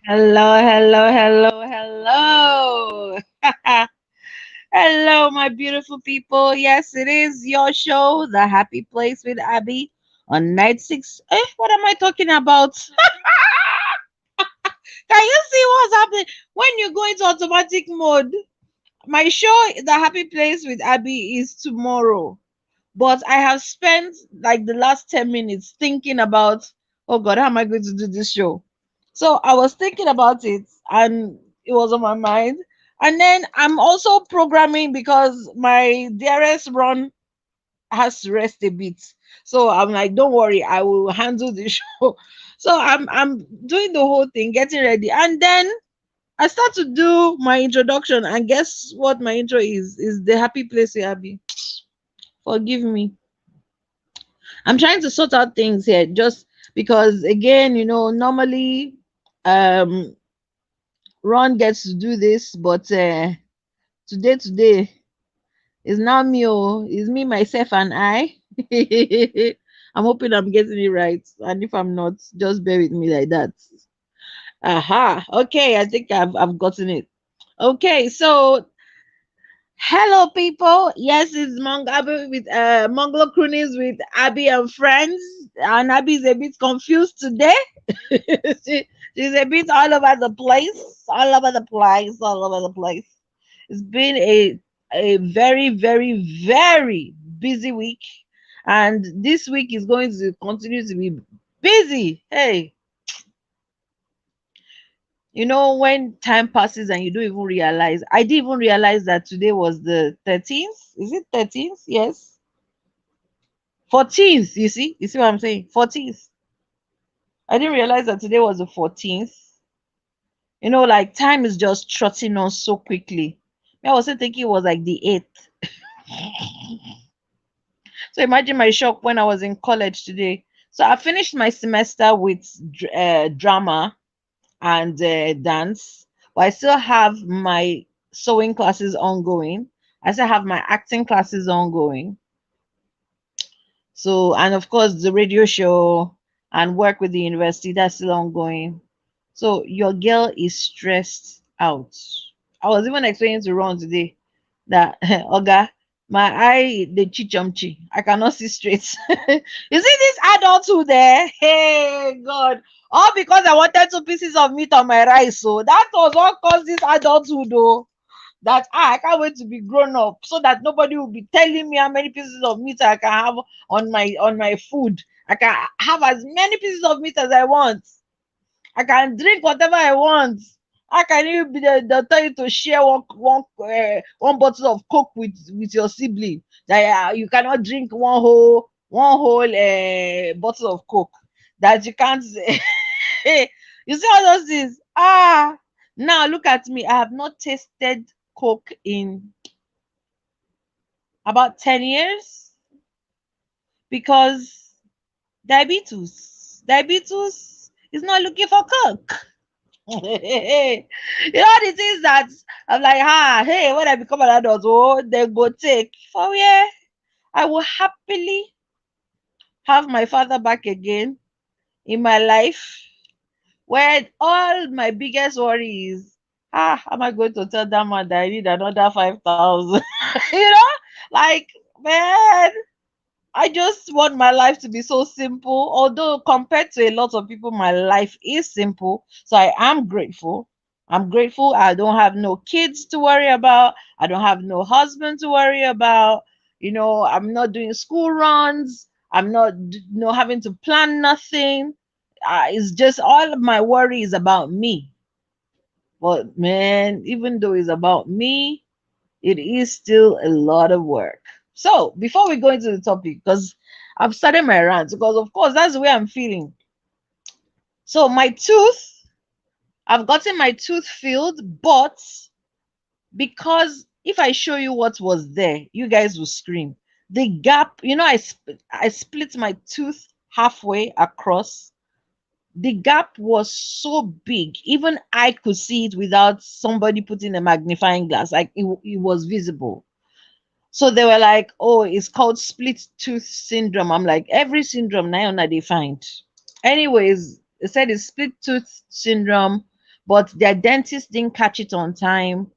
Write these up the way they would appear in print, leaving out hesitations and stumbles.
Hello, hello, hello, hello. Hello, my beautiful people. Yes, it is your show, The Happy Place with Abby on night six. What am I talking about? Can you see what's happening when you go into automatic mode? My show, The Happy Place with Abby, is tomorrow. But I have spent like the last 10 minutes thinking about, oh God, how am I going to do this show? So I was thinking about it and it was on my mind. And then I'm also programming because my dearest Ron has to rest a bit. So I'm like, don't worry, I will handle the show. So I'm doing the whole thing, getting ready. And then I start to do my introduction. And guess what my intro is? Is the happy place you happy. Forgive me. I'm trying to sort out things here just because again, normally um Ron gets to do this, but today is now me, is me, myself, and I. I'm hoping I'm getting it right. And if I'm not, just bear with me like that. Aha. Okay, I think I've gotten it. Okay, so hello, people. Yes, it's Mongabi with Mongolo Croonies with Abby and friends. And Abby is a bit confused today. She's a bit all over the place, all over the place, all over the place. It's been a very, very, very busy week, and this week is going to continue to be busy. Hey, when time passes and you don't even realize. I didn't even realize that today was the 13th. Is it 13th? Yes. 14th. You see what I'm saying? 14th. I didn't realize that today was the 14th. Like time is just trotting on so quickly. I was thinking it was like the 8th. So imagine my shock when I was in college today. So I finished my semester with drama and dance, but I still have my sewing classes ongoing. I still have my acting classes ongoing. So, and of course, the radio show and work with the university, that's still ongoing. So, your girl is stressed out. I was even explaining to Ron today that, Oga, my eye, the chichomchi, I cannot see straight. You see this adulthood there? Hey, God. All because I wanted 2 pieces of meat on my rice. So, that was what caused this adulthood, though, that I can't wait to be grown up so that nobody will be telling me how many pieces of meat I can have on my food. I can have as many pieces of meat as I want. I can drink whatever I want. How can you be they'll tell you to share one bottle of coke with your sibling? That you cannot drink one whole bottle of coke. That you can't. You see all those things. Now look at me. I have not tasted coke in about 10 years because diabetes is not looking for coke. The things that I'm like, hey, when I become an adult, they go take for where I will happily have my father back again in my life, where all my biggest worry is, am I going to tell that man that I need another 5,000? Like, man, I just want my life to be so simple. Although compared to a lot of people, my life is simple. So I am grateful. I'm grateful. I don't have no kids to worry about. I don't have no husband to worry about. I'm not doing school runs. I'm not having to plan nothing. It's just all of my worry is about me. But man, even though it's about me, it is still a lot of work. So before we go into the topic, because I've started my rant, because of course that's the way I'm feeling. So my tooth, I've gotten my tooth filled, but because if I show you what was there, you guys will scream. The gap, I split my tooth halfway across. The gap was so big, even I could see it without somebody putting a magnifying glass. Like it was visible. So they were like, oh, it's called split tooth syndrome. I'm like, every syndrome now they find. Anyways, they said it's split tooth syndrome, but their dentist didn't catch it on time.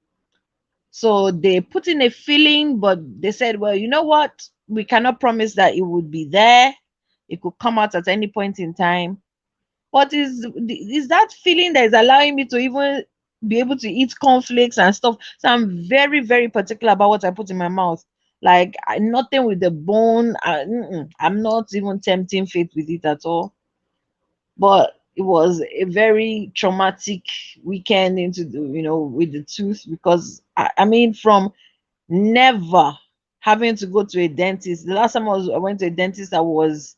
So they put in a filling, but they said, well, you know what? We cannot promise that it would be there. It could come out at any point in time. What is that feeling that is allowing me to even be able to eat cornflakes and stuff? So I'm very, very particular about what I put in my mouth. Like nothing with the bone. I'm not even tempting fate with it at all. But it was a very traumatic weekend into the, with the tooth, because I mean, from never having to go to a dentist. The last time I went to a dentist, I was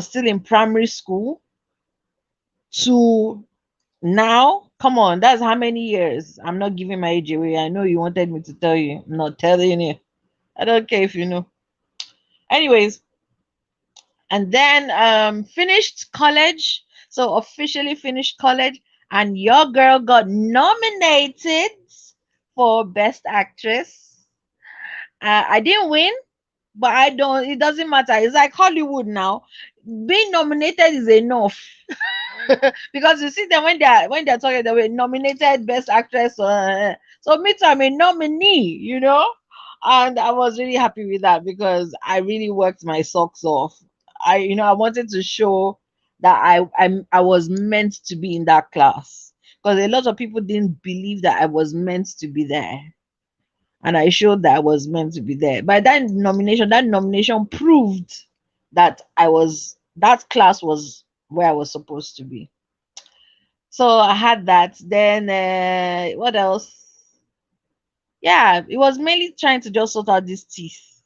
still in primary school, to now. Come on, that's how many years? I'm not giving my age away. I know you wanted me to tell you. I'm not telling you. I don't care if you know. Anyways, and then finished college. So officially finished college, and your girl got nominated for Best Actress. I didn't win, but I don't. It doesn't matter. It's like Hollywood now. Being nominated is enough. Because you see them when they're talking, they were nominated best actress. So me too, I'm a nominee, and I was really happy with that because I really worked my socks off. I wanted to show that I was meant to be in that class, because a lot of people didn't believe that I was meant to be there, and I showed that I was meant to be there. By that nomination proved that that class was where I was supposed to be. So I had that. Then what else? Yeah, it was mainly trying to just sort out these teeth,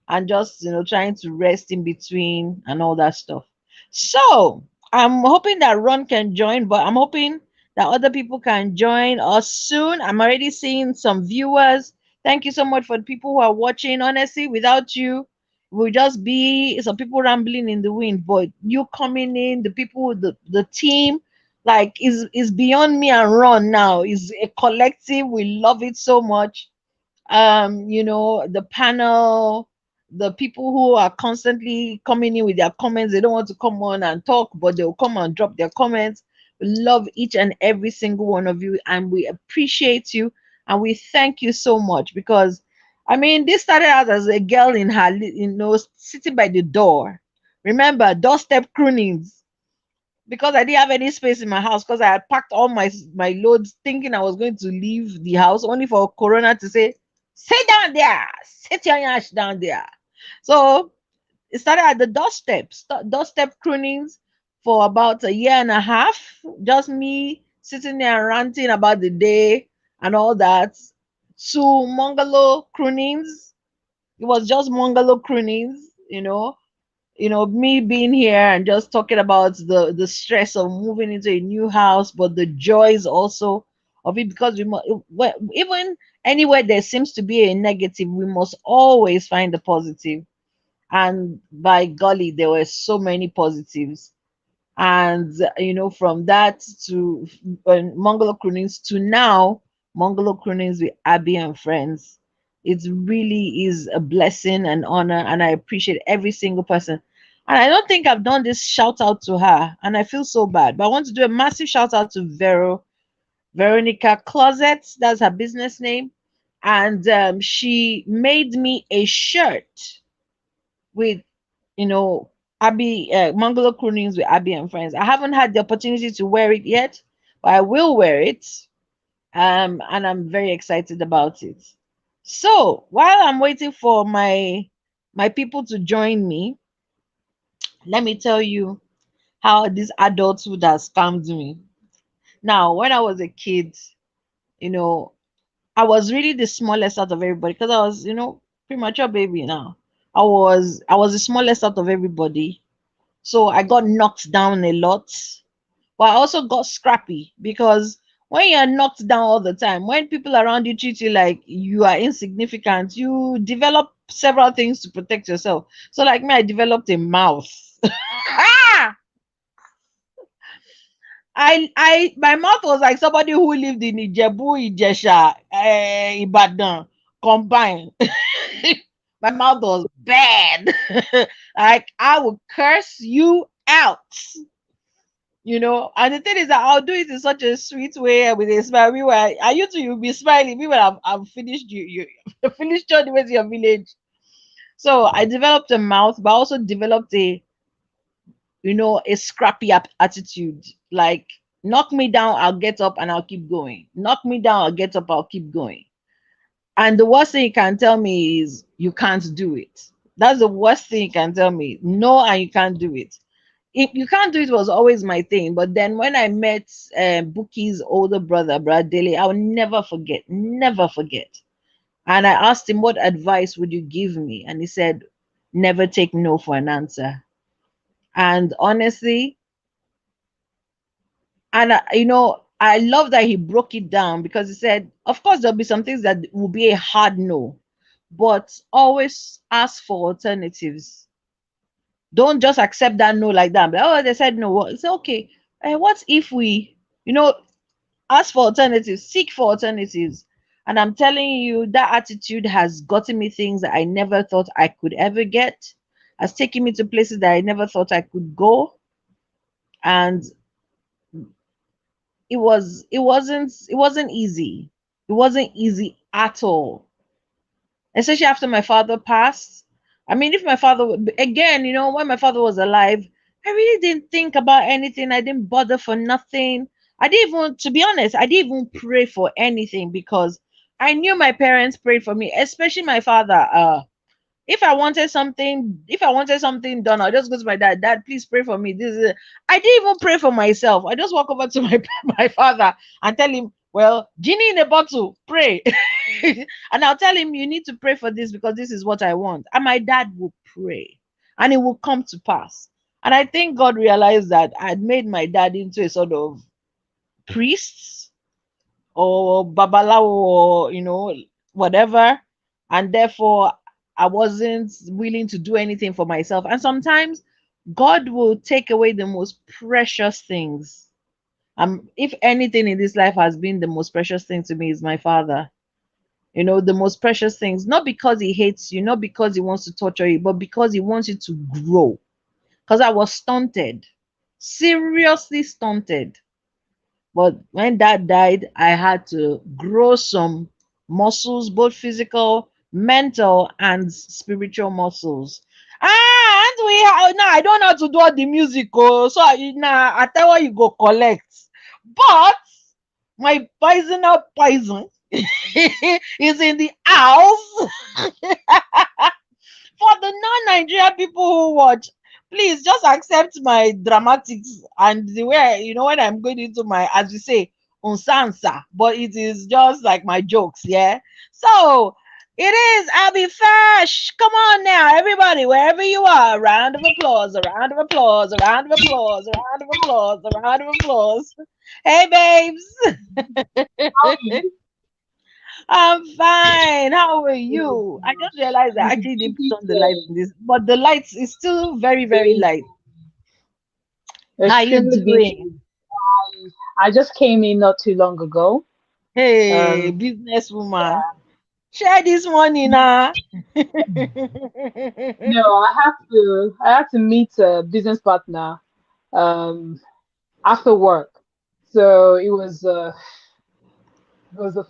and just trying to rest in between and all that stuff. So I'm hoping that Ron can join, but I'm hoping that other people can join us soon. I'm already seeing some viewers. Thank you so much for the people who are watching. Honestly, without you, we'll just be some people rambling in the wind. But you coming in, the people, the team, like is beyond me and Ron now. Is a collective. We love it so much. The panel, the people who are constantly coming in with their comments. They don't want to come on and talk, but they'll come and drop their comments. We love each and every single one of you, and we appreciate you, and we thank you so much, because I mean, this started out as a girl in her sitting by the door. Remember, doorstep croonings, because I didn't have any space in my house, because I had packed all my loads thinking I was going to leave the house, only for Corona to say, sit down there, sit your ass down there. So it started at the doorstep croonings for about a year and a half. Just me sitting there and ranting about the day and all that. To Mongolo croonings. It was just Mongolo croonings, me being here and just talking about the stress of moving into a new house, but the joys also of it, because even anywhere there seems to be a negative, we must always find the positive. And by golly, there were so many positives. And from that to Mongolo croonings to now Mongolo croonings with Abby and friends, it really is a blessing and honor, and I appreciate every single person. And I don't think I've done this shout out to her, and I feel so bad, but I want to do a massive shout out to Veronica Closet. That's her business name. And she made me a shirt with Abby, Mongolo croonings with Abby and friends. I haven't had the opportunity to wear it yet, but I will wear it. And I'm very excited about it. So while I'm waiting for my people to join me, let me tell you how this adulthood has scammed me. Now, when I was a kid, you know, I was really the smallest out of everybody, because I was, premature baby now. I was the smallest out of everybody. So I got knocked down a lot. But I also got scrappy, because when you're knocked down all the time, when people around you treat you like you are insignificant, you develop several things to protect yourself. So, like me, I developed a mouth. My mouth was like somebody who lived in Ijebu, Ijesha, Ibadan combined. My mouth was bad. Like I would curse you out. And the thing is that I'll do it in such a sweet way with a smile. Meanwhile, I used to you'll be smiling. Meanwhile, I've finished you finished all the way to your village. So I developed a mouth, but I also developed a scrappy attitude. Like, knock me down, I'll get up and I'll keep going. Knock me down, I'll get up, I'll keep going. And the worst thing you can tell me is you can't do it. That's the worst thing you can tell me. No, and you can't do it. If you can't do it was always my thing. But then when I met Bookie's older brother, Brad Daly, I'll never forget, never forget. And I asked him, what advice would you give me? And he said, never take no for an answer. And honestly, and I love that he broke it down, because he said, of course, there'll be some things that will be a hard no, but always ask for alternatives. Don't just accept that no like that. But, oh, they said no. It's okay. What if we, ask for alternatives, seek for alternatives? And I'm telling you, that attitude has gotten me things that I never thought I could ever get, has taken me to places that I never thought I could go. And it wasn't easy. It wasn't easy at all, especially after my father passed. I mean, if my father, again, when my father was alive, I really didn't think about anything. I didn't bother for nothing. I didn't even, to be honest, I didn't even pray for anything, because I knew my parents prayed for me, especially my father. If I wanted something done, I'll just go to my dad. Dad, please pray for me. This is I didn't even pray for myself. I just walk over to my my father and tell him, well, genie in a bottle, pray. And I'll tell him, you need to pray for this because this is what I want. And my dad will pray and it will come to pass. And I think God realized that I'd made my dad into a sort of priest or babalawo, or whatever. And therefore I wasn't willing to do anything for myself. And sometimes God will take away the most precious things. If anything in this life has been the most precious thing to me, is my father. The most precious things, not because he hates you, not because he wants to torture you, but because he wants you to grow. Because I was stunted, seriously stunted. But when dad died, I had to grow some muscles, both physical, mental, and spiritual muscles. And now I don't know how to do all the music, oh, so now I tell what you go collect. But my poison is in the house. For the non-Nigerian people who watch, please just accept my dramatics and the way when I'm going into my, as you say, unsansa, but it is just like my jokes, yeah. So it is Abby Fash. Come on now, everybody, wherever you are, a round of applause, a round of applause, a round of applause, a round of applause, a round of applause. Hey, babes. How are you? I'm fine. How are you? I just realized I actually didn't put on the lights in this, but the lights is still very, very light. How are you Extremely doing? beautiful. I just came in not too long ago. Hey, Um, businesswoman. Share this money now. no, I had to meet a business partner um after work. So it was the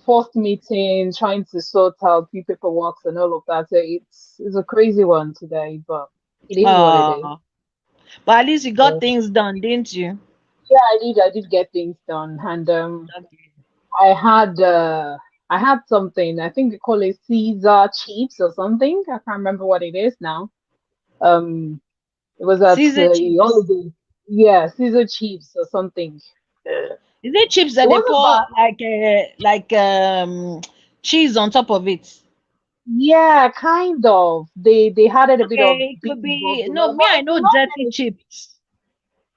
first meeting, trying to sort out few paperwork and all of that. So it's a crazy one today, but it is what it is. Oh, but at least you got So things done, didn't you? yeah, I did get things done, and Okay. I had uh I had something. I think they call it Caesar chips or something. I can't remember what it is now. Um, it was at Season a chips. holiday. Yeah, Caesar chips or something. Is it chips It that they wasn't pour bad. like cheese on top of it? Yeah, kind of. They added a bit of Okay, it beef could be involved, no, me, but I it's know not dirty very chips.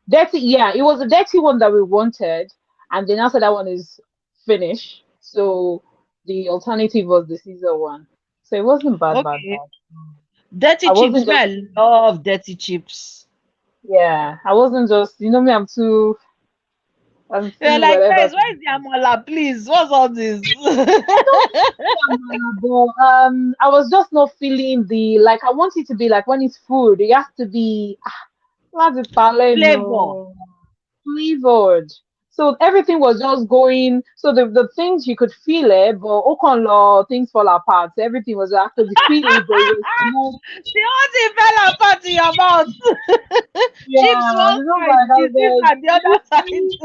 dirty. Yeah, it was a dirty one that we wanted, and then after that one is finished. So the alternative was the Caesar one. So it wasn't bad, bad, Okay. bad. Dirty I chips. wasn't Me, just I love dirty chips. Yeah, I wasn't just, me, I'm You're too like, whatever guys, to where's the amola, please? What's all this? I don't but I was just not feeling like I want it to be like when it's food, it has to be, no. flavored. So everything was just going. So the things you could feel it, but Okonlo things fall apart. So everything was I could feel it, but it was smooth. The whole thing fell apart in your mouth. Chips Yeah, one you know, side, like I the was this like, and the other seriously,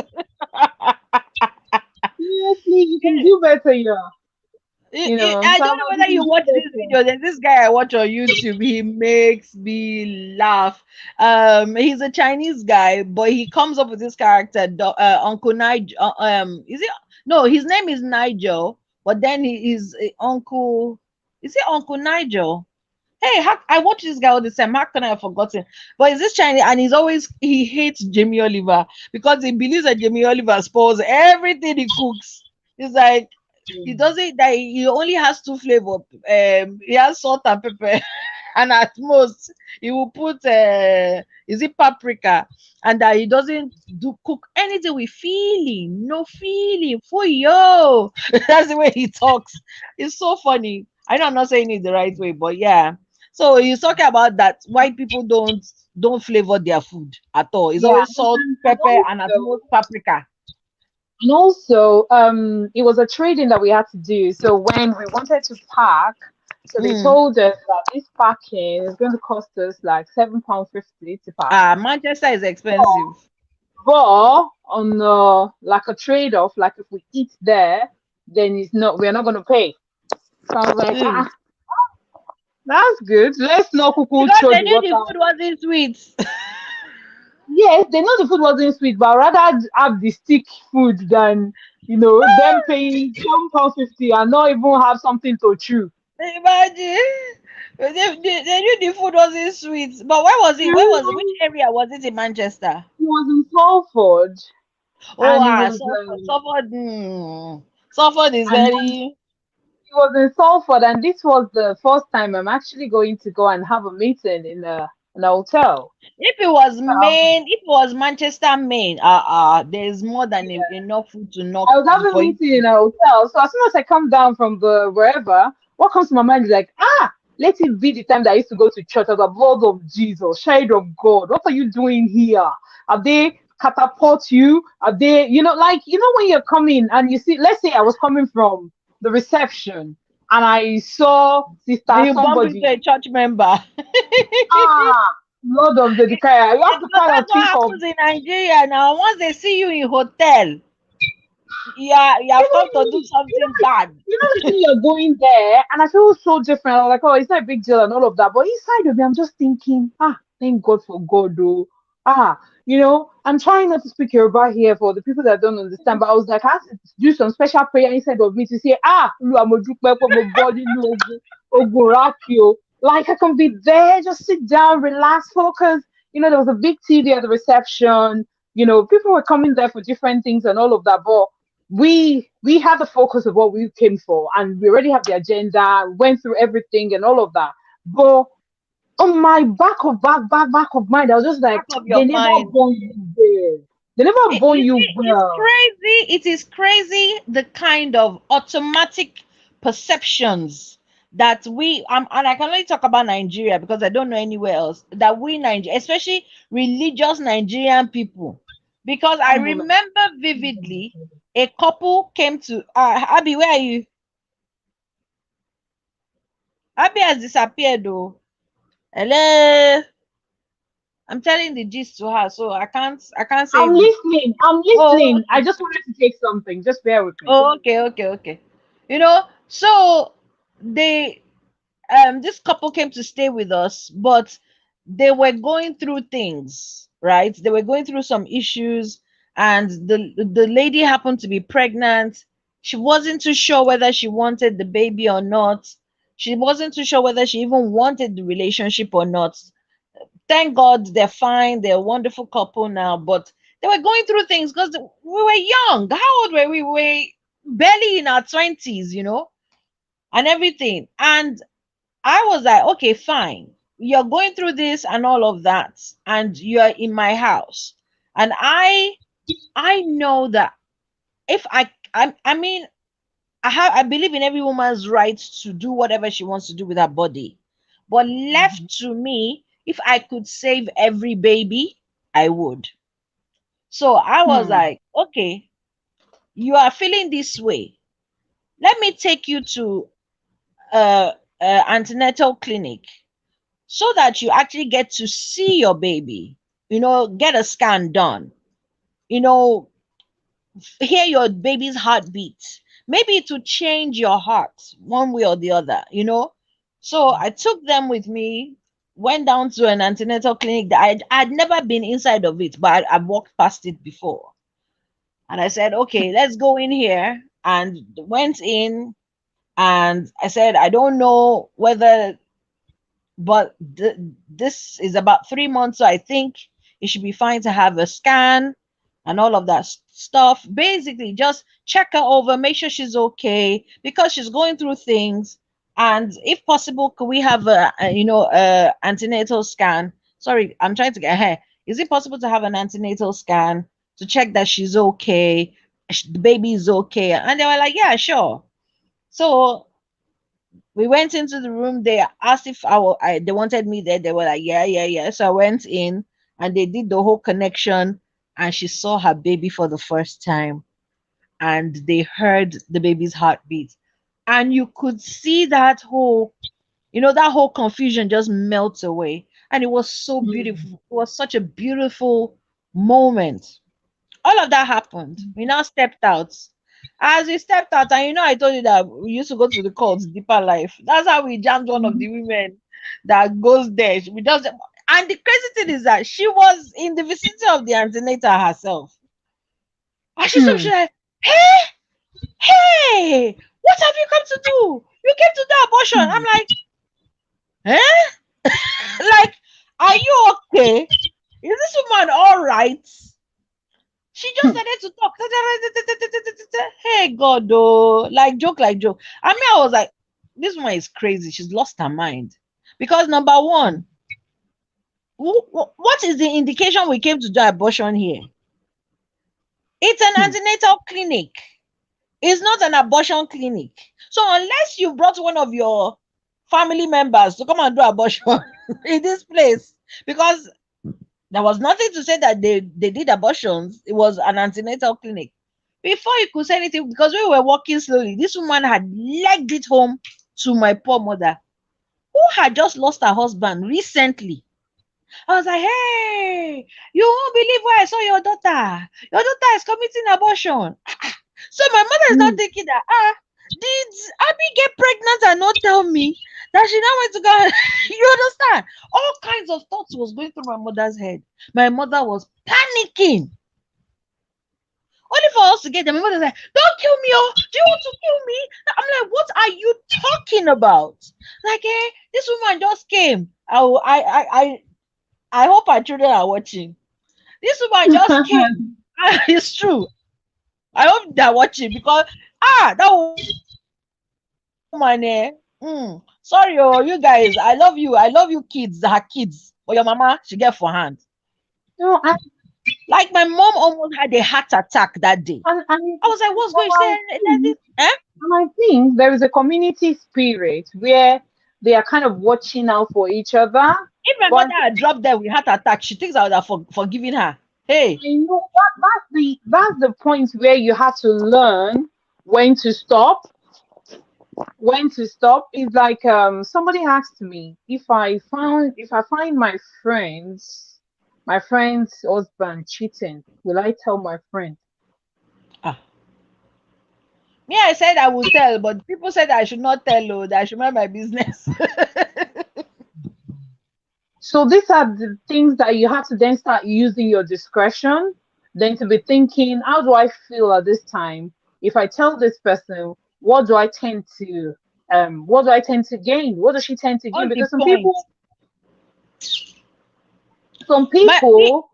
seriously, you can side. do better, yeah. I So I'm don't know like, you whether can you do watch this better. video. There's this guy I watch on YouTube. He makes me laugh. He's a Chinese guy, but he comes up with this character, Uncle Nigel. Is it? No, his name is Nigel, but then he is Uncle. Is it Uncle Nigel? Hey, I watch this guy all the time. How can I have forgotten? But it's this Chinese, and he hates Jamie Oliver because he believes that Jamie Oliver spoils everything he cooks. It's like he Mm. doesn't that he only has two flavor. He has salt and pepper, and at most he will put is it paprika, and that he doesn't do cook anything with feeling, no feeling for yo. That's the way he talks. It's so funny. I know I'm not saying it the right way, but yeah. So he's talking about that white people don't flavor their food at all. It's Yeah, always salt, and pepper, and at most paprika. it was a trading that we had to do. So when we wanted to park, so they Mm. told us that this parking is going to cost us like £7.50 to park. Manchester is But, expensive. but on like a trade-off, like if we eat there, then we're not going to pay. So I was like, Mm. that's good. Let's not kuku Because throw they the knew water. the food wasn't sweet. Yes, they know the food wasn't sweet, but I'd rather have the stick food than them paying £7.50 and not even have something to chew. Imagine. They knew the food wasn't sweet. But where was it? Where was it? Which Mhm. area was it in Manchester? He was in Salford, Oh, and it was Suffolk. Suffolk. Suffolk is and then very. he was in Salford, and this was the first time I'm actually going to go and have a meeting in a hotel. If it was So I was, Maine, if it was Manchester, Maine, there's more than enough food to knock I was having a for you. meeting in a hotel. So as soon as I come down from the wherever, what comes to my mind is like, let it be the time that I used to go to church as a blood of Jesus, child of God. What are you doing here? Are they catapult you? Are they, when you're coming and you see, let's say I was coming from the reception and I saw sister You bump into somebody, a church member. ah, Lord of Zedekiah. You have to Because kind that's of what think of, happens in Nigeria now. Once they see you in hotel, you have come to do you something know, bad. when you're going there, and I feel so different. I was like, oh, it's not a big deal and all of that. But inside of me, I'm just thinking, thank God for God, though. I'm trying not to speak Yoruba here for the people that don't understand. But I was like, I have to do some special prayer inside of me to say, Oluwa, mo dúpẹ́ pé mo bọ́ nínú ogun Rakio. Like I can be there, just sit down, relax, focus. There was a big TV at the reception. People were coming there for different things and all of that. But we have the focus of what we came for, and we already have the agenda, went through everything and all of that. But on my back of mind, I was just like, Back of they your never mind. born you well. They never born You you see, it's well. crazy. It is crazy the kind of automatic perceptions that and I can only talk about Nigeria because I don't know anywhere else that we Nigeria, especially religious Nigerian people, because I One moment. remember vividly a couple came to Abby, where are you? Abby has disappeared though. Hello. I'm telling the gist to her, so I can't say I'm it. listening. I'm Oh, listening. I just wanted to take something. Just bear with me. oh, okay, okay, okay. So they this couple came to stay with us, but they were going through things, right? They were going through some issues, and the lady happened to be pregnant. She wasn't too sure whether she wanted the baby or not. She wasn't too sure whether she even wanted the relationship or not. Thank God they're fine. They're a wonderful couple now, but they were going through things because we were young. How old were we? We were barely in our 20s, and everything. And I was like, okay, fine. You're going through this and all of that, and you're in my house. And I know that if I mean, I believe in every woman's right to do whatever she wants to do with her body. But left to me, if I could save every baby, I would. So I was Hmm. like, okay, you are feeling this way. Let me take you to antenatal clinic so that you actually get to see your baby, get a scan done, you know, hear your baby's heartbeat. Maybe it will change your heart one way or the other. So I took them with me, went down to an antenatal clinic that I'd never been inside of it, but I'd walked past it before. And I said, okay, let's go in here. And went in, and I said, I don't know whether, but this is about 3 months, so I think it should be fine to have a scan and all of that stuff. Basically, just check her over, make sure she's okay because she's going through things. And if possible, could we have a antenatal scan? Sorry, I'm trying to get her. Is it possible to have an antenatal scan to check that she's okay, the baby is okay? And they were like, yeah, sure. So we went into the room. They asked if they wanted me there. They were like, yeah, yeah, yeah. So I went in, and they did the whole connection, and she saw her baby for the first time, and they heard the baby's heartbeat, and you could see that whole confusion just melt away, and it was so beautiful. It was such a beautiful moment. All of that happened. We now stepped out. As we stepped out, and I told you that we used to go to the courts, deeper life. That's how we jammed one of Hmm. the women that goes there. We just, and the crazy thing is that she was in the vicinity of the antenatal herself. And she's Hmm. like, hey, hey, what have you come to do? You came to do abortion. I'm Hmm. like, eh? Like, are you okay? Is this woman all right? She just Hmm. started to talk. Hey God, oh, like joke. I mean, I was like, this woman is crazy. She's lost her mind. Because number one, what is the indication we came to do abortion here? It's an Hmm. antenatal clinic. It's not an abortion clinic. So unless you brought one of your family members to come and do abortion in this place, because there was nothing to say that they did abortions. It was an antenatal clinic. Before you could say anything, because we were walking slowly, this woman had legged it home to my poor mother, who had just lost her husband recently. I was like, hey, you won't believe where I saw your daughter. Your daughter is committing abortion. So my mother is not Hmm. thinking that, did Abby get pregnant and not tell me that she now went to go? You understand? All kinds of thoughts was going through my mother's head. My mother was panicking. Only for us to get them. My mother's like, don't kill me, oh, do you want to kill me? I'm like, what are you talking about? Like, this woman just came. I hope our children are watching. This woman just came. It's true. I hope they're watching because that woman, sorry, oh, you guys, I love you. I love you kids, her kids. But your mama, she get for hand. No, Like my mom almost had a heart attack that day. and I was like, what's going I on? think, and I think there is a community spirit where they are kind of watching out for each other. If my But mother had dropped dead with heart attack, she thinks I would have forgiven her. Hey, I know that's the point where you have to learn when to stop. When to stop is like somebody asked me if I find my friend's husband cheating, will I tell my friend? ah, me, I said I would tell, but people said I should not tell, oh, that I should mind my business. So these are the things that you have to then start using your discretion, then to be thinking, how do I feel at this time? If I tell this person, what do I tend to gain? What does she tend to gain? What's the Because some people, point? some My me, people,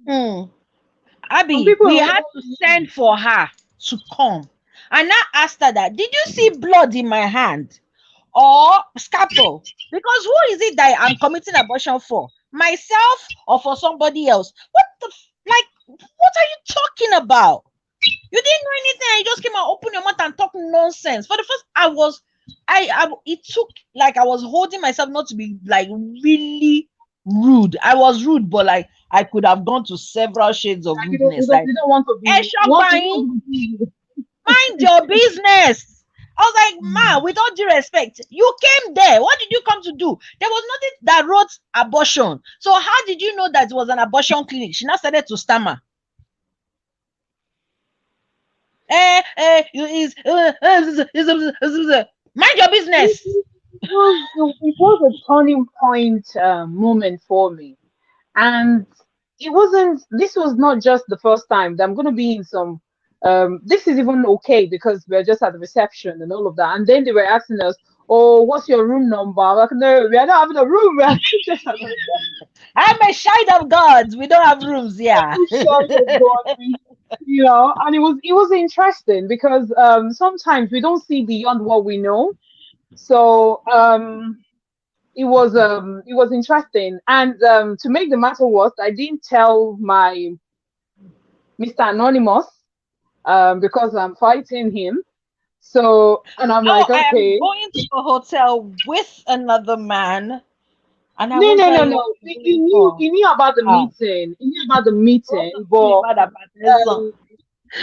hmm. some Abby, people we will had to even. send for her to come. And I asked her that, did you see blood in my hand or scalpel? Because who is it that I'm committing abortion for? Myself or for somebody else? Like, what are you talking about? You didn't know anything and you just came and opened your mouth and talk nonsense. For the first, it took, like, I was holding myself not to be like really rude. I was rude, but like I could have gone to several shades of Like, you don't, you rudeness. don't, Like, you don't want to be, Esho buying, mind your business. I was like, ma, with all due respect, you came there. What did you come to do? There was nothing that wrote abortion. So how did you know that it was an abortion clinic? She now started to stammer. Mind your business. it was a turning point moment for me. And it wasn't, this was not just the first time that I'm going to be in some, this is even okay because we're just at the reception and all of that. And then they were asking us, oh, what's your room number? I'm like, no, we are not having a room. We're just at the I'm a child of God. We don't have rooms here. reception of God. And it was interesting because sometimes we don't see beyond what we know. So it was interesting. And to make the matter worse, I didn't tell my Mr. Anonymous because I'm fighting him. So, and I'm Oh, like, I am okay, going to a hotel with another man, and I no, won't no, tell no, you what no. I'm He going knew for. he knew about the Ah, meeting. He knew about the what meeting, something but about that. um,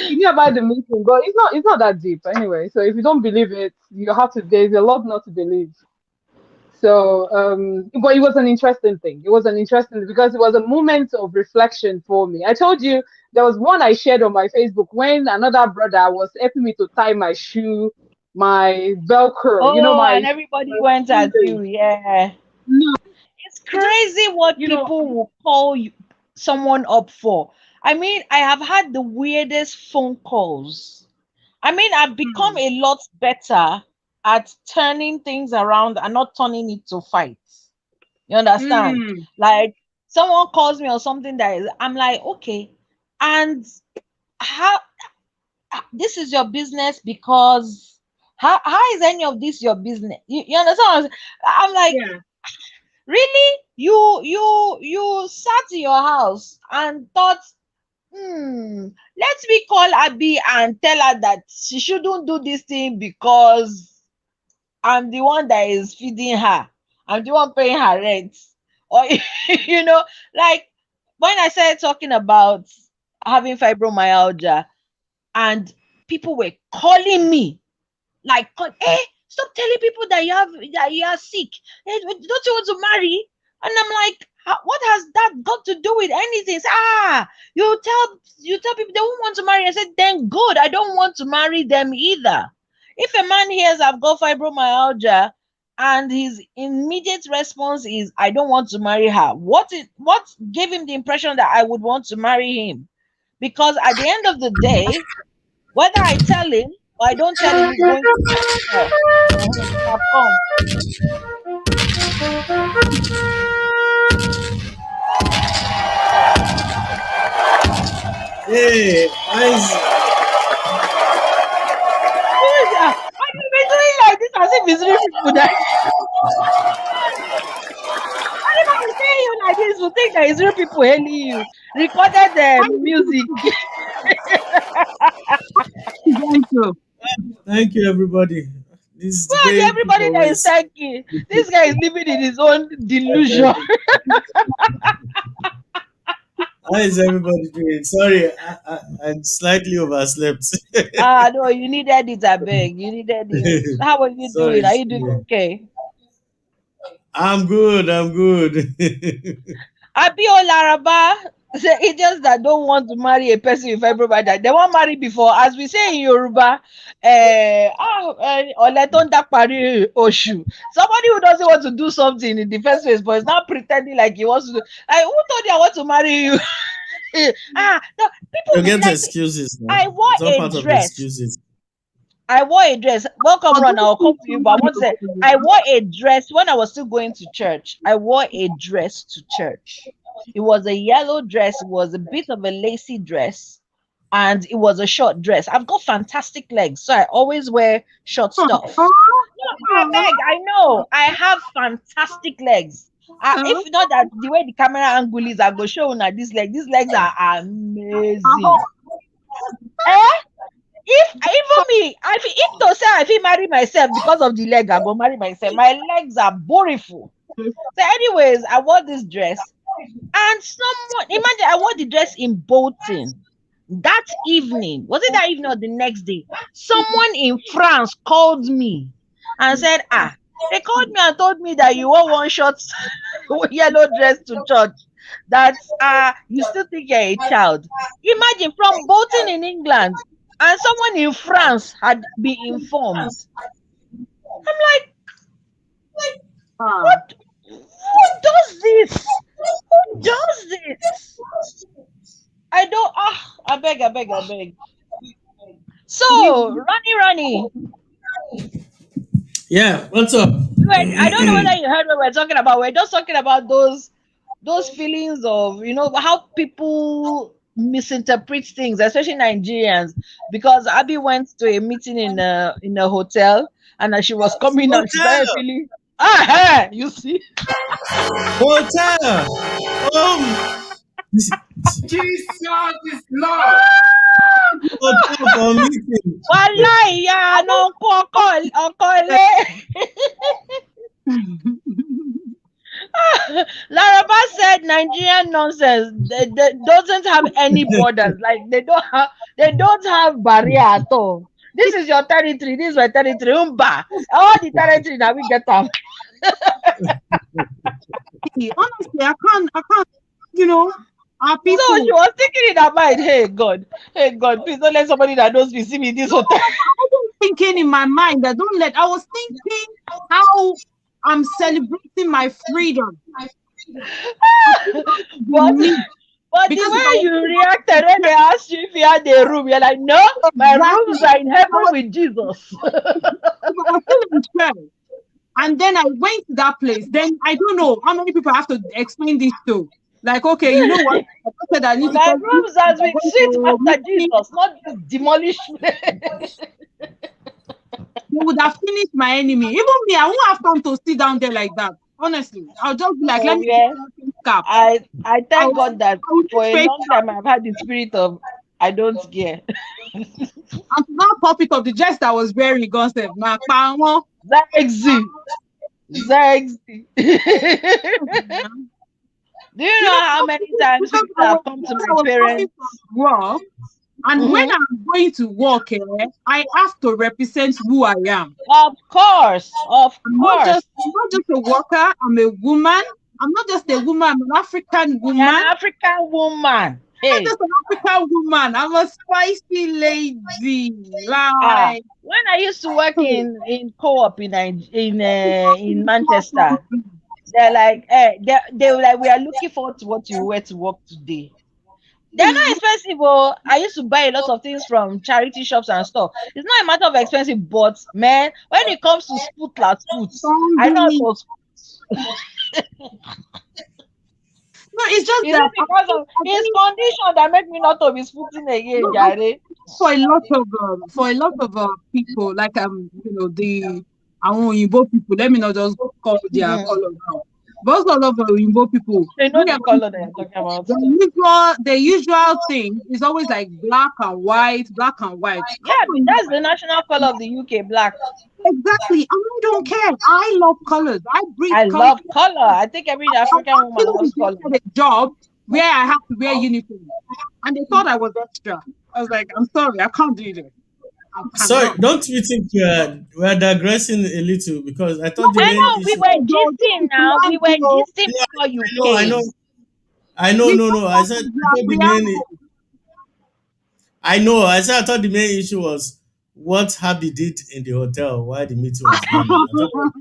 he knew about the meeting, but it's not that deep anyway. So if you don't believe it, you have to. There's a lot not to believe. So, but it was an interesting thing. It was an interesting because it was a moment of reflection for me. I told you there was one I shared on my Facebook when another brother was helping me to tie my shoe, my Velcro, Oh, and everybody my went at shoelace. you. Yeah. No, It's I just, crazy what you know, people will call you, someone up for. I mean, I have had the weirdest phone calls. I mean, I've become mm, a lot better at turning things around and not turning it to fights. You understand? mm, Like someone calls me or something that is, I'm like, okay, and how this is your business because how is any of this your business? You understand? I'm like, yeah. really? You sat in your house and thought, let me call Abby and tell her that she shouldn't do this thing because I'm the one that is feeding her. I'm the one paying her rent. Or you know, like when I started talking about having fibromyalgia and people were calling me like, hey, stop telling people that you are sick. Hey, don't you want to marry? And I'm like, what has that got to do with anything? You tell people they won't want to marry. I said, then good. I don't want to marry them either. If a man hears I've got fibromyalgia and his immediate response is I don't want to marry her, what gave him the impression that I would want to marry him? Because at the end of the day, whether I tell him or I don't tell him, he's going to get well. They have come. Hey, I Yeah, and you've been doing like this as if it's real people that if I say you like this, you think that it's real people hailing you. Recorded the music. Thank you. thank you everybody. This is the Well, way everybody people that is always. thanking. This guy is living in his own delusion. How is everybody doing? Sorry, I slightly overslept. Ah, no, you needed it, I beg. You needed it. How are you doing? sorry, Are you doing sorry. okay? I'm good. I'm good. Abio Laraba say idiots that don't want to marry a person with fibromyalgia, they won't marry before. As we say in Yoruba, ọ̀lẹ tó ń dáparí oṣù. Somebody who doesn't want to do something in the first place, but is not pretending like he wants to do. Like, who told you I want to marry you? No, you people get like excuses now. I wore It's all a part of the dress. excuses. I wore a dress. Welcome, But Ron. don't I'll see come to you, but I someone want to say else. I wore a dress when I was still going to church. I wore a dress to church. It was a yellow dress. It was a bit of a lacy dress, and it was a short dress. I've got fantastic legs, so I always wear short stuff. No, I beg. I know I have fantastic legs. If not that the way the camera angle is, I go show you now. These legs are amazing. Eh? If even me, if to say I fit marry myself because of the leg, I go marry myself. My legs are beautiful. So, anyways, I wore this dress. And someone, imagine I wore the dress in Bolton that evening. Was it that evening or the next day? Someone in France called me and said, ah, they called me and told me that you wore one short yellow dress to church. That you still think you're a child. Imagine from Bolton in England and someone in France had been informed. I'm like, Ah. what? Who does this? Who does this? I don't. Ah, I beg, I beg, I beg. So, Ronnie, Yeah, what's up? I don't know whether you heard what we're talking about. We're just talking about those feelings of how people misinterpret things, especially Nigerians. Because Abby went to a meeting in a hotel, and as she was coming out, she started Hotel, feeling. Ah, you see. hotel. This Jesus is Lord. hotel for meeting. Wallahi, yeah, no, uncle. Laraba said Nigerian nonsense. They doesn't have any borders. Like they don't have barrier at all. This is your territory. This is my territory. Umba. All the territory that we get them. Honestly, I can't, our So people. she was thinking in her mind, hey God, please don't let somebody that knows me see me in this hotel. I was thinking in my mind that I was thinking how I'm celebrating my freedom. but Me, but the because if I way was you reacted when they asked you if you had a room, you're like, no, my rooms exactly, are in if I heaven was, with Jesus. if I was still in church, and then I went to that place, then I don't know how many people I have to explain this to. Like, okay, you know what? I said I need to My come. rooms has been Going sweet to after meeting, Jesus, not this demolished place. they would have finished my enemy. Even me, I won't have time to sit down there like that. Honestly, I'll just be like, let Oh me put yeah. something cap. I I'll, thank God that I'll for just a face long time I've had the spirit of I don't care. and to now pop it up the dress that I was wearing, God said, "Ma, pa, won." Zexy. Zexy. Do you You know, know how many times because people have come to because my I was coming parents? from work, and when Mhm. I'm going to work, I have to represent who I am. Of course, of course. I'm not just a worker. I'm a woman. I'm not just a woman. I'm an African You're an woman. African woman. I'm not Hey, just an African woman. I'm a spicy lady. Like, when I used to work in co-op in Manchester, they're like, they were like, we are looking forward to what you wear to work today. They're not expensive. Oh, I used to buy a lot of things from charity shops and stuff. It's not a matter of expensive, but man, when it comes to spoots, I know boundary. how to. No, it's just Is that it because of his I condition that make me not to be spooting again, no, Jare? for a lot of people, like the àwọn Oyinbo people. Let me not just call their Mhm. color now. But also a lot of Oyinbo people, They know when they're the going color to that you're work, talking about. the usual thing is always like black and white, black and white. Yeah, Come on, that's the national color of the UK, black. exactly. I don't care. I love colors. I breathe I colors. love color. I think every I African woman actually loves color. rejected a job where I have to wear uniform, and they thought I was extra. I was like, I'm sorry, I can't do this. I Sorry, cannot. don't we think we are digressing a little because I No, thought the but I main know we issue. were don't gisting be now. We were bro. gisting Yeah, before you I know, came. I know. We No, talk no. I about said I the thought the main. preamble. I know. I said I thought the main issue was what Happy did in the hotel while the meeting was going on. I thought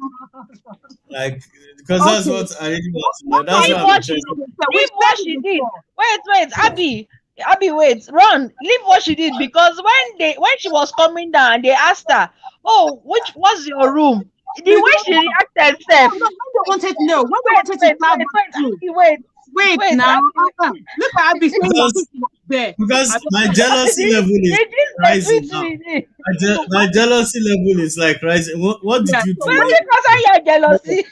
like because that's Okay, what I really want to know. That's Leave what I'm what she interested. we've leave what said she it did. before. Wait, Abby, wait, run. Leave what she did because when she was coming down, they asked her, "Oh, what's your room?" The We way don't she know. reacted, No, Steph. no, when they wanted to know, when they Wait, wanted to wait, start wait, with wait, you, Abby, wait, wait wait, now. Abby. Look at Abby saying that Because she was there. I don't my They jealousy level is they rising tweet now. me. so My jealousy level is like rising. What yeah, did you so do? But when Like, because I your jealousy.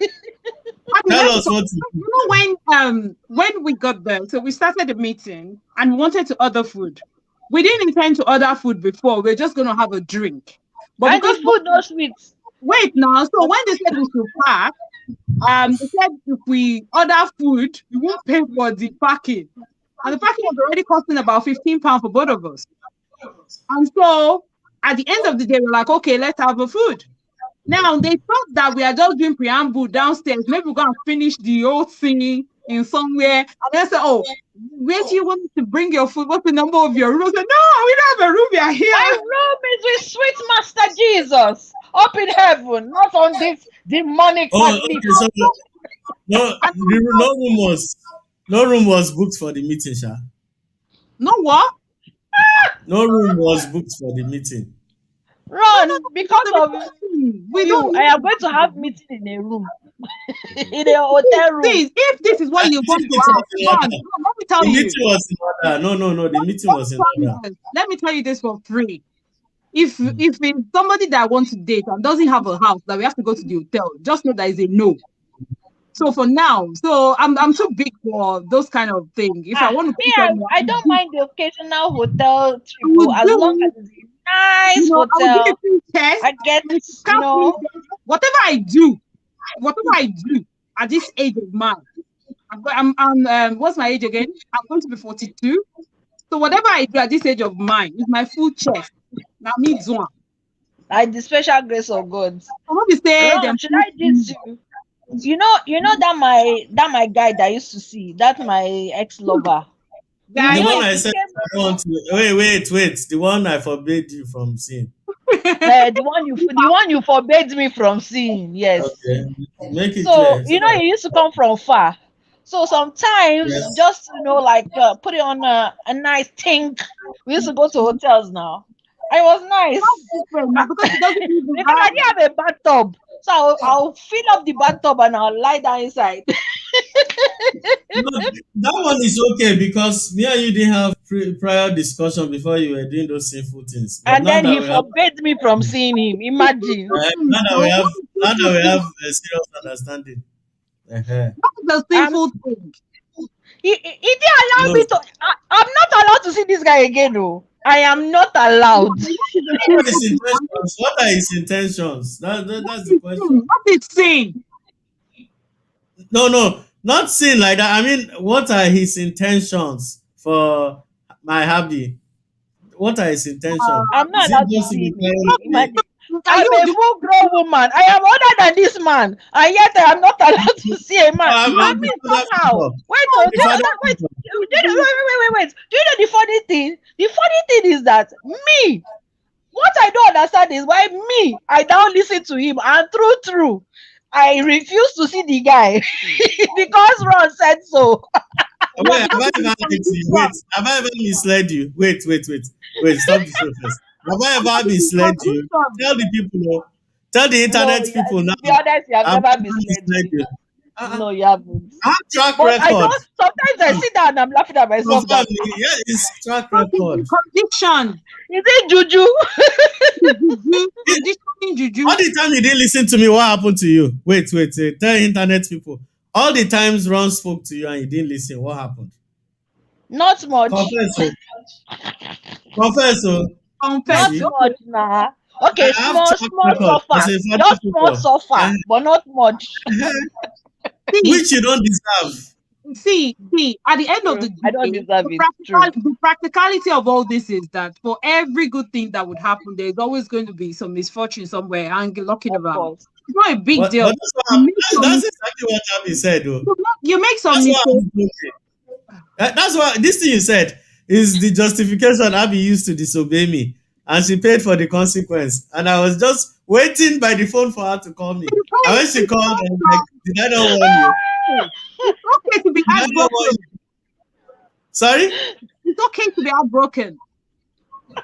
Abby, tell let me us talk. what you did. When we got there, so we started the meeting and we wanted to order food. We didn't intend to order food before. We are just gonna have a drink. But And the because food no sweet. wait now, so when they said we should pack, They said if we order food, we won't pay for the parking. And the parking was already costing about £15 for both of us. And so at the end of the day, we're like, okay, let's have a food. Now they thought that we are just doing preamble downstairs. Maybe we're gonna finish the whole thing in somewhere. And they said, oh, where do you want to bring your food? What's the number of your room? I said, no, we don't have a room. We are My here. room is with sweet Master Jesus up in heaven, not on this demonic Oh, Catholic. okay. So no room was booked for the meeting, Sha. No what? No room was booked for the meeting. Ron, because of We you, don't I am going to have meeting in a room, in a hotel room. Please, if this is what you want to have, Ron, let me tell The you. meeting was in order. No. The meeting was in order. Let me tell you this for free. If it's somebody that wants to date and doesn't have a house that we have to go to the hotel, just know that is a no. So for now, I'm too big for those kind of things. If I want to Me, pick anyone, I don't mind the occasional hotel trip, would as do long it. as it's a nice I will hotel. give you a test. I get, And if you can't please them, whatever I do at this age of mine, I'm what's my age again? I'm going to be 42. So whatever I do at this age of mine is my full chest. Now me do one. like the special grace of God. I want to say them. Ron, should I diss you? You know that my guy that I used to see, that my ex-lover. The Guys, one he I said came, I don't want to. Wait. The one I forbade you from seeing. the one you forbade me from seeing, yes. Okay. Make it So clear. So that, he used to come from far. So sometimes yes. just like put it on a nice thing. We used to go to hotels now. It was nice different now because it doesn't even because I didn't have a bathtub. So I'll fill up the bathtub and I'll lie down inside. No, that one is okay because me and you didn't have prior discussion before you were doing those sinful things. But And then he forbade me from seeing him. Imagine. now that we have a serious understanding. Uh-huh. the sinful thing. He didn't allow No, me to. I'm not allowed to see this guy again, though. I am not allowed. what is intentions? What are his intentions? That's the question. What is sin? No, not sin like that. I mean, what are his intentions for my hubby? What are his intentions? I'm not Is it allowed to just to see be him married again. with me? Imagine. Are I'm you a the full grown woman. I am older than this man, and yet I am not allowed to see a man. I'm I the mean, father somehow. figure. Wait, oh, The father wait. figure. Wait. Do you know the funny thing? The funny thing is that me, what I don't understand is why me, I don't listen to him, and true, I refuse to see the guy because Ron said so. Wait, have because I it is ever lied to you? Wait, condition. have I ever misled you? Wait. Stop the show first. Have I Because ever it is misled you? condition. Tell the people, tell the No, internet people now. to be honest, you have Have never I ever misled misled me. you? Uh-uh. No, you haven't. I have track But I record. don't. Sometimes I sit down and I'm laughing at myself. Confirm That me. Yeah, it's track Because it record. is condition. is it juju? Juju. It, Conditioning juju. all the time you didn't listen to me, what happened to you? Wait. Tell internet people. All the times Ron spoke to you and you didn't listen, what happened? Not much. Confess. Confess. Confess. Not See, much, nah. I Okay, have small track record as suffer. a father Just small figure. suffer, but not much. See, Which you don't deserve. see, at the end of the True. I don't day, deserve it. True. the practicality of all this is that for every good thing that would happen, there's always going to be some misfortune somewhere and looking Of around. course. It's not a big But deal. that's what You make some that's exactly what Abby said, though. you make some That's what mistakes. I'm doing. That's what this thing you said is the justification Abby used to disobey me, and she paid for the consequence. And I was just waiting by the phone for her to call me. And when she called, I was like, "Did I not warn you? It's okay to be Did I not warn heartbroken. you?" Sorry. It's okay to be heartbroken.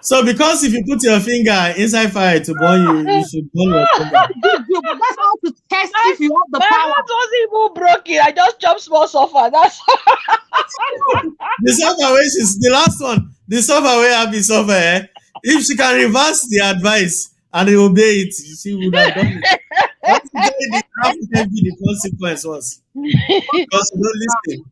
So because if you put your finger inside fire to burn you, you should burn your finger. That's a big deal, but that's how to test if you have the My power. heart wasn't even broken. I just chopped small suffer. That's The software way she's the last one. The software way Abby suffer. If she can reverse the advice and obey it, she would have done it. What she did, how heavy the consequence was because you don't listen.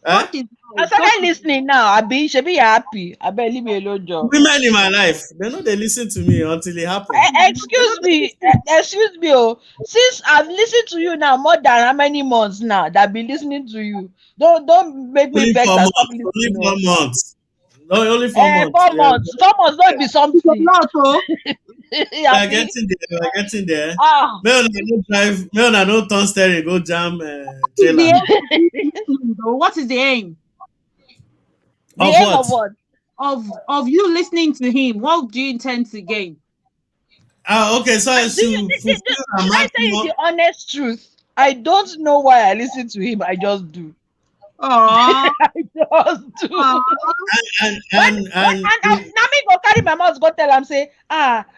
What is I started listening now. I should be happy. I better leave me alone, Joe. Women in my life, they know they listen to me until it happened. They know Excuse they me, excuse me. Oh, since I've listened to you now more than how many months now that I've been listening to you. Don't make me only beg four that stop months. Only listening. Oh, 4 months. No, only 4 months. 4 months. 4 months don't be It's a something. lot, oh. We are Happy. getting there. We are getting there. Ah, May una no drive. May una no turn steering go jam What is the trailer. aim of you listening, though? What is the aim the Of aim what? of what? of you listening to him? What do you intend to gain? Ah, okay. So I Do you? should fulfill a Should I tell you maximum. the honest truth? I don't know why I listen to him. I just do. Oh, I just do. When when And and now me go carry my mouth go tell am say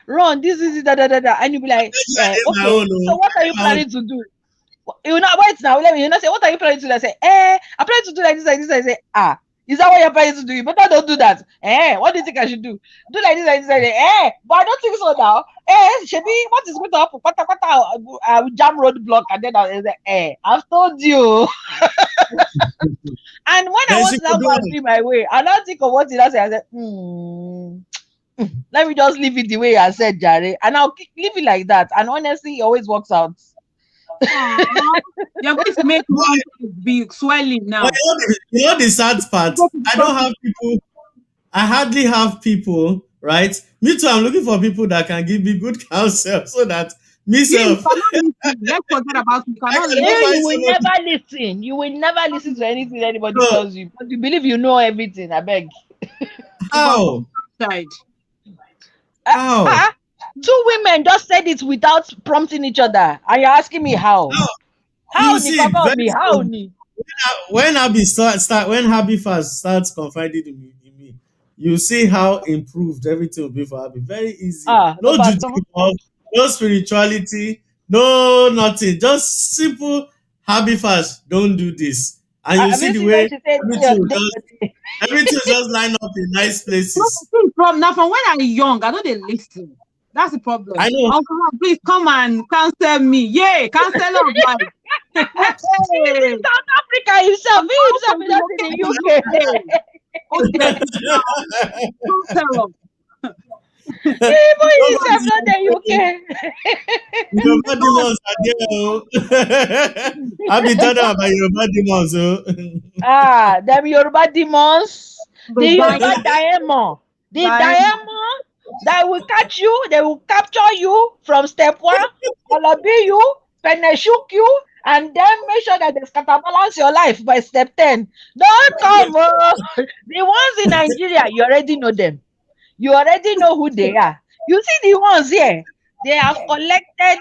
Ron, this is it, da da da da, and you be like my okay, own. so Oh, what I are dey you my own. planning to do? You know wait now, let me you know say what are you planning to do? I say I plan to do like this. I say is that what you're planning to do? You better don't do that. What do you think I should do? Do like this. I say, but I don't think so now. Shebi, what is going to happen? I will jam roadblock and then I say, I've told you. And when I Then want she to could now do go and it. be my way, I now think of what did I say. I said, let me just leave it the way I said, Jare, and I'll leave it like that. And honestly, it always works out. oh. You're going to make one be swelling But now. you know the sad part. Go to the I don't doctor. have people. I hardly have people. Right? Me too. I'm looking for people that can give me good counsel so that You myself. cannot listen. Let's forget about it. You I cannot can go listen. You find will somebody. never listen. You will never listen to anything anybody No, tells you. But you believe you know everything. I beg. But go how? outside. Uh, How? uh, Two women just said it without prompting each other. And you're asking me how? How? How You ni see, koko very me? How soon. ni? When Abby start when Abby first starts confiding in me, you see how improved everything will be for Abby. Very easy. No No juju baton. involved, no spirituality, no nothing. Just simple Abby first. Don't do this, and you Have see you the seen when way she said everything will just line up in nice No, places. see, from now from when I'm young, I know they listen. That's the problem. I know. Uncle, Ron, please come and counsel me. Yay, counselor of life. he's Hey, in South Africa himself? I'm He out himself from is the not in the location. UK. Hey, oh, yes, counselor. Even himself Nobody not in the UK. Yoruba demons are there. Oh. Abby tell them about Yoruba demons. Oh. Them Yoruba demons, the The Yoruba diet, diamond, the diet. diamond that will catch you, they will capture you from step one, be you, shook you, and then make sure that they scatterbalance your life by step 10. Don't come, the ones in Nigeria, you already know them. You already know who they are. You see the ones here, they have collected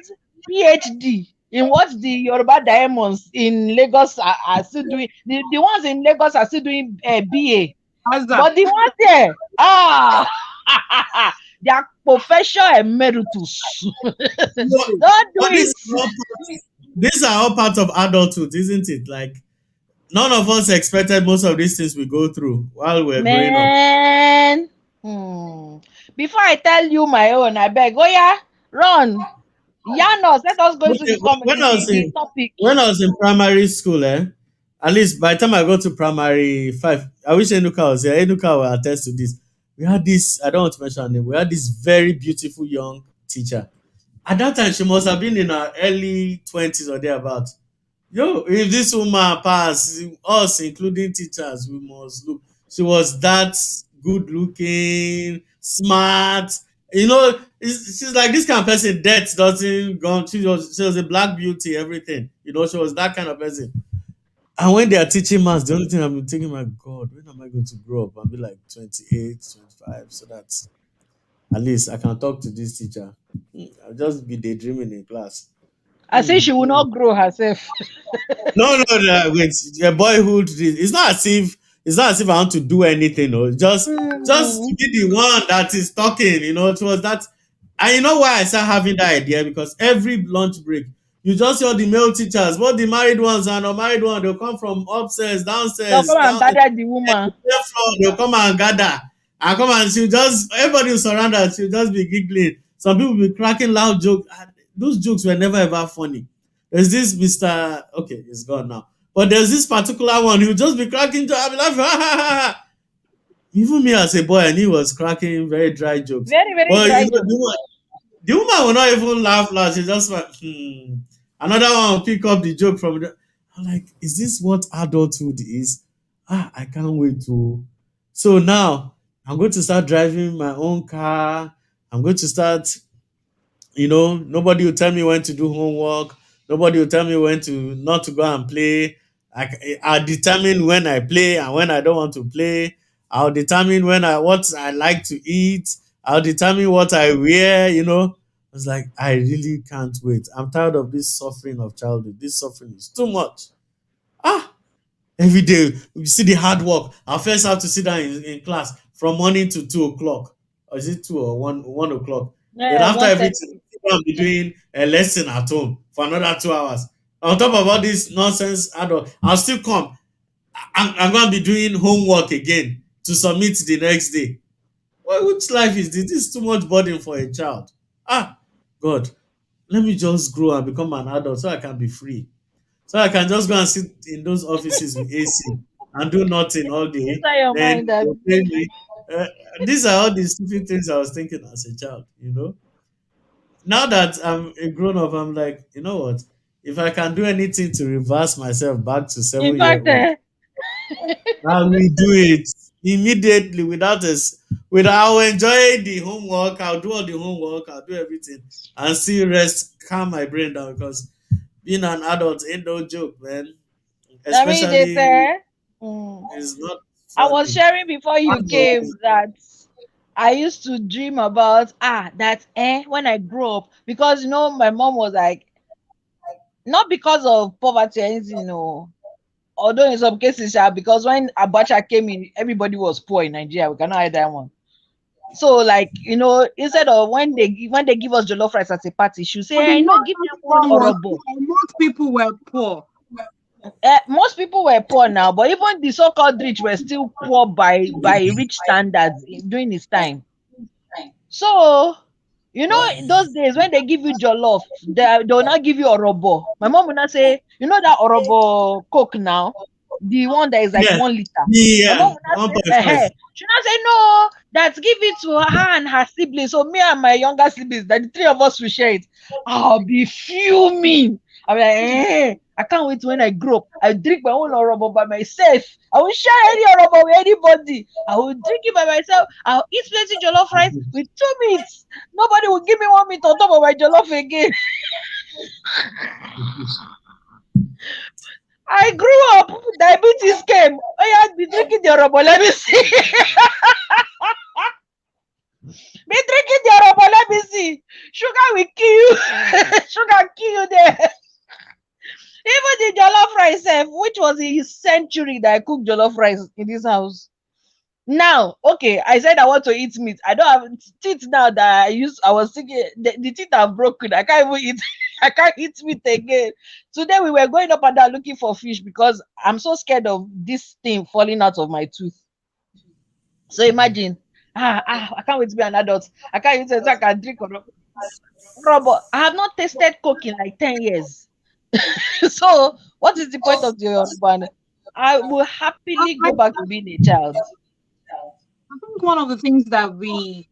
PhD in what the Yoruba diamonds in Lagos are still doing. The ones in Lagos are still doing BA. How's that? But the ones there, they are professor emeritus. But, Don't do but it. these are all parts of adulthood, isn't it? Like none of us expected most of these things we go through while we're growing up. Man. Hmm. Before I tell you my own, I beg. Oh yeah, run. Janos, let us go into Okay, the comment, when I was the in topic. primary school, at least by the time I got to primary five, I wish Enuka was here. Enuka will attest to this. We had this, I don't want to mention her name, we had this very beautiful young teacher. At that time, she must have been in her early 20s or thereabout. Yo, if this woman pass, us, including teachers, we must look. She was that good looking, smart. You know, she's like this kind of person. Death doesn't go. She was a black beauty, everything. You know, she was that kind of person. And when they are teaching maths, the only thing I'm thinking, my God, when am I going to grow up and be like 28, 25, so that at least I can talk to this teacher. I'll just be daydreaming in class. I say Hmm, she will hmm. not grow herself. No. Wait, your boyhood. It's not as if I want to do anything. No, just to Hmm. be the one that is talking. It was that, and you know why I started having that idea because every lunch break, you just see all the male teachers, both the married ones and unmarried ones. They'll come from upstairs, They'll downstairs, come and down gather the woman. the floor. They'll come and gather and come and everybody will surround her. She'll just be giggling. Some people will be cracking loud jokes. And those jokes were never ever funny. There's this Mr. Okay, he's gone now. But there's this particular one, he'll just be cracking jokes. I'll be laughing, ha, ha, ha, ha. Even me as a boy, and he was cracking very dry jokes. Very, very But dry joke. the woman will not even laugh loud. She just like, Another one will pick up the joke from the. I'm like, is this what adulthood is? I can't wait to. So now I'm going to start driving my own car. I'm going to start, nobody will tell me when to do homework. Nobody will tell me when to not to go and play. I determine when I play and when I don't want to play. I'll determine what I like to eat. I'll determine what I wear. I was like, I really can't wait. I'm tired of this suffering of childhood. This suffering is too much. Ah, every day you see the hard work. I first have to sit down in class from morning to 2 o'clock. Or is it 2 or 1 o'clock? Then Yeah, after one everything, thirty. I'll be doing a lesson at home for another 2 hours. On top of all this nonsense adult, I'll still come. I'm going to be doing homework again to submit the next day. Which life is this? This is too much burden for a child. God, let me just grow and become an adult so I can be free. So I can just go and sit in those offices with AC and do nothing all day. Inside your Then mind, they'll pay me. Uh, these are all the stupid things I was thinking as a child. Now that I'm a grown up, I'm like, you know what? If I can do anything to reverse myself back to in 7 year fact, old, I will do it immediately I'll enjoy the homework, I'll do all the homework, I'll do everything and still rest, calm my brain down because being an adult ain't no joke, man. I mean, they Especially say, mm, it's not I was funny. sharing before you Adult came is that I used to dream about that when I grow up, because my mom was like, not because of poverty or anything, no. Although in some cases, because when Abacha came in, everybody was poor in Nigeria. We cannot hide that one. So, like, instead of when they give us jollof rice at a party, she say, But hey, not give them one everyone was orobo. poor. Most people were poor. Most people were poor now, but even the so-called rich were still poor by rich standards during his time. So, those days when they give you jollof, they will not give you orobo. My mom will not say, that orobo coke now, the one that is like yeah, 1 liter. the My mom will not say, 1.5. She not say no, that give it to her and her siblings. So me and my younger siblings, that the three of us will share it. I'll be fuming. I'll be like, I can't wait when I grow up. I drink my own orobo by myself. I will share any orobo with anybody. I will drink it by myself. I'll eat plenty jollof rice with 2 meats. Nobody will give me 1 meat on top of my jollof again. I grew up, diabetes came. Oh yeah, be drinking the orobo. Let me see. Be drinking the orobo. Let me see. Sugar will kill you. Sugar kill you there. Even the jollof rice, which was a century that I cooked jollof rice in this house. Now, okay, I said I want to eat meat. I don't have teeth now that I was thinking the teeth are broken. I can't even eat. I can't eat meat again. Today we were going up and down looking for fish because I'm so scared of this thing falling out of my tooth. So imagine, I can't wait to be an adult. I can't eat it. So I can drink rubber. I have not tasted Coke in like 10 years. So what is the point of the urban? I will happily I go back to being a child. think one of the things that we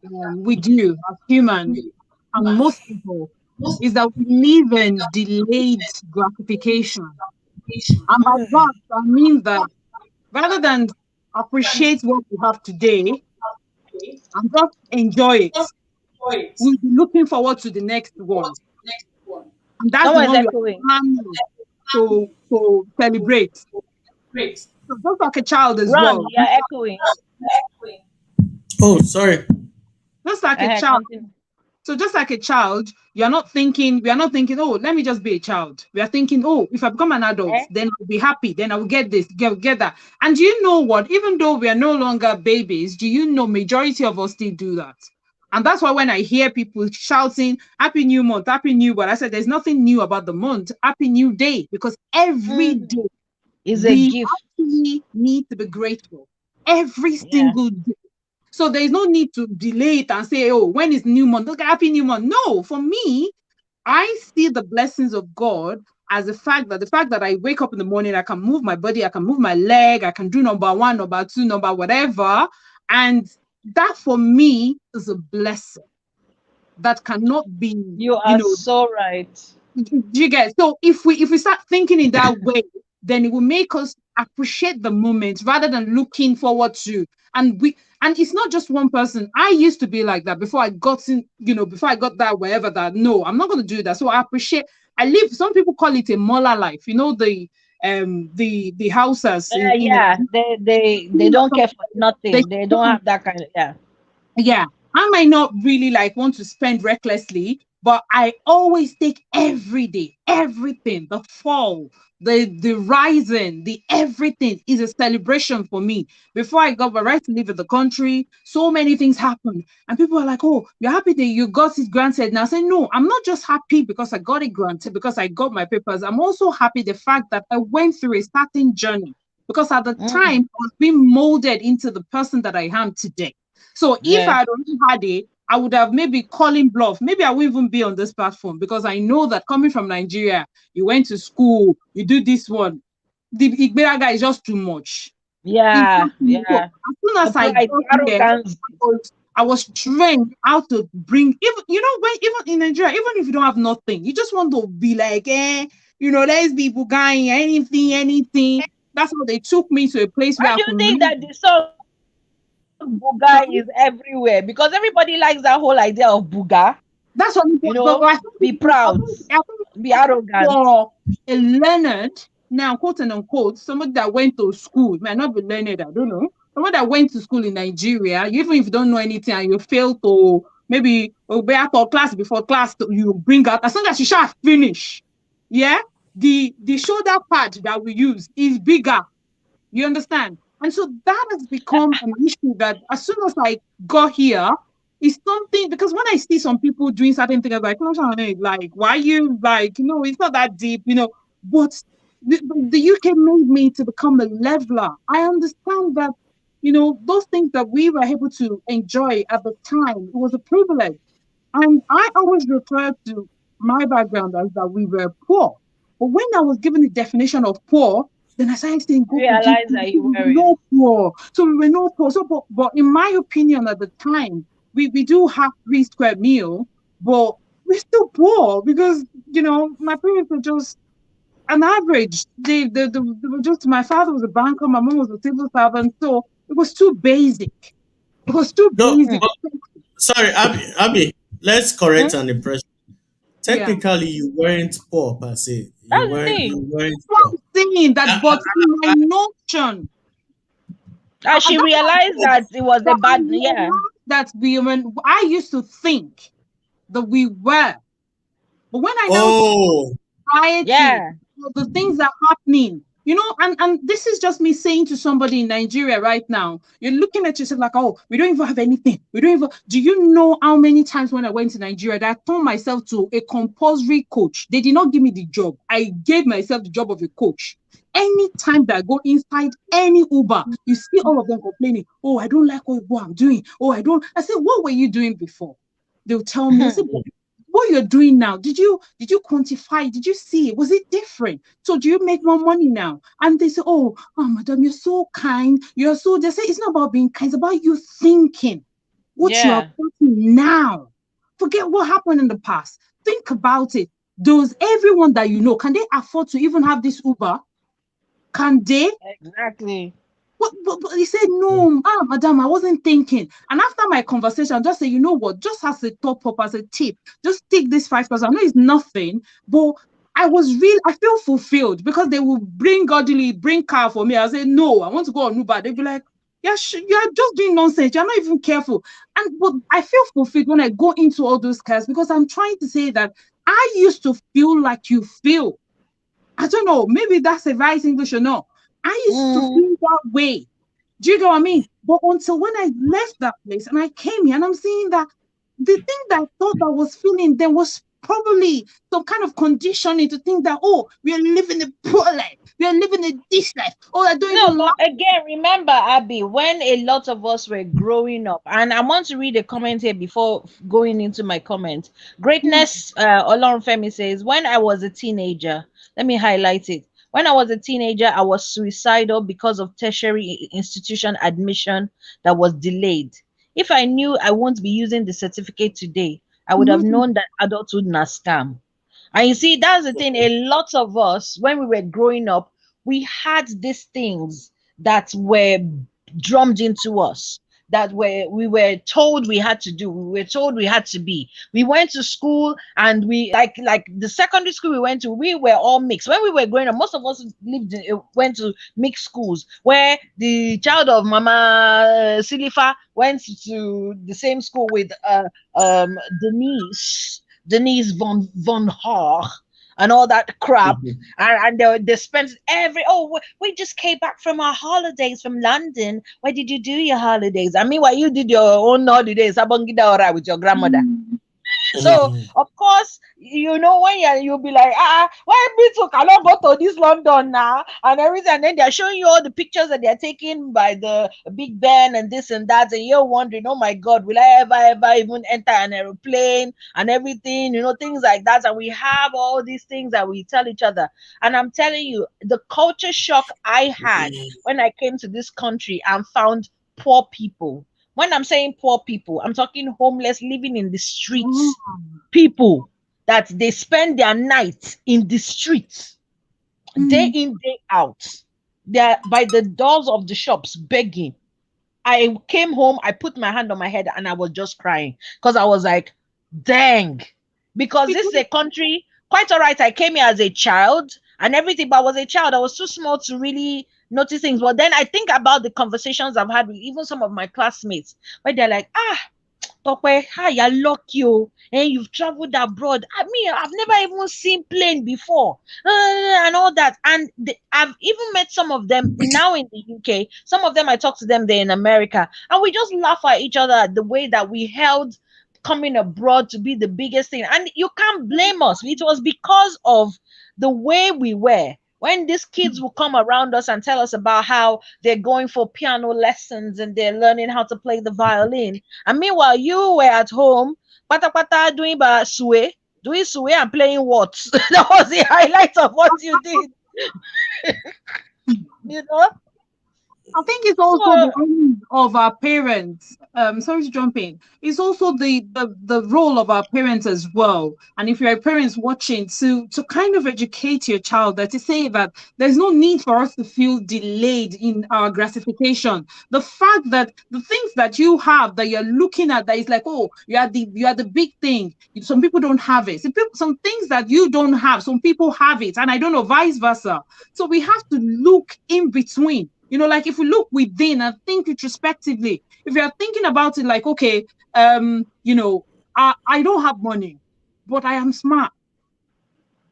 do as humans, and most people, is that we live in delayed gratification. And by Mm, that, I mean that rather than appreciate what we have today and just enjoy it, we'll be looking forward to the next one. And that's the someone is one we are echoing. planning to celebrate. So just like a child as Run, well. you are echoing. Oh, sorry. Just like a child. Continue. So just like a child, we are not thinking, oh, let me just be a child. We are thinking, oh, if I become an adult, Eh? then I'll be happy, then I will get this, get that. And do you know what? Even though we are no longer babies, do you know majority of us still do that? And that's why when I hear people shouting, Happy New Month, Happy New Month, I said, there's nothing new about the month, Happy New Day, because every Mm, day is a we gift. actually need to be grateful. Every Yeah. single day. So there is no need to delay it and say, oh, when is new month? Look, happy new month. No, for me, I see the blessings of God as the fact that I wake up in the morning, I can move my body, I can move my leg, I can do number one, number two, number whatever. And that for me is a blessing that cannot be, You are so right. do you get? So if we start thinking in that way, then it will make us appreciate the moment rather than looking forward to. And it's not just one person. I used to be like that before I got in, before I got that wherever that. No, I'm not going to do that. So I appreciate. I live. Some people call it a mola life. The houses in Yeah, they don't care for they nothing. They don't have that kind of, yeah. yeah, I might not really like want to spend recklessly, but I always take every day, everything, the fall, the rising, the everything is a celebration for me. Before I got my right to live in the country, so many things happened. And people are like, oh, you're happy that you got it granted. Now I say, no, I'm not just happy because I got it granted, because I got my papers. I'm also happy the fact that I went through a certain journey. Because at the Mm, time I was being molded into the person that I am today. So if I yeah. had already had it, I would have maybe calling bluff. Maybe I wouldn't even be on this platform because I know that coming from Nigeria, you went to school, you do this one. The Igberaga is just too much. It's Yeah, just too much. So yeah. as soon The as I pride, got the here, arrogance. I was trained how to bring even when even in Nigeria, even if you don't have nothing, you just want to be like, let's be bugaing anything. That's how they took me to a place Why where I do you could think really. that the song Buga is everywhere? Because everybody likes that whole idea of Buga, That's what. But I think, be proud, I think be arrogant. for a learned, now quote and unquote, somebody that went to school, might not be learned, I don't know. Somebody that went to school in Nigeria, even if you don't know anything and you fail to maybe obey out of class before class, you bring out as long as you shall finish. Yeah, the shoulder pad that we use is bigger. You understand? And so that has become an issue that as soon as I got here, it's something because when I see some people doing certain things, I'm like, "No, Shanae, like, why you like, it's not that deep. But the UK made me to become a leveler. I understand that, those things that we were able to enjoy at the time, it was a privilege. And I always refer to my background as that we were poor. But when I was given the definition of poor, then I started saying, God forgive Realize me. that We you were weren't. not poor. So we were not poor. So, but in my opinion, at the time, we do have 3 square meal, but we're still poor because, my parents were just an average. They were just, my father was a banker, my mom was a civil servant. So it was too basic. It was too No, basic. Mm, but sorry, Abby, let's correct mm, an impression. Yeah. Technically, you weren't poor per se. You that's weren't. it. You weren't What poor. I'm saying I, that, I, but in my notion, And she that's what I realized said. that it was That a I bad, yeah. realized that I used to think that we were, but when I now see oh, society, Yeah. the things that are happening, and this is just me saying to somebody in Nigeria right now, you're looking at yourself like, oh, we don't even have anything. We don't even, do you know how many times when I went to Nigeria that I turned myself to a compulsory coach? They did not give me the job. I gave myself the job of a coach. Anytime that I go inside any Uber, you see all of them complaining, oh, I don't like what I'm doing. Oh, I don't. I said, what were you doing before? They'll tell me, I said, what you're doing now, did you quantify? Did you see it? Was it different? So do you make more money now? And they say, oh, madam, you're so kind. They say it's not about being kind, it's about you thinking what you are Yeah. putting now. Forget what happened in the past. Think about it. Does everyone that can they afford to even have this Uber? Can they? Exactly. But he said, no, madam, I wasn't thinking. And after my conversation, I just say, you know what, just as a top up, as a tip, just take this 5,000. I know it's nothing, but I feel fulfilled because they will bring car for me. I say, no, I want to go on Uber. They'll be like, yeah, you're just doing nonsense. You're not even careful. But I feel fulfilled when I go into all those cars because I'm trying to say that I used to feel like you feel. I don't know, maybe that's a right English or not. I used to Hmm. feel that way. Do you know what I mean? But until when I left that place and I came here and I'm seeing that the thing that I thought I was feeling there was probably some kind of conditioning to think that, oh, we are living a poor life. You're living a this life. Oh, I don't No, even but like. again, remember, Abby, when a lot of us were growing up, and I want to read a comment here before going into my comment. Greatness, Olorunfemi says, when I was a teenager, let me highlight it. When I was a teenager, I was suicidal because of tertiary institution admission that was delayed. If I knew I won't be using the certificate today, I would have Mhm. known that adulthood na scam. And you see, that's the thing. A lot of us, when we were growing up, we had these things that were drummed into us, that were we were told we had to do, we were told we had to be. We went to school, and we like the secondary school we went to, we were all mixed. When we were growing up, most of us went to mixed schools, where the child of Mama Silifa went to the same school with Denise von Haar and all that crap. And they spent every, oh, we just came back from our holidays from London. Where did you do your holidays? I mean, why you did your own holidays? Abangida ora with your grandmother. Mhm. So of course, when you'll be like, why me too cannot go to this London now and everything, and then they're showing you all the pictures that they're taking by the Big Ben and this and that, and you're wondering, oh my God, will I ever even enter an aeroplane and everything, things like that. And we have all these things that we tell each other. And I'm telling you, the culture shock I had when I came to this country and found poor people. When I'm saying poor people, I'm talking homeless, living in the streets, people that they spend their nights in the streets, day Mhm. in, day out. They're by the doors of the shops begging. I came home, I put my hand on my head, and I was just crying because I was like, dang. Because this is Because a country, quite all right. I came here as a child and everything, but I was a child. I was too small to really notice things. But then I think about the conversations I've had with even some of my classmates, where they're like, Tokwe, how you're lucky, and you've traveled abroad. I mean, I've never even seen plane before, and all that. And I've even met some of them now in the UK. Some of them I talk to them there in America, and we just laugh at each other at the way that we held coming abroad to be the biggest thing. And you can't blame us. It was because of the way we were. When these kids will come around us and tell us about how they're going for piano lessons and they're learning how to play the violin, and meanwhile, you were at home, pata pata doing suwe and playing what? That was the highlight of what you did, you know? I think it's also So, the role of our parents. Sorry to jump in. It's also the role of our parents as well. And if you're a parent watching, to kind of educate your child, that to say that there's no need for us to feel delayed in our gratification. The fact that the things that you have that you're looking at, that is like, oh, you are the big thing. Some people don't have it. Some things that you don't have, some people have it, and I don't know, vice versa. So we have to look in between. Like if we look within and think retrospectively, if you're thinking about it like, okay, I don't have money, but I am smart.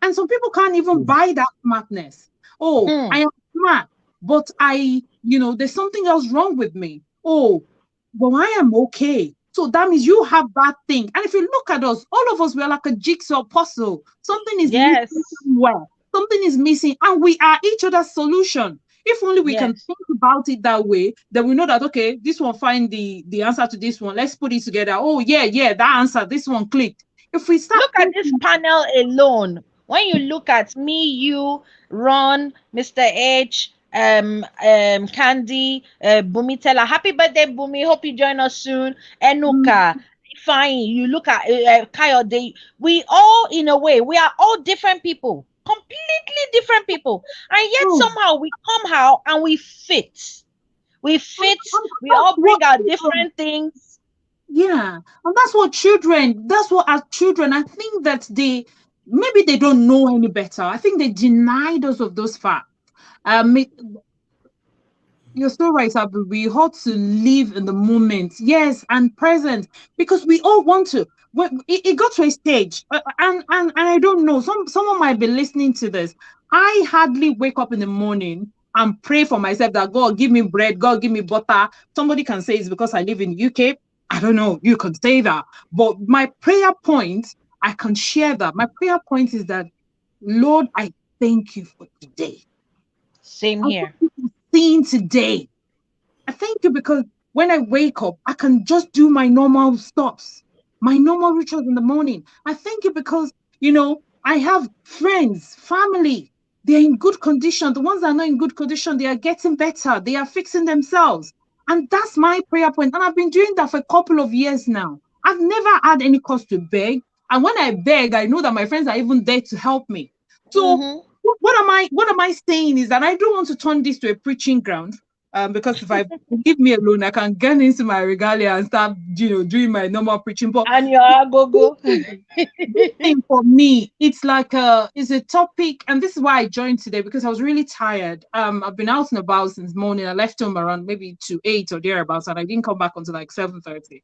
And some people can't even buy that smartness. Oh, I mm, am smart, but there's something else wrong with me. Oh, but I am okay. So that means you have that thing. And if you look at us, all of us, we're like a jigsaw puzzle. Something is missing yes, somewhere. Something is missing, and we are each other's solution. If only we can yes. think about it that way, then we know that, okay, this one find the answer to this one. Let's put it together. Oh, yeah, yeah, that answer, this one clicked. If we start Look at this thinking, panel alone. When you look at me, you, Ron, Mr. H, Candy, Bumitela. Happy birthday, Bumi. Hope you join us soon. Enuka. Fine. You look at Kayode. We all, in a way, we are all different people, completely different people, and yet oh, somehow we come out and we fit. We fit. We that's all what bring our children, different things. yeah, and that's what our children, I think that maybe they don't know any better. I think they denied us of those facts. It, You're so right, Abu. We ought to live in the moment, yes, and present, because we all want to. It got to a stage, and I don't know. Someone might be listening to this. I hardly wake up in the morning and pray for myself that God give me bread, God give me butter. Somebody can say it's because I live in UK. I don't know. You can say that, but my prayer point, I can share that. My prayer point is that, Lord, I thank you for today. Same And what here. people seeing today. I thank you because when I wake up, I can just do my normal stops, my normal rituals in the morning. I thank you because, I have friends, family. They're in good condition. The ones that are not in good condition, they are getting better. They are fixing themselves. And that's my prayer point. And I've been doing that for a couple of years now. I've never had any cause to beg. And when I beg, I know that my friends are even there to help me. So Mm-hmm. what am I saying is that I don't want to turn this to a preaching ground. Because if I leave me alone, I can get into my regalia and start, doing my normal preaching. But And your go. this thing for me, it's a topic, and this is why I joined today because I was really tired. I've been out and about since morning. I left home around maybe to 8 or thereabouts, and I didn't come back until like 7:30.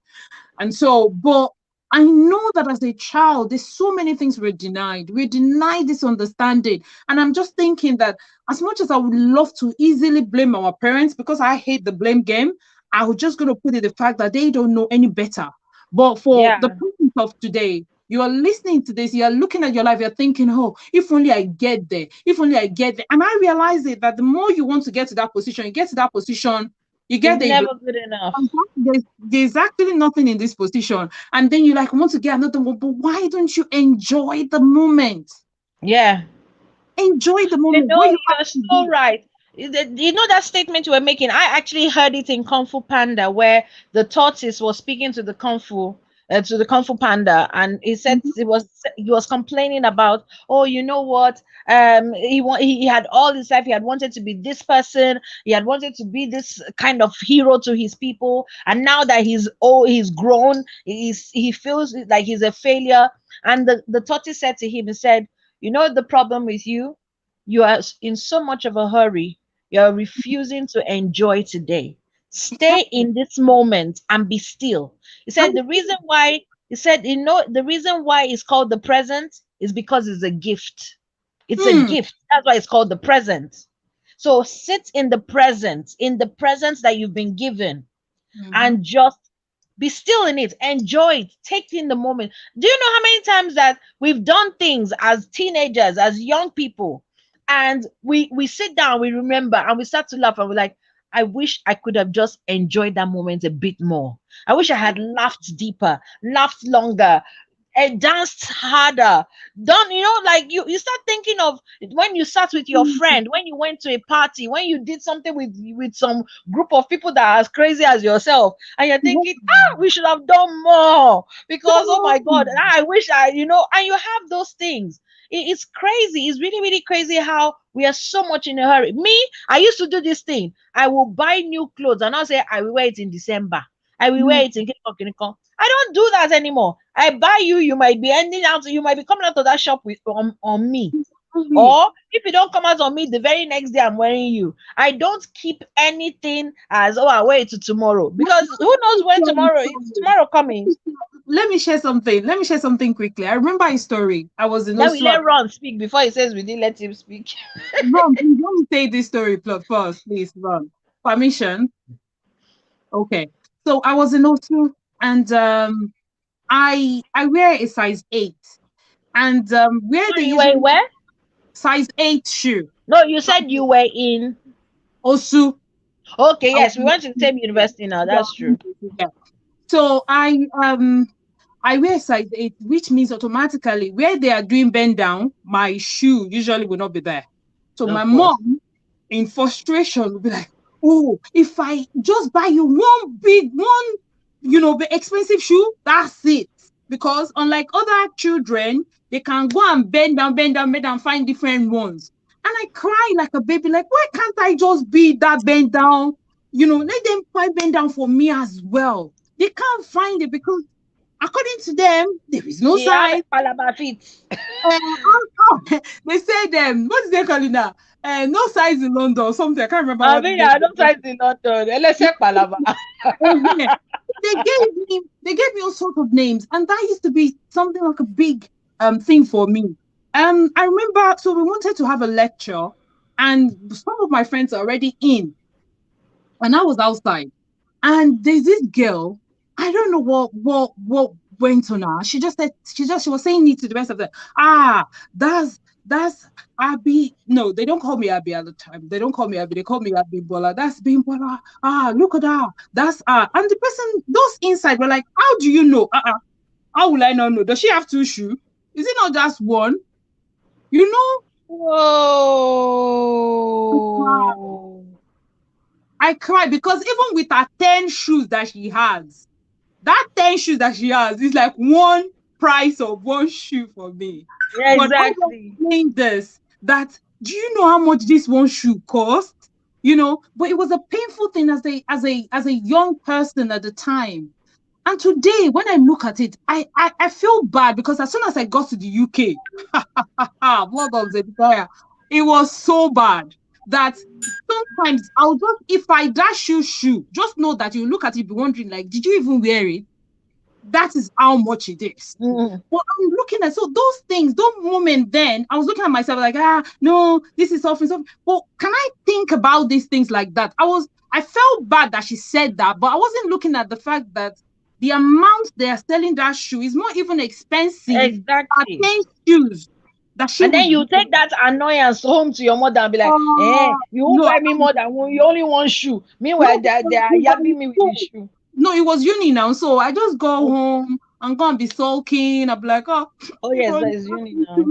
And so, but I know that as a child, there's so many things we're denied. We're denied this understanding. And I'm just thinking that as much as I would love to easily blame our parents because I hate the blame game, I was just going to put it the fact that they don't know any better. But for Yeah. the parents of today, you are listening to this, you are looking at your life, you're thinking, oh, if only I get there, if only I get there. And I realize it that the more you want to get to that position, you get to that position, you It's get there, you never good enough. there's actually nothing in this position. And then you like want to get another one, but why don't you enjoy the moment? Yeah. Enjoy the You moment. know, What you have you're to so do. right. You know that statement you were making? I actually heard it in Kung Fu Panda, where the tortoise was speaking to the Kung Fu Panda, and he said Mhm, he was complaining about, oh, you know what? He had all his life. He had wanted to be this person. He had wanted to be this kind of hero to his people, and now that he's old, he's grown. He feels like he's a failure. And the tortoise said to him, he said, you know the problem with you? You are in so much of a hurry. You're refusing to enjoy today. Stay exactly. in this moment and be still. He said And the reason why, he said, the reason why it's called the present is because it's a gift. It's a hmm, gift. That's why it's called the present. So sit in the presence that you've been given, mhm, and just be still in it, enjoy it, take in the moment. Do you know how many times that we've done things as teenagers, as young people, and we sit down, we remember, and we start to laugh, and we're like, I wish I could have just enjoyed that moment a bit more. I wish I had laughed deeper, laughed longer, and danced harder. Don't like you start thinking of when you sat with your hmm, friend, when you went to a party, when you did something with some group of people that are as crazy as yourself, and you're thinking, we should have done more, because oh my god, hmm. I wish and you have those things. It's crazy. It's really, really crazy how we are so much in a hurry. Me, I used to do this thing. I will buy new clothes and I'll say I will wear it in December. I will wear it in Kiniko. I don't do that anymore. I buy you, you might be ending out, you might be coming out of that shop with on me. Exactly. Or if you don't come out on me, the very next day I'm wearing you. I don't keep anything as, oh, I'll wear it to tomorrow, because who knows when tomorrow is tomorrow coming. Let me share something. Let me share something quickly. I remember a story. I was in Then we Oslo. let Ron speak before he says we didn't let him speak. Ron, please let me say this story first, please, Ron. Permission. Okay. So I was in Oslo, and I wear a size 8, and where they Sorry, you were in usually where? size 8 shoe. No, you said you were in. Also, Okay, I was yes, we went to the same university now. That's true. yeah. So I wear size 8, which means automatically where they are doing bend down, my shoe usually will not be there. So my Of course. mom, in frustration, will be like, "Oh, if I just buy you one big one, the expensive shoe, that's it." Because unlike other children, they can go and bend down, find different ones. And I cry like a baby, like, why can't I just be that bend down? Let them find bend down for me as well. They can't find it because according to them, there is no You have size. Palaba feet. They said, what is they calling that? No size in London or something. I can't remember I what mean, they I don't try to not do. Let's say Palaba. yeah. They gave me all sorts of names, and that used to be something like a big thing for me. I remember, so we wanted to have a lecture, and some of my friends are already in, and I was outside. And there's this girl, I don't know went on her. She just said, she was saying it to the rest of them. Ah, that's Abby. No, they don't call me Abby at the time. They don't call me Abby. They call me Abby Bola. That's being Bola. Ah, look at her. That's and the person, those inside were like, how do you know? How will I not know? Does she have two shoes? Is it not just one? You know? Whoa. I cried because even with her 10 shoes that she has, that 10 shoes that she has is like one price of one shoe for me. Yeah, But I was exactly. saying this, that do you know how much this one shoe cost? You know, but it was a painful thing as a young person at the time. And today, when I look at it, I feel bad because as soon as I got to the UK, blood of Zebediah, it was so bad that sometimes I'll just, if I dash you shoe, just know that you look at it, be wondering, like, did you even wear it? That is how much it is. Mm. But I'm looking at, so those things, those moments then, I was looking at myself like, no, this is something. But can I think about these things like that? I felt bad that she said that, but I wasn't looking at the fact that the amount they are selling that shoe is more even expensive Exactly. than shoes that she And then would you take that annoyance home to your mother and be like, you won't no, buy me more than one, you only one shoe. Meanwhile, no, they are yapping me with the shoe. no, it was uni now. So I just go home and go and be sulking. I'm like, Oh yes, that is uni now. This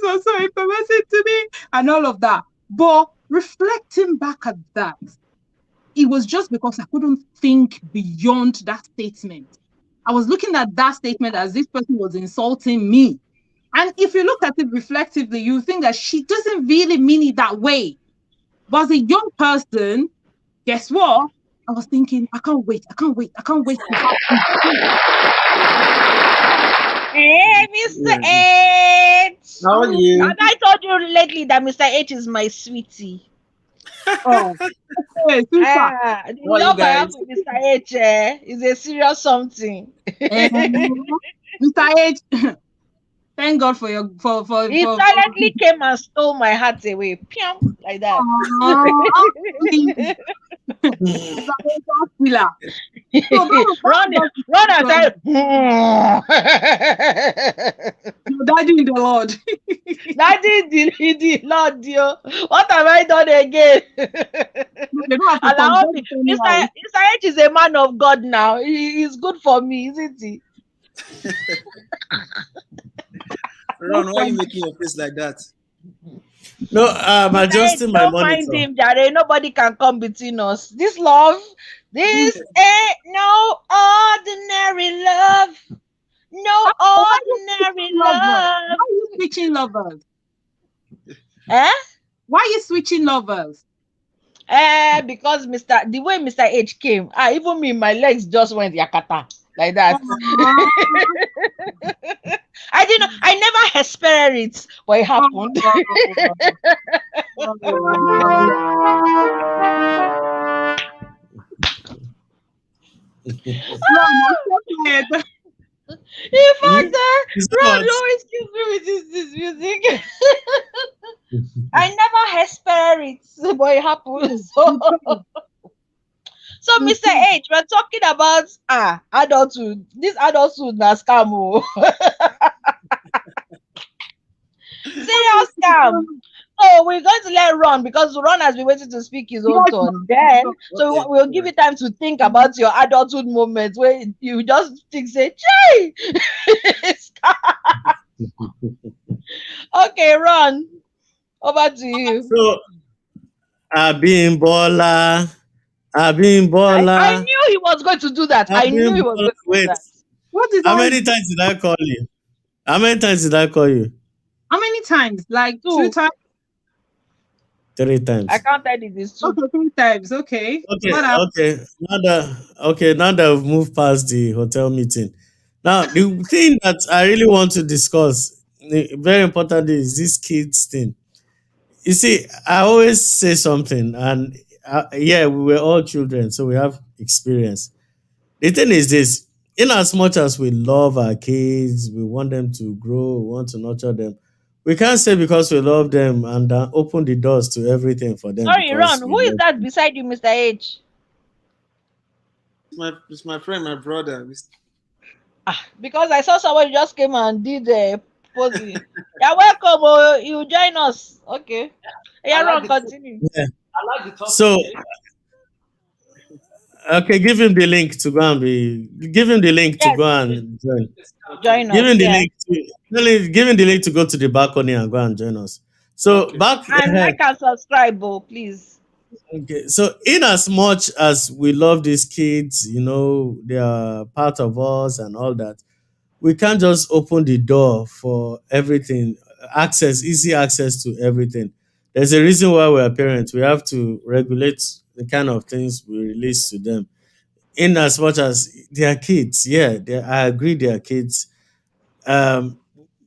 was so embarrassing to me, and all of that. But reflecting back at that, it was just because I couldn't think beyond that statement. I was looking at that statement as this person was insulting me. And if you look at it reflectively, you think that she doesn't really mean it that way. But as a young person, guess what? I was thinking, I can't wait to have Hey, Mr. H. How are you? Have I told you lately that Mr. H is my sweetie? Oh, okay, super. The What are you love I have guys? for Mr. H is a serious something. Mr. H, thank God for your He silently came and stole my heart away. Pium, like that. Run and say, Daddy in the Lord. Daddy the Lord, dear. What have I done again? Allow me. Mr. H is a man of God now. He's good for me, isn't he? Ron, why are you making your face like that? No, I'm adjusting my Don't mind monitor. him, Jare. Nobody can come between us. This love, this ain't no ordinary love. No ordinary love. Why are you switching lovers? Eh? Why are you switching lovers? Because the way Mr. H came, even me, my legs just went yakata like that. I didn't know. I never expected it, but it happened. In fact, Ron always gives me with this music. I never expected it, but it happened. So Mr. H, we're talking about adulthood. This adulthood na scam. Serious scam. So we're going to let Ron, because Ron has been waiting to speak his own turn. Then, so we'll give you time to think about your adulthood moments where you just think, say, "Gee!" Okay, Ron, over to you. So, Abimbola. I knew he was going to do that. I knew he was going to do that. What is How many times did I call you? How many times did I call you? How many times? Like 2 2 times? 3 times. I counted it is 2. Okay, 3 times. Okay. Now that we've moved past the hotel meeting. Now, the thing that I really want to discuss, very importantly, is this kids thing. You see, I always say something, and we were all children, so we have experience. The thing is this: in as much as we love our kids, we want them to grow, we want to nurture them, we can't say because we love them and open the doors to everything for them. Sorry, Ron, who is that beside you, Mr. H? It's my friend, my brother. Because I saw somebody just came and did the posing. You're welcome. Oh, you join us. Okay. I Yeah, like Ron, the top. continue. Yeah. I like the topic. So okay, give him the link to go and give him the link to Yes, go and join. Okay. join Give us. him the Yeah. link to give him the link to go to the balcony and go and join us. So Okay. back And ahead. like and subscribe, oh, please. Okay, so in as much as we love these kids, they are part of us and all that, we can't just open the door for everything, easy access to everything. There's a reason why we are parents. We have to regulate the kind of things we release to them. In as much as they are kids, yeah, I agree they are kids. um,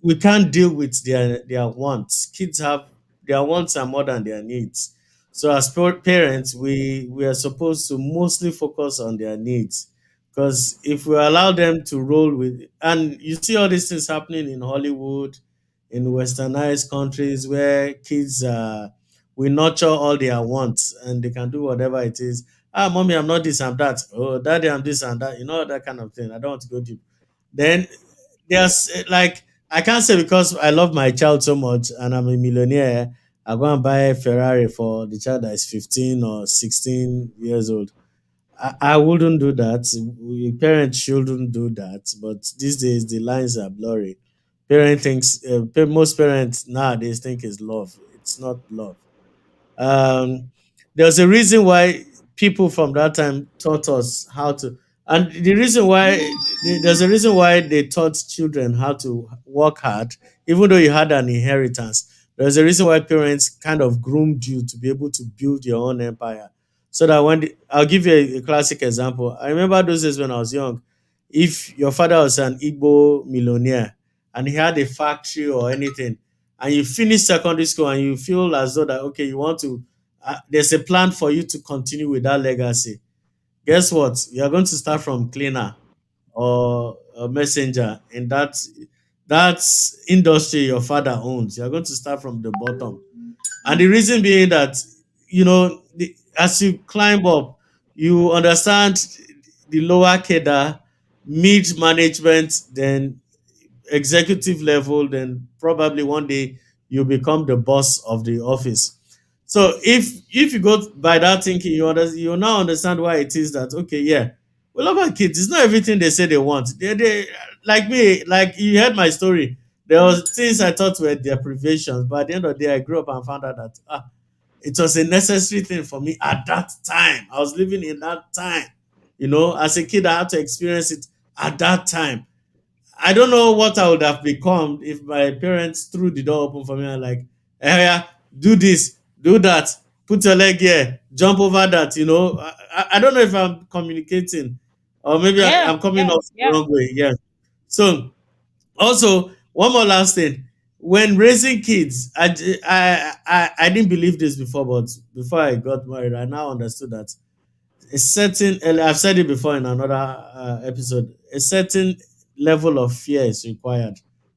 we can't deal with their wants. Kids have their wants are more than their needs. So as parents, we are supposed to mostly focus on their needs, because if we allow them to roll with, and you see all these things happening in Hollywood, in westernized countries where kids we nurture all their wants and they can do whatever it is. Ah, mommy, I'm not this, I'm that. Oh, daddy, I'm this and that. That kind of thing. I don't want to go deep. Then there's like, I can't say because I love my child so much and I'm a millionaire, I go and buy a Ferrari for the child that is 15 or 16 years old. I wouldn't do that. Parents shouldn't do that. But these days the lines are blurry. Most parents nowadays think it's love. It's not love. um, there's a reason why people from that time taught us how to, and there's a reason why they taught children how to work hard, even though you had an inheritance. There's a reason why parents kind of groomed you to be able to build your own empire. So that I'll give you a classic example. I remember those days when I was young. If your father was an Igbo millionaire and he had a factory or anything, and you finish secondary school and you feel as though that, okay, you want to there's a plan for you to continue with that legacy. Guess what, you're going to start from cleaner or a messenger in that industry your father owns. You're going to start from the bottom, and the reason being that, as you climb up, you understand the lower cadre, mid management, then executive level, then probably one day you become the boss of the office. So if you go by that thinking, you now understand why it is that, okay, yeah, we love our kids. It's not everything they say they want. They like me, like you heard my story. There was things I thought were deprivations, but at the end of the day, I grew up and found out that it was a necessary thing for me at that time. I was living in that time. As a kid, I had to experience it at that time. I don't know what I would have become if my parents threw the door open for me and like, hey, yeah, do this, do that, put your leg here, jump over that. I don't know if I'm communicating, or maybe Yeah, I'm coming yeah, off the yeah. wrong way. Yeah. So also one more last thing. When raising kids, I didn't believe this before, but before I got married, I now understood that a certain I've said it before in another episode, a certain level of fear is required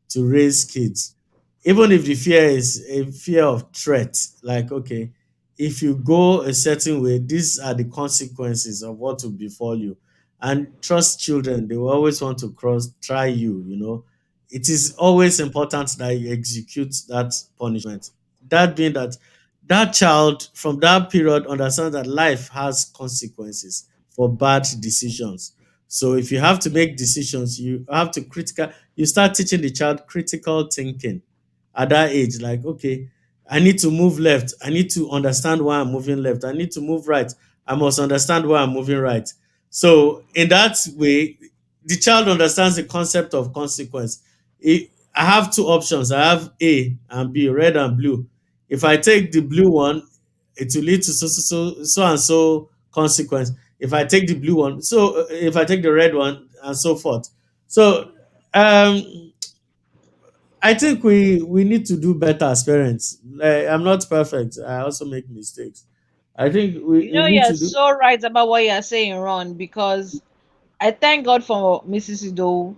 to raise kids, even if the fear is a fear of threat. Like, okay, if you go a certain way, these are the consequences of what will befall you. And trust children, they will always want to cross try you. It is always important that you execute that punishment. That being that child from that period understands that life has consequences for bad decisions. So if you have to make decisions, you have to you start teaching the child critical thinking at that age. Like, okay, I need to move left. I need to understand why I'm moving left. I need to move right. I must understand why I'm moving right. So in that way, the child understands the concept of consequence. I have two options. I have A and B, red and blue. If I take the blue one, it will lead to so and so consequence. If I take the blue one, so if I take the red one, and so forth. So um, I think we need to do better as parents. I'm not perfect. I also make mistakes. I think we need You're to do. so right about what you're saying, Ron, because I thank God for Mrs. Ido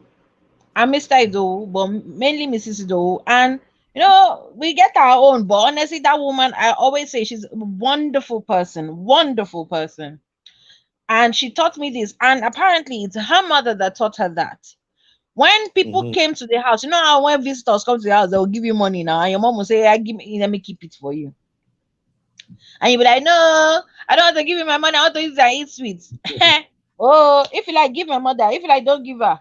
and Mr. Ido, but mainly Mrs. Ido. And we get our own, but honestly, that woman, I always say she's a wonderful person, wonderful person. And she taught me this, and apparently it's her mother that taught her that. When people Mhm. came to the house, you know how when visitors come to the house, they will give you money now, and your mom will say, "I give me, let me keep it for you." And you'll be like, "No, I don't want to give you my money. I want to use it and eat sweets." Oh, if you like, give my mother. If you like, don't give her.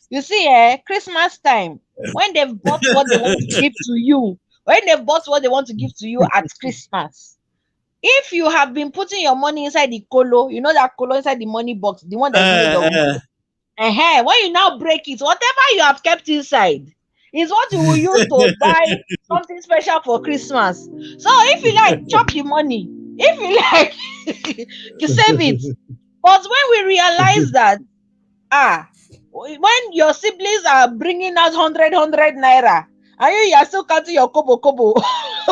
You see, Christmas time, when they've bought what they want to give to you, when they've bought what they want to give to you at Christmas, if you have been putting your money inside the colo, you know that colo inside the money box, the one that's made of Uh, wood. When you now break it, whatever you have kept inside is what you will use to buy something special for Christmas. So if you like, chop the money. If you like, you save it. But when we realize that, when your siblings are bringing out 100 naira, and you are still counting your kobo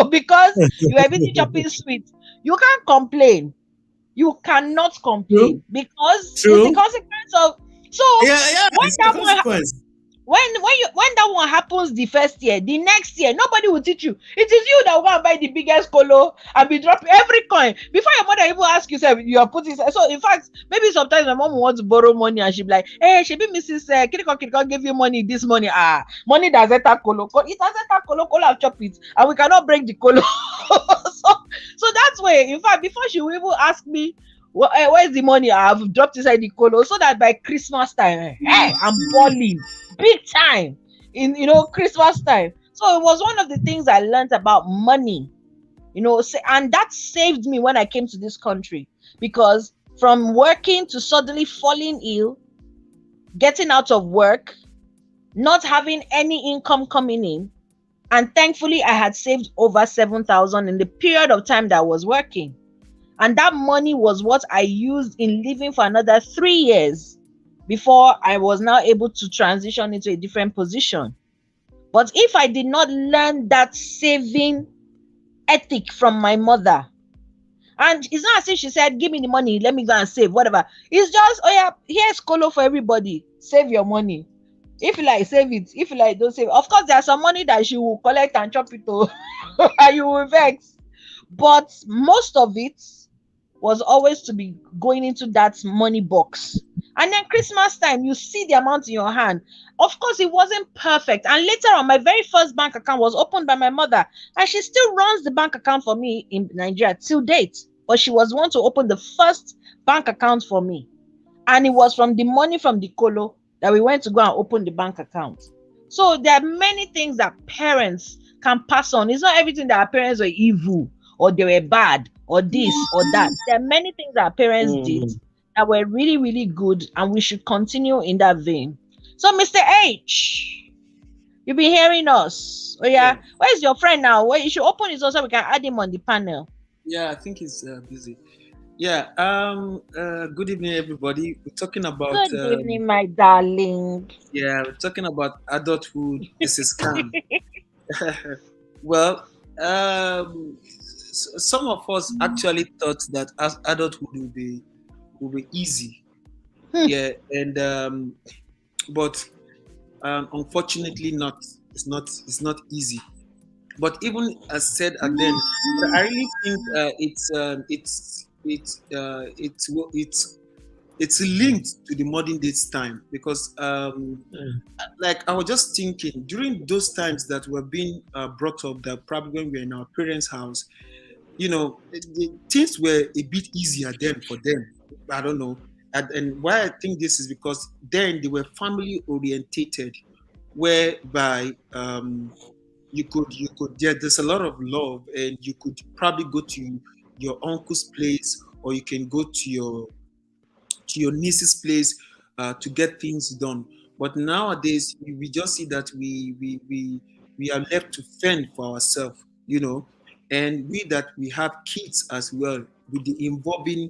because you are busy chopping sweets, you can't complain. You cannot true, complain because it's the true. consequence of. So Yeah, yeah, when it's a that one consequence. when that one happens the first year, the next year nobody will teach you. It is you that will go and buy the biggest colo and be dropping every coin before your mother even ask you, say you are putting. So in fact, maybe sometimes my mom will want to borrow money and she be like, "Hey, she be Mrs. Kiriko give you money this money. Money that's enter colo. It has enter colo have chop it, and we cannot break the colo." So that's way. In fact, before she will even ask me, where's the money? I've dropped inside the colo so that by Christmas time, hey, I'm balling big time in Christmas time. So it was one of the things I learned about money, and that saved me when I came to this country, because from working to suddenly falling ill, getting out of work, not having any income coming in, and thankfully I had saved over 7,000 in the period of time that I was working. And that money was what I used in living for another 3 years before I was now able to transition into a different position. But if I did not learn that saving ethic from my mother, and it's not as if she said, "Give me the money, let me go and save," whatever. It's just, "Oh yeah, here's colo for everybody. Save your money. If you like, save it. If you like, don't save it." Of course, there's some money that she will collect and chop it to, and you will vex. But most of it was always to be going into that money box. And then Christmas time, you see the amount in your hand. Of course, it wasn't perfect. And later on, my very first bank account was opened by my mother, and she still runs the bank account for me in Nigeria till date. But she was one to open the first bank account for me. And it was from the money from the colo that we went to go and open the bank account. So there are many things that parents can pass on. It's not everything that our parents were evil or they were bad or this or that. There are many things that our parents did Mhm. that were really, really good, and we should continue in that vein. So, Mr. H, you've been hearing us. Oh, Yeah, yeah. Where's your friend now? Well, you should open it so we can add him on the panel. yeah. I think he's busy. Yeah. Good evening, everybody. We're talking about Good evening, my darling. yeah, we're talking about adulthood is a scam. Well, some of us actually thought that as adulthood will be easy. Hmm. Yeah, and but unfortunately not. It's not easy. But even as said again, I really think it's linked to the modern days time because like I was just thinking during those times that were being brought up, that probably when we were in our parents' house, things were a bit easier then for them. I don't know. And why I think this is because then they were family orientated, whereby there's a lot of love, and you could probably go to your uncle's place, or you can go to your niece's place to get things done. But nowadays, we just see that we are left to fend for ourselves, and we have kids as well, with the involving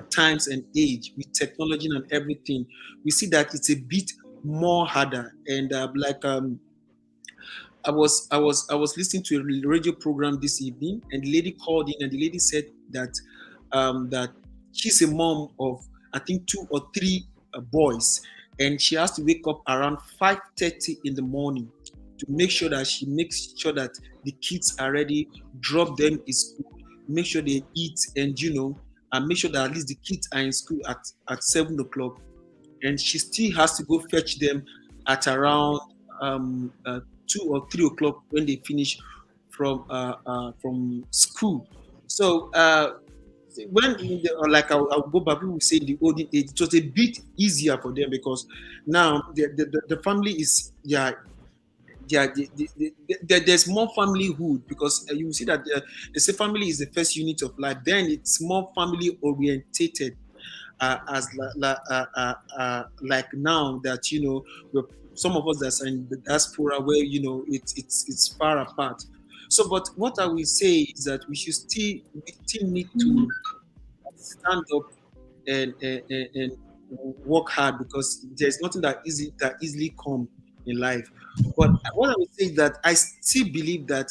times and age, with technology and everything. We see that it's a bit more harder, and I was listening to a radio program this evening, and the lady called in, and the lady said that she's a mom of, I think, two or three boys, and she has to wake up around 5:30 in the morning to make sure that she makes sure that the kids are ready, drop them in school, make sure they eat, and and make sure that at least the kids are in school at 7 o'clock, and she still has to go fetch them at around um, uh, 2 or 3 o'clock when they finish from school. So when or like I'll go back, people say in the olden age, it was a bit easier for them because now the family is, yeah, there's more familyhood because you see that they say family is the first unit of life. Then it's more family orientated, as like now that some of us that's in the diaspora where it's far apart. So, but what I will say is that we still need to stand up and work hard because there's nothing that easily come in life. But what I would say is that I still believe that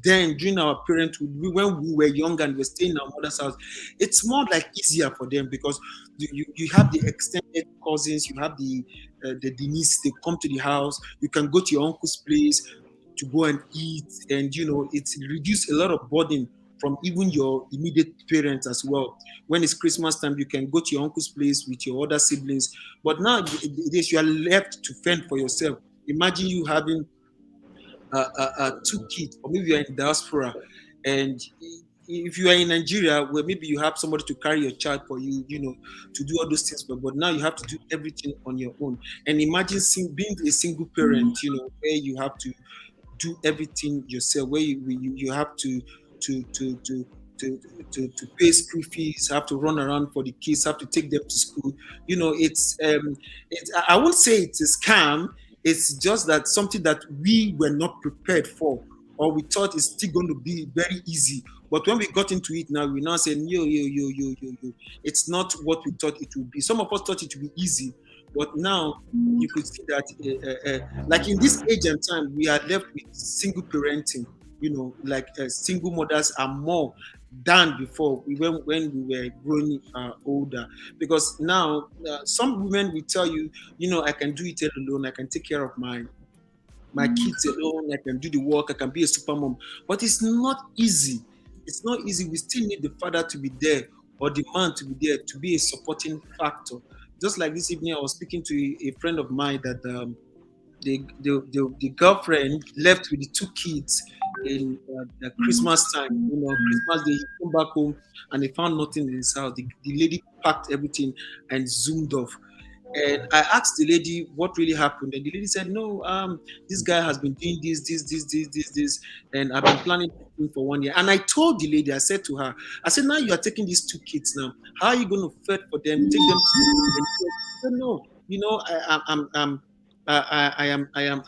then during our parenthood, when we were young and we were staying in our mother's house, it's more like easier for them because you have the extended cousins, you have the niece, they come to the house, you can go to your uncle's place to go and eat, and it's reduced a lot of burden from even your immediate parents as well. When it's Christmas time, you can go to your uncle's place with your other siblings. But now you are left to fend for yourself. Imagine you having 2 kids, or maybe you're in diaspora, and if you are in Nigeria, where maybe you have somebody to carry your child for you, to do all those things, but now you have to do everything on your own. And imagine being a single parent, where you have to do everything yourself, where you have to to to to to pay school fees, have to run around for the kids, have to take them to school. It's I won't say it's a scam. It's just that something that we were not prepared for, or we thought it's still going to be very easy. But when we got into it now, we now say, yo. It's not what we thought it would be. Some of us thought it would be easy, but now you could see that, like in this age and time, we are left with single parenting. Like single mothers are more than before when we were growing older. Because now some women will tell you, I can do it alone. I can take care of my kids alone. I can do the work. I can be a super mom. But it's not easy. It's not easy. We still need the father to be there, or the man to be there, to be a supporting factor. Just like this evening, I was speaking to a friend of mine that the girlfriend left with the 2 kids in the Christmas time. Christmas Day, he came back home and they found nothing in his house. The lady packed everything and zoomed off. And I asked the lady what really happened, and the lady said, "No, this guy has been doing this, and I've been planning this thing for 1 year." And I told the lady, I said to her, I said, "Now you are taking these 2 kids now. How are you going to fed for them, take them to school?" And she said, "No,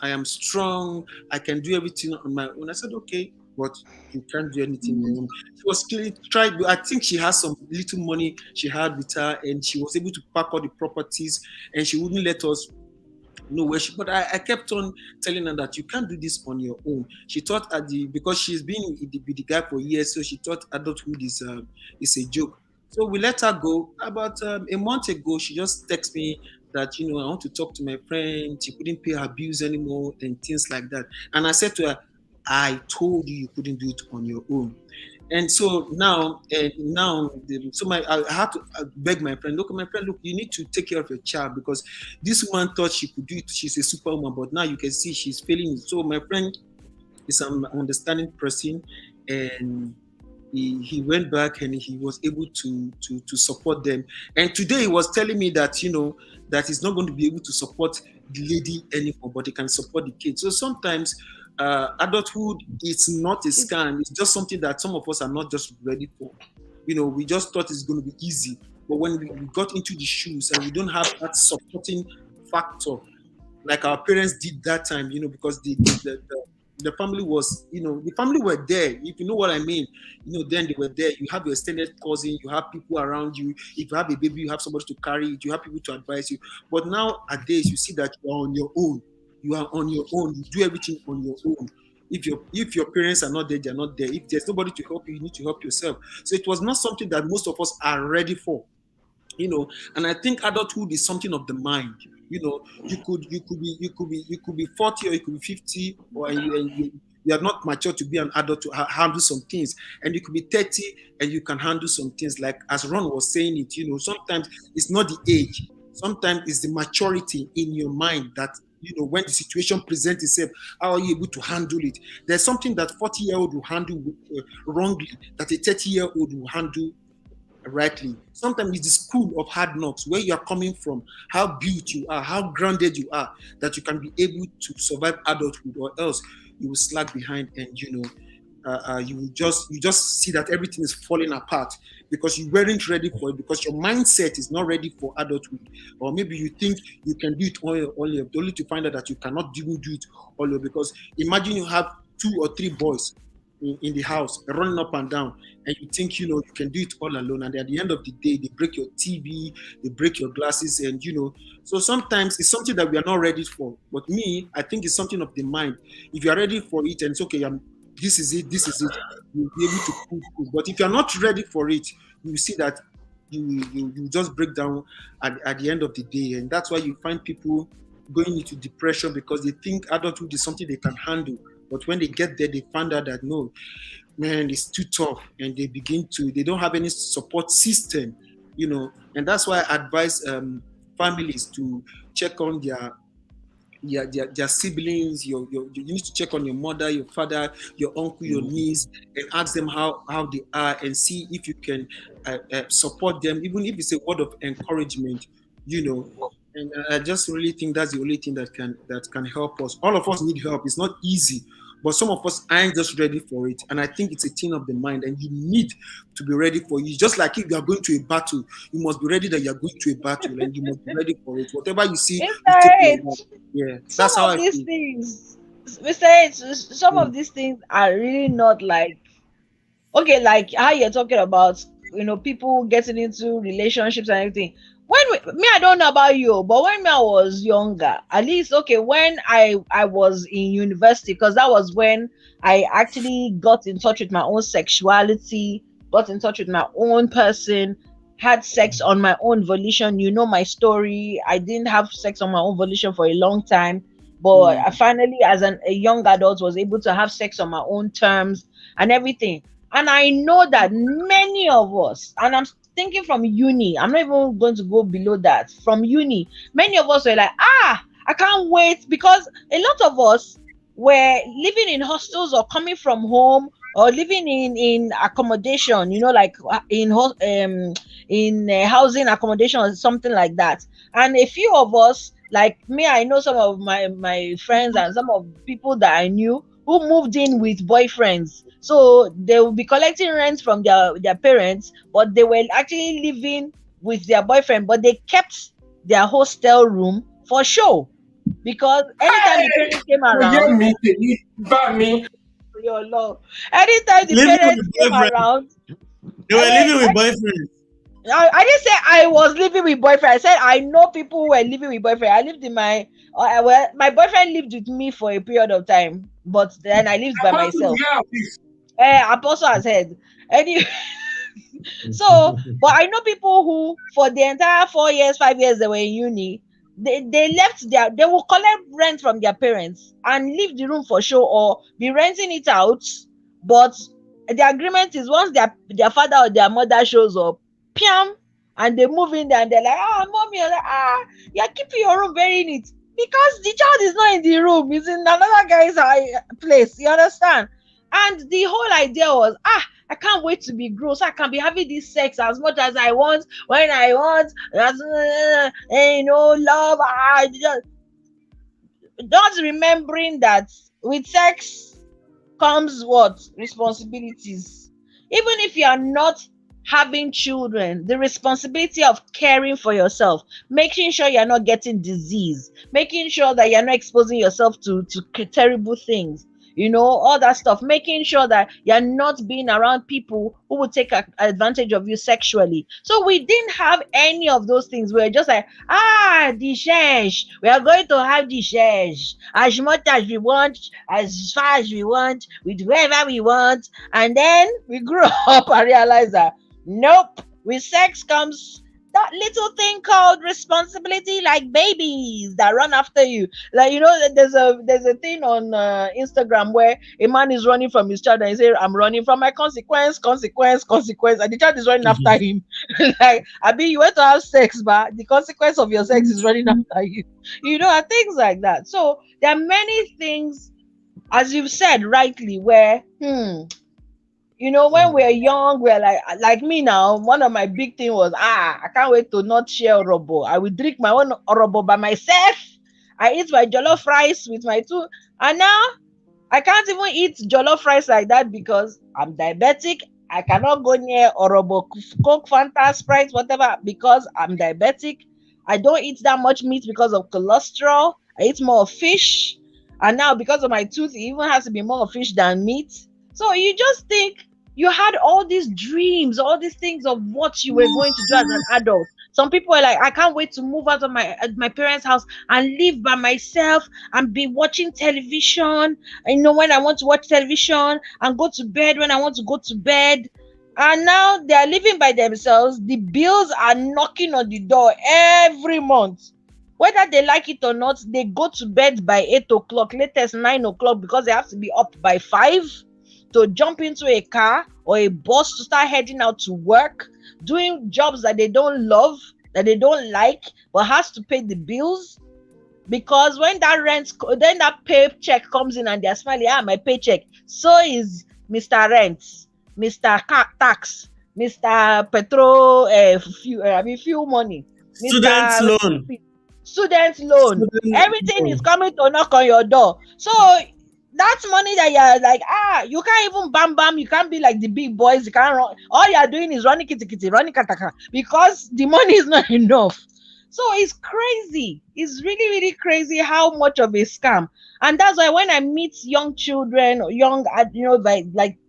I am strong. I can do everything on my own." I said, "Okay, but you can't do anything on your own." She was clearly tried. I think she has some little money she had with her, and she was able to pack all the properties, and she wouldn't let us know where she. But I kept on telling her that you can't do this on your own. She thought because she's been with the guy for years, so she thought adulthood is a joke. So we let her go. About a month ago, she just texted me that I want to talk to my friend. She couldn't pay her bills anymore and things like that. And I said to her, "I told you couldn't do it on your own." And so I had to beg my friend, "Look, my friend, look, you need to take care of your child because this woman thought she could do it. She's a superwoman, but now you can see she's failing." So my friend is an understanding person, and he went back and he was able to support them. And today he was telling me that that he's not going to be able to support the lady anymore, but he can support the kids. So sometimes adulthood is not a scam. It's just something that some of us are not just ready for. We just thought it's going to be easy, but when we got into the shoes and we don't have that supporting factor like our parents did that time, because the family was, the family were there. If you know what I mean, then they were there. You have your extended cousin, you have people around you. If you have a baby, you have somebody to carry it, you have people to advise you. But nowadays, you see that you are on your own. You are on your own. You do everything on your own. If your parents are not there, they're not there. If there's nobody to help you, you need to help yourself. So it was not something that most of us are ready for. And I think adulthood is something of the mind. You could be 40 or you could be 50, or you are not mature to be an adult to handle some things, and you could be 30 and you can handle some things. Like as Ron was saying it, sometimes it's not the age, sometimes it's the maturity in your mind that when the situation presents itself, how are you able to handle it? There's something that 40-year-old will handle wrongly that a 30-year-old will handle rightly. Sometimes it's the school of hard knocks, where you are coming from, how built you are, how grounded you are, that you can be able to survive adulthood, or else you will slack behind, and you just see that everything is falling apart because you weren't ready for it, because your mindset is not ready for adulthood. Or maybe you think you can do it all year, only to find out that you cannot even do it all year. Because imagine you have 2 or 3 boys in the house running up and down, and you think you can do it all alone, and at the end of the day they break your TV, they break your glasses, and so sometimes it's something that we are not ready for. But me, I think it's something of the mind. If you are ready for it and it's okay, this is it, you'll be able to pull through. But if you're not ready for it, you will see that you just break down at the end of the day. And that's why you find people going into depression, because they think adulthood is something they can handle. But when they get there, they find out that no, man, it's too tough, and they don't have any support system, and that's why I advise families to check on their siblings. You need to check on your mother, your father, your uncle, your niece, and ask them how they are, and see if you can support them, even if it's a word of encouragement. And I just really think that's the only thing that can help us. All of us need help. It's not easy, but some of us aren't just ready for it. And I think it's a thing of the mind, and you need to be ready for it. Just like if you are going to a battle, you must be ready that you are going to a battle, and you must be ready for it. Whatever you see, you take your life. Mr. Yeah, Some that's how of I these feel. things, Mr. H, some Mm. of these things are really not like, okay, like how you're talking about, people getting into relationships and everything. Me, I don't know about you, but when me I was younger, at least, okay, when I was in university, because that was when I actually got in touch with my own sexuality, got in touch with my own person, had sex on my own volition. You know my story. I didn't have sex on my own volition for a long time, but Mm. I finally, as a young adult, was able to have sex on my own terms and everything. And I know that many of us, and I'm thinking from uni, I'm not even going to go below that. From uni, many of us were like, I can't wait, because a lot of us were living in hostels or coming from home or living in accommodation, like in housing accommodation or something like that. And a few of us, like me, I know some of my friends and some of people that I knew who moved in with boyfriends. So they will be collecting rent from their parents, but they were actually living with their boyfriend, but they kept their hostel room for show, because anytime the parents came You hear around, me? You bad me. your love, anytime the Living parents with came boyfriend. around, They I were mean, living with boyfriends. I didn't say I was living with boyfriend. I said I know people who were living with boyfriend. I lived in well, my boyfriend lived with me for a period of time, but then I lived by Apostle, myself. yeah, please. Apostle has heard. Any So, but I know people who, for the entire 4 years, 5 years they were in uni, they left they will collect rent from their parents and leave the room for show or be renting it out. But the agreement is once their father or their mother shows up, piam, and they move in there and they're like, mommy, you're like, you're keeping your room very neat. Because the child is not in the room, it's in another guy's place. You understand? And the whole idea was, I can't wait to be grown so I can be having this sex as much as I want, when I want. Love. Not remembering that with sex comes what? Responsibilities. Even if you are not having children, the responsibility of caring for yourself, making sure you're not getting disease, making sure that you're not exposing yourself to terrible things, all that stuff, making sure that you're not being around people who will take advantage of you sexually. So we didn't have any of those things. We were just like, the shesh, we are going to have the shesh as much as we want, as far as we want, with whoever we want. And then we grew up and realized that nope, with sex comes that little thing called responsibility, like babies that run after you. Like, there's a thing on Instagram where a man is running from his child and he say, I'm running from my consequence, consequence, consequence, and the child is running after him. Like, I mean, you went to have sex, but the consequence of your sex is running after you. And things like that. So there are many things, as you've said rightly, where when we're young, we're like me now. One of my big thing was, I can't wait to not share orobo. I will drink my own orobo by myself. I eat my jollof rice with my two, and now I can't even eat jollof rice like that because I'm diabetic. I cannot go near orobo, Coke, Fanta, Sprite, whatever, because I'm diabetic. I don't eat that much meat because of cholesterol. I eat more of fish, and now because of my tooth, it even has to be more of fish than meat. So you just think you had all these dreams, all these things of what you were going to do as an adult. Some people are like, I can't wait to move out of my parents' house and live by myself and be watching television. When I want to watch television and go to bed when I want to go to bed. And now they are living by themselves. The bills are knocking on the door every month. Whether they like it or not, they go to bed by 8 o'clock, latest 9 o'clock, because they have to be up by 5 to jump into a car or a bus to start heading out to work, doing jobs that they don't love, that they don't like, but has to pay the bills. Because when then that paycheck comes in and they're smiling, my paycheck. So is Mr. Rent, Mr. Tax, Mr. Petrol, fuel money, Student Mr. loan. Student loan. Student Everything is loan. coming to knock on your door. So that's money that you're like, you can't even bam, you can't be like the big boys, you can't run. All you're doing is running kitty kitty, running kataka, because the money is not enough. So it's crazy. It's really, really crazy how much of a scam. And that's why when I meet young children or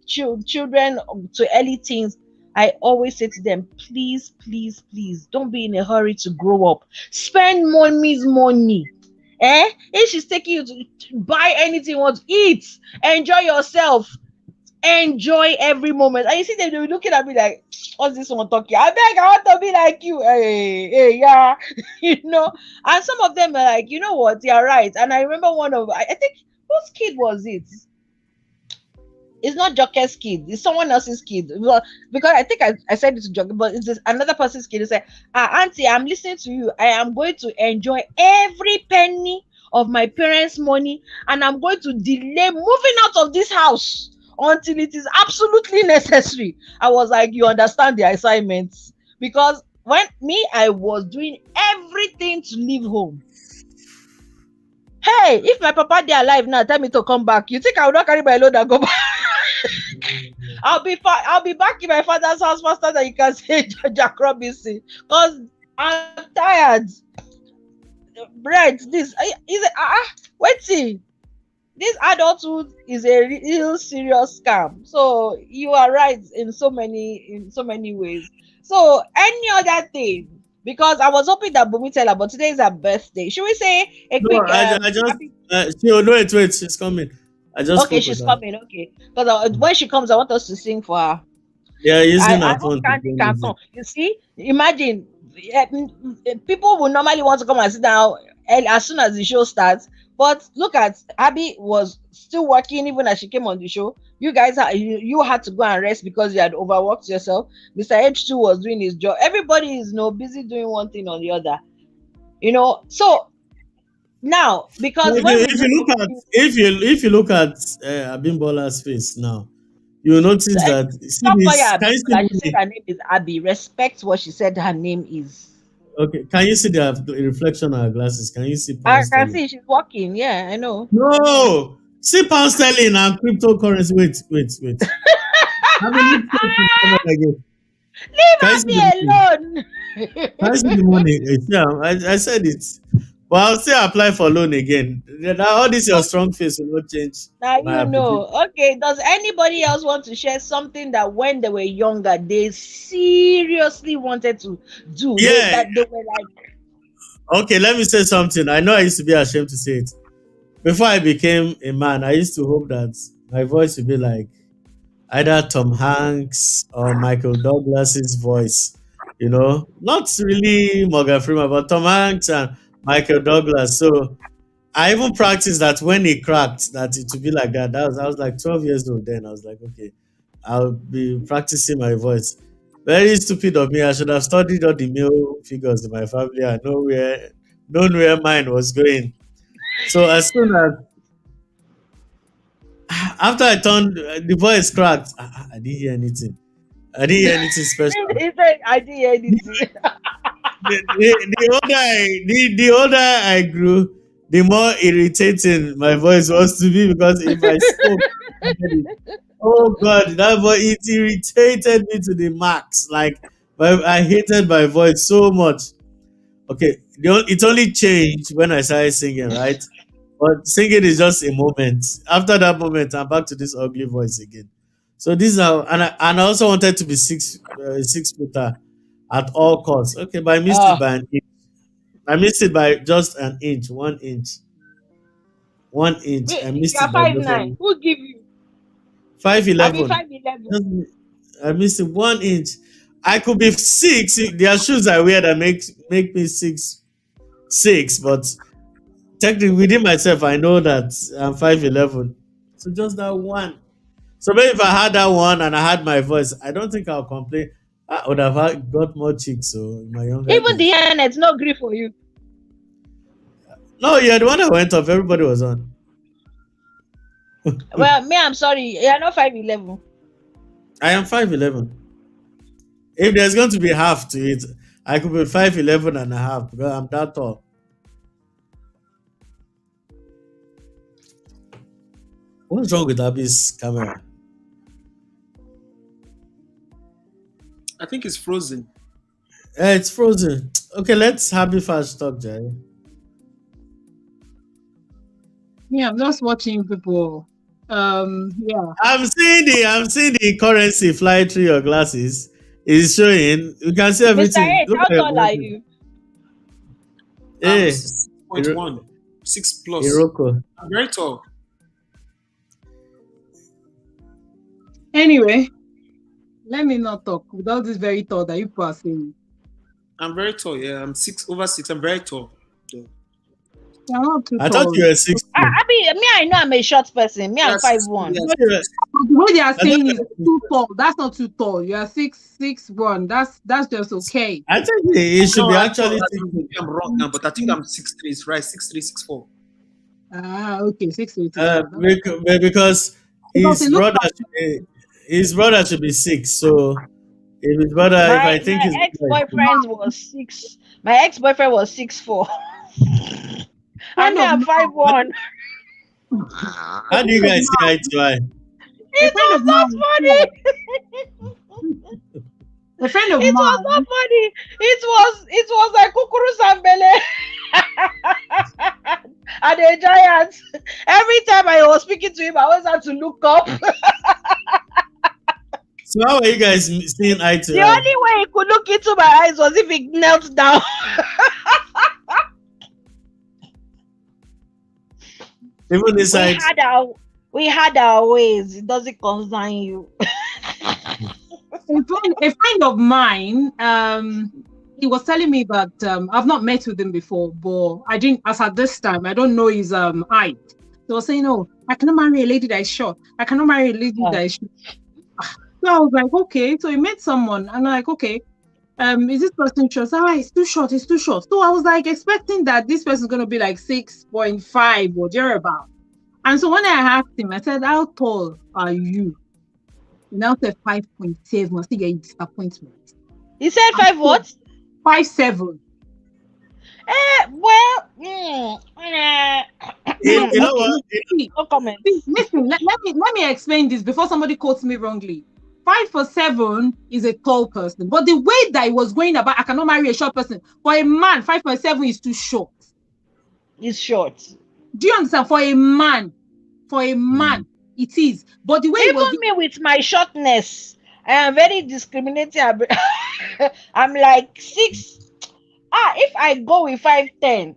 children to early teens, I always say to them, please, please, please, don't be in a hurry to grow up. Spend mommy's money. If she's taking you to buy anything you want to eat, enjoy yourself, enjoy every moment. And you see them, they be looking at me like, what's this one talking? I beg, I want to be like you. Hey, yeah. And some of them are like, you know what, you're right. And I remember one of, I think, whose kid was it? It's not Joker's kid, it's someone else's kid. Well, because I think I said it to Joker, but it's another person's kid. He said, Auntie, I'm listening to you. I am going to enjoy every penny of my parents' money, and I'm going to delay moving out of this house until it is absolutely necessary. I was like, you understand the assignments? Because when I was doing everything to leave home. Hey, if my papa dey alive now, tell me to come back. You think I will not carry my load and go back? I'll be back in my father's house faster than you can say Jack Robinson. Because I'm tired. Bread, this is waiting. This adulthood is a real serious scam. So you are right in so many ways. So any other thing? Because I was hoping that Bumi tell her, but today is her birthday. Should we say a No, quick I just. happy? Wait, she's coming. I just Okay, spoke with she's her. coming. Okay, because when she comes, I want us to sing for her. Yeah, using I her hope phone to Candy play can music. come. You see, imagine people will normally want to come and sit down as soon as the show starts. But look at Abby was still working even as she came on the show. You guys, you had to go and rest because you had overworked yourself. Mr. H2 was doing his job. Everybody is busy doing one thing or the other. So now because If when you, we if do you look at if you look at Abimbola's face now, you will notice the, that see stop for this. your Can you see Abimbola. She said money? her name is Abby. Respect what she said her name is. Okay, can you see the reflection of her glasses? Can you see I pound can sterling? see she's walking. Yeah, I know. No, see pound sterling and cryptocurrency. Wait. How many come up again? Leave Can you see the Abby money? alone. Can you see the money? Yeah, I said it. But I'll still apply for loan again. Now, all this your strong face will not change Now my you application. know. Okay, does anybody else want to share something that when they were younger they seriously wanted to do? Yeah. That they were like, Okay, let me say something. I know I used to be ashamed to say it. Before I became a man, I used to hope that my voice would be like either Tom Hanks or Michael Douglas's voice. Not really Morgan Freeman, but Tom Hanks and Michael Douglas. So I even practiced that when he cracked that it would be like that. I was like 12 years old then. I was like, okay, I'll be practicing my voice. Very stupid of me. I should have studied all the male figures in my family and known where mine was going. So as soon as after I turned, the voice cracked. I didn't hear anything. I didn't hear anything special. He said, I didn't hear anything. The older I grew, the more irritating my voice was to me because if I spoke, oh God, that voice it irritated me to the max. Like I hated my voice so much. Okay, it only changed when I started singing, right? But singing is just a moment. After that moment, I'm back to this ugly voice again. So this is how, and I also wanted to be 6 footer at all costs. Okay, but I missed it Ah, by an inch. I missed it by just an inch, 1 inch, 1 inch. I wait, you missed are it by five just nine. 1 inch. Who give you? Five I be eleven. 5'11". Just I missed it 1 inch. I could be six. There are shoes I wear that make me 6'6", but technically within myself, I know that I'm 5'11". So just that one. So maybe if I had that one and I had my voice, I don't think I'll complain. I would have got more chicks so in my younger Even the days. internet no gree for you. No, yeah, the one that went off, everybody was on. Well, me, I'm sorry. You're not 5'11". I am 5'11". If there's going to be half to it, I could be 5'11 and a half because I'm that tall. What's wrong with Abby's camera? I think it's frozen. It's frozen. Okay, let's happy fast talk, Jerry. Yeah, I'm just watching people. Yeah. I'm seeing the currency fly through your glasses. It's showing. You can see Mr. everything. H, Look how at your tall are glasses. you? Hey, 6.1, 6 plus. Iroko. I'm very tall. Anyway, let me not talk without this very thought that you people are saying. I'm very tall. Yeah, I'm over 6. I'm very tall. So, You're not too I thought tall. you were 6'2". I mean, me, I know I'm a short person. Me, yeah, I'm 5'1". I yeah, thought you were, The way they are I thought saying you is were too tall. That's not too tall. You are 6'1". That's just okay. I think it should no, be I thought actually maybe I'm wrong now, but I think I'm 6'3". It's right, 6'3", 6'4". Ah, okay, 6'4". because Because it looks his brother should be 6. So if I think My his ex brother is 6, boyfriend was 6. My ex boyfriend was 6'4". And friend me, of I'm mine. 5'1". A how do you friend of guys see eye mine. to eye? A It friend was of not mine. funny. A friend of It was not mine. funny. It was like Kukuru Sambele and a giant. Every time I was speaking to him, I always had to look up. So how are you guys seeing eye to The eye? only way he could look into my eyes was if he knelt down. Even we inside. had our we had our ways. It doesn't concern you. A friend of mine, he was telling me that I've not met with him before, but I didn't, as at this time, I don't know his height. He was saying, "Oh, I cannot marry a lady that is short. I cannot marry a lady that is short." So I was like, okay. So he met someone, and I'm like, okay, is this person short? It's too short. It's too short. So I was like expecting that this person is gonna be like 6.5 or thereabout. And so when I asked him, I said, "How tall are you?" He now said 5.7. I still get disappointment. He said 5 what? 5'7". Well, You know what? no comment. Listen, let me explain this before somebody quotes me wrongly. 5'7" is a tall person, but the way that he was going about, I cannot marry a short person. For a man, 5.7 is too short. He's short. Do you understand? For a man, it is. But the way he was Even me with my shortness, I am very discriminating. I'm like 6. If I go with 5'10",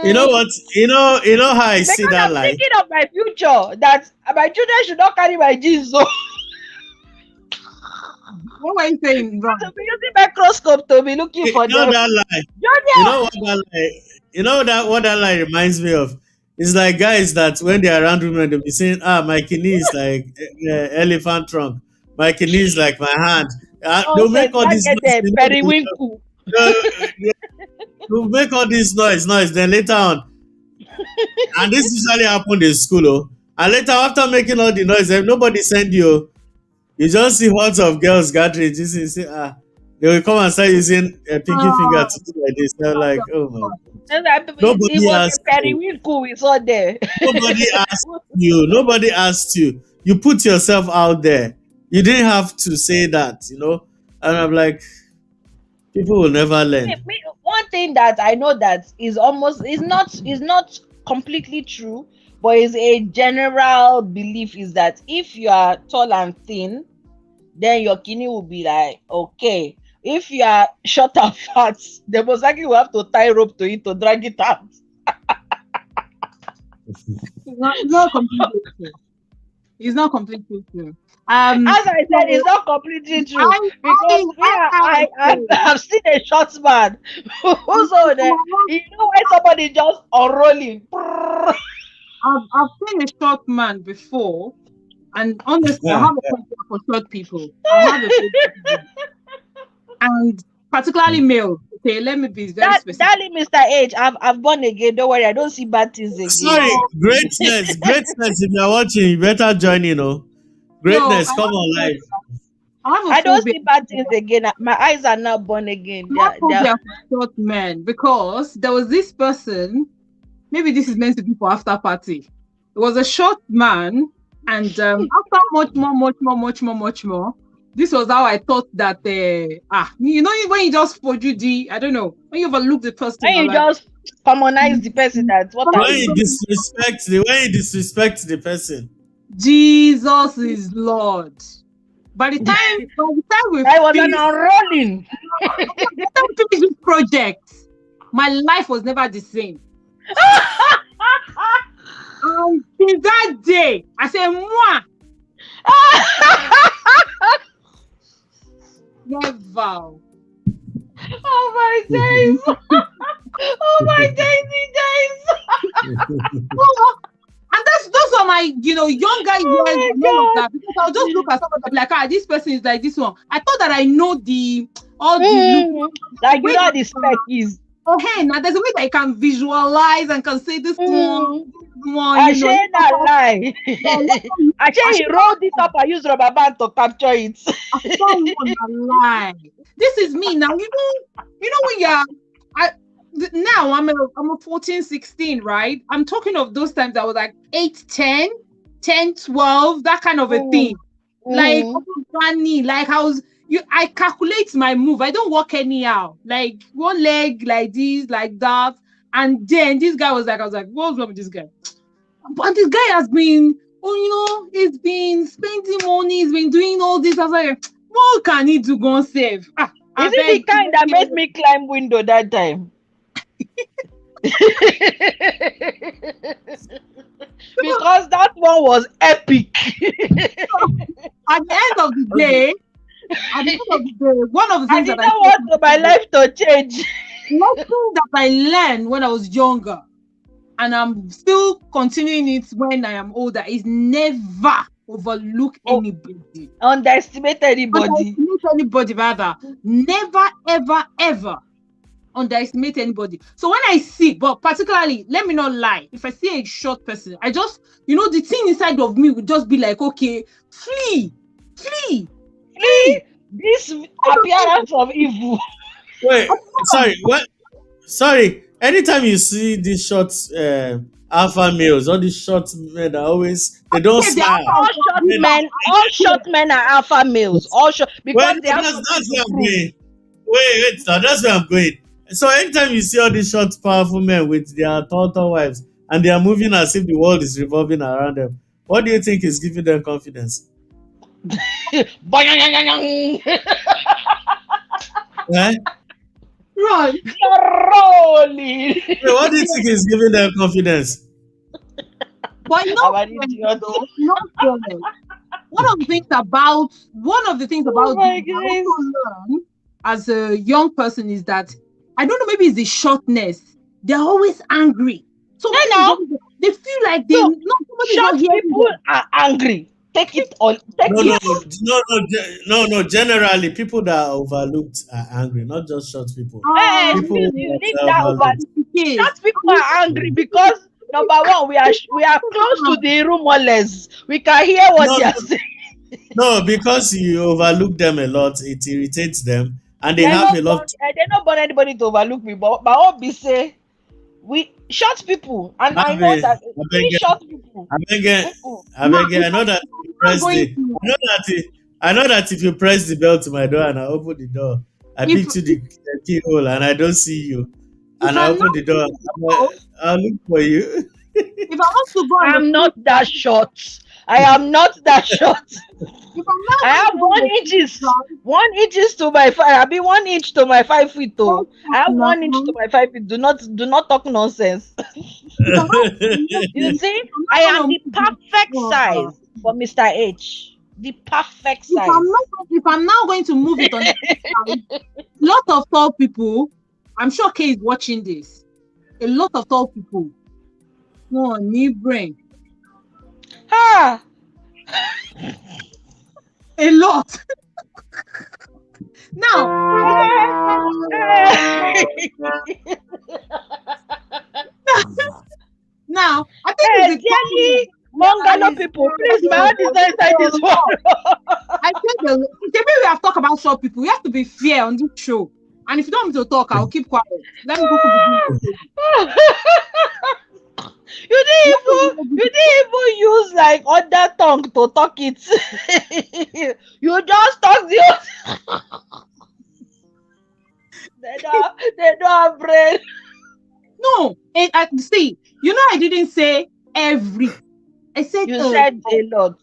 You know what? You know how I see because that I'm line. thinking of my future, that my children should not carry my genes. So What were you saying, Ron? To be using microscope to be looking You for know them. that lie. You Junior! know what that lie. You know that what that lie reminds me of. It's like guys that when they're around women, they'll be saying, "Ah, my kidney is like elephant trunk. My kidney is like my hand." They'll Nonsense. make all That this get noise. the periwinkle. They'll, they'll make all this noise. Then later on, and this usually happened in school, oh. And later, after making all the noise, if nobody send you, oh, you just see hordes of girls gathering. You say, ah, they will come and start using a pinky finger Oh, to do like this. They're like, oh my God. And it Nobody was a asked you. periwinkle we saw there. Nobody asked you. Nobody asked you. You put yourself out there. You didn't have to say that, you know. And I'm like, people will never learn. One thing that I know that is not completely true, but is a general belief is that if you are tall and thin, then your kidney will be like okay. If you are short and fat, the most likely will have to tie rope to it to drag it out. it's not completely true. It's not completely true. As I said, it's So not completely true I, because I've seen a short man who's on there. You know when somebody just unrolling. I've seen a short man before, and honestly, I have a question for short people. I have a question for them. And particularly male. Okay, let me be very specific. Darling Mr. H, I've born again. Don't worry, I don't see bad things again. Sorry, greatness. If you're watching, you better join in, oh. Greatness, I come have on a live. I don't phobia. see bad things again. My eyes are now born again. I have phobia for short men because there was this person. Maybe this is meant to be for after party. It was a short man, and after much more. This was how I thought that you know when you just for Judy, I don't know when you overlook the person. When you like, just commonize the person, that's what When I you disrespect the person. Jesus is Lord. By the time we I was finish, unrolling. finish this project, my life was never the same. Since that day, I said, "Moi, never." Oh my days! Oh my daisy days! And those are my, younger years my and all of God. that. Because I'll just look at somebody and be like, this person is like this one. I thought that I know all the look. Like you know how the spec is. Oh, hey, now there's a way that I can visualize and can say this one, I say not lie. I say he rolled it up and used rubber band to capture it. I don't want to lie. This is me now. You know when you're now I'm a 14, 16, right? I'm talking of those times I was like 8, 10, 10, 12, that kind of a thing. Like funny, like I calculate my move. I don't walk anyhow. Like one leg like this, like that. And then this guy was like, I was like, what's wrong with this guy? But this guy has been, he's been spending money, he's been doing all this. I was like, what can he do? Go and save. Is it the kind that made me climb window that time? Because that one was epic. At the end of the day, one of the I things did that not want my life to change. nothing that I learned when I was younger, and I'm still continuing it when I am older, is never overlook anybody. Underestimate anybody. Rather. Never, ever, ever underestimate anybody. So when I see, but particularly, let me not lie, if I see a short person, I just, the thing inside of me would just be like, okay, flee. This appearance of evil. Wait, sorry, what? Sorry, anytime you see these short alpha males, all these short men are always, they don't smile. All short men are alpha males. All short, because Well, they have that's where I'm going. Wait, sir, that's where I'm going. So anytime you see all these short, powerful men with their tall wives, and they are moving as if the world is revolving around them, what do you think is giving them confidence? Eh? Right. Rolling. Wait, what do you think is giving them confidence? But one of the things about Oh my this I goodness. also learn as a young person is that I don't know, maybe it's the shortness. They're always angry. So Yeah, things now. they feel like they So no somebody's not short hearing people them. are angry. Take it all. Take No, no, it. no. Generally, people that are overlooked are angry, not just short people. People Excuse that you. Leave are that over. overlooked. The case. Short people are angry because number one, we are close to the rumorless. We can hear what No, they are no, saying. no, because you overlook them a lot, it irritates them, and they They have not a born. lot. They not born anybody to overlook me. But all be say we short people, and I know Abi, that abeg, we short people. abeg, Mm-mm. Now, abeg. I know that if you I'm not press going the, to I know that if you press the bell to my door and I open the door, I if peek to the keyhole and I don't see you, if and I I'm open not the door, going to go, I'll look for you. if I want to go on the I'm flip not that side, short. I am not that short. if I'm not I going have to go on one the flip inches. side, 1 inches to my five. I be 1 inch to my 5 feet. let's Oh, I talk have now. 1 inch to my 5 feet. Do not talk nonsense. If I'm not, I'm not, You see, if I'm I not am going the to move perfect this, size for Mr. H. The perfect size. if I'm now going to move it on the flip side, lot of tall people, I'm sure Kay is watching this. A lot of tall people, no need brain, Ah. a lot. Now, now I think it's the Dearly and Mongalo it's people, please, my heart is not inside this one. I think maybe we have talked about short people. We have to be fair on this show. And if you don't want me to talk, I'll keep quiet. Let me go to begin. You didn't even use like other tongue to talk it. You just talk the they don't have brain. No, I see. You know, I didn't say every. I said You said a lot.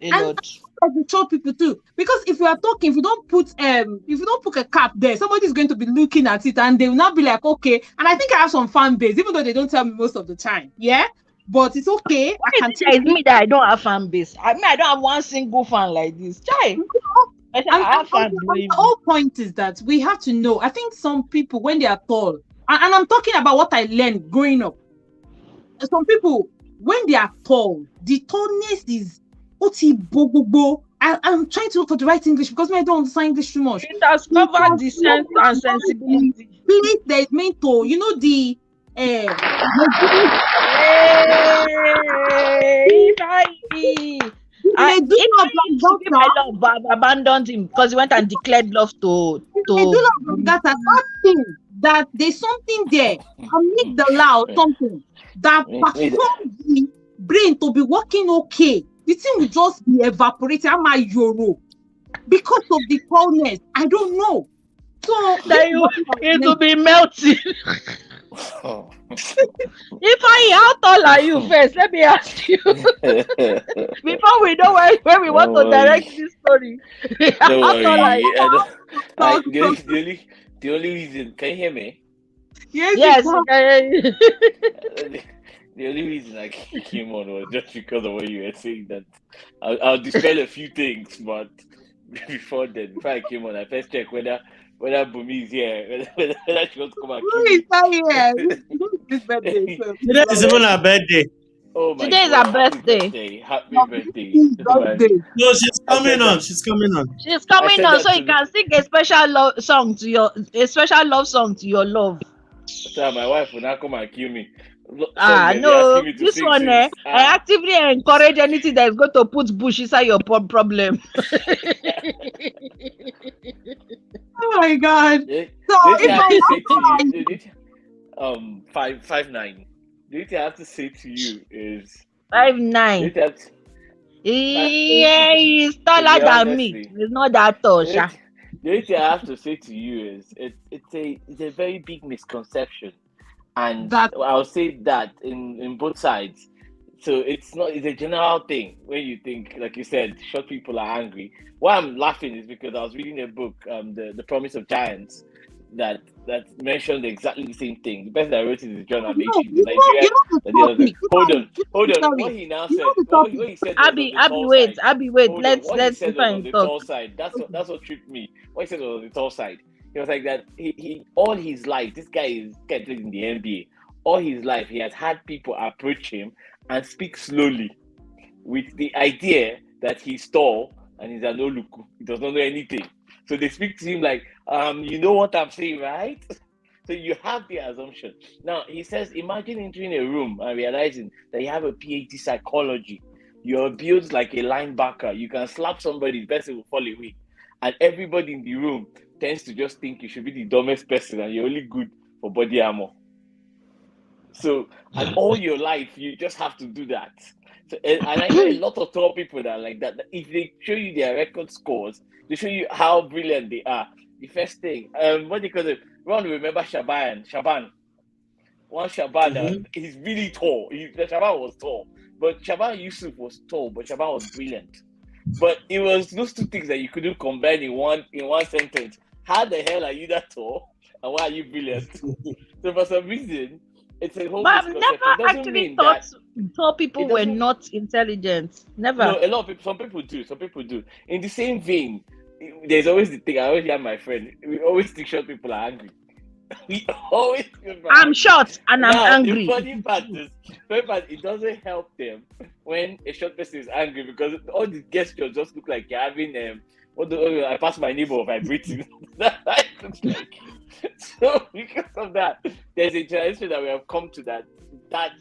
A and lot. the short people too. Because if we are talking, if you don't put a cap there, somebody's going to be looking at it and they will not be like, okay. And I think I have some fan base, even though they don't tell me most of the time. Yeah. But it's okay. Why I is can it take that it's it. me that I don't have fan base? I mean, I don't have one single fan like this. Chai. I said I have fan, And believe the me. whole point is that we have to know. I think some people, when they are tall, and I'm talking about what I learned growing up. Some people, when they are tall, the tallness is oti bogobo. I'm trying to look for the right English because I don't understand English too much. It has It covered has the sense and the sensibility. place that is meant to, you know, the Hey, if medulla I used to give my oblongata, love, but I've abandoned him because he went and declared love to medulla oblongata, that thing that there's something there, amygdala or something that performs the brain to be working okay. The thing will just be evaporating. Am I Euro? Because of the coldness. I don't know. So this that is you what it will be melting. Oh. If I how tall are you first? Let me ask you before we know where we want Don't to direct worry. this story. Don't How tall are worry. you? I, the only reason, can you hear me? yes, you Yes. can. The only reason I came on was just because of what you were saying. That I'll dispel a few things, but before I came on, I first checked whether Bumi is here, whether she wants to come and Who kill is me. that here? This birthday. So, Today is even her birthday. Oh my Today is God! her Happy birthday. birthday! Happy no, birthday! this birthday. No, she's I coming said on. that. She's coming on. She's I coming said on so that you to can sing a special love song to a special love song to your love. so my wife will not come and kill me. Song that they're No, asking me to this sing one, since. I actively encourage anything that is going to put bush inside your problem. Oh my God. So The thing if I have I to say to how you, 5'9". The thing I have to say to you is, the 5'9". thing I have to, fi- Yeah, he's to be taller than me. honestly, He's not that tall, the sha. thing the thing I have to say to you is, it's a very big misconception, and that I'll say that in both sides. So it's a general thing when you think, like you said, short people are angry. Why I'm laughing is because I was reading a book, the Promise of Giants, that that mentioned exactly the same thing. The person that wrote it is John No, Amaechi, the you Nigerian. know the That the other topic. hold on, hold on. Sorry. What he now You said, know the what topic. he said was on the tall Wait, side. wait. Hold on. What he Let's said was on define the talk. tall side. That's what tripped me. What he said was on the tall side. He was like that. He all his life, this guy plays in the NBA. All his life, he has had people approach him and speak slowly, with the idea that he's tall and he's an Oluku. He does not know anything. So they speak to him like, you know what I'm saying, right? So you have the assumption. Now he says, imagine entering a room and realizing that you have a PhD psychology. You're built like a linebacker. You can slap somebody, the person will fall away. And everybody in the room tends to just think you should be the dumbest person and you're only good for body armor. So, and all your life, you just have to do that. So, and I know a lot of tall people that are like that. If they show you their record scores, they show you how brilliant they are. The first thing, what do you call it? Ron, remember Shaban. One Shaban, he's really tall. Shaban was tall, but Shaban Yusuf was tall, but Shaban was brilliant. But it was those two things that you couldn't combine in one sentence. How the hell are you that tall, and why are you brilliant? So for some reason, it's a whole But I've misconception. never It doesn't actually mean thought that tall people it were doesn't. not intelligent. Never. No, a lot of people. Some people do. Some people do. In the same vein, there's always the thing. I always hear my friend. We always think short people are angry. We always. I'm short and I'm Now, angry. the funny part is, it doesn't help them when a short person is angry because all the gestures just look like you're having I passed my neighbor vibrating. That's how it looks like. So because of that, there's a generation that we have come to that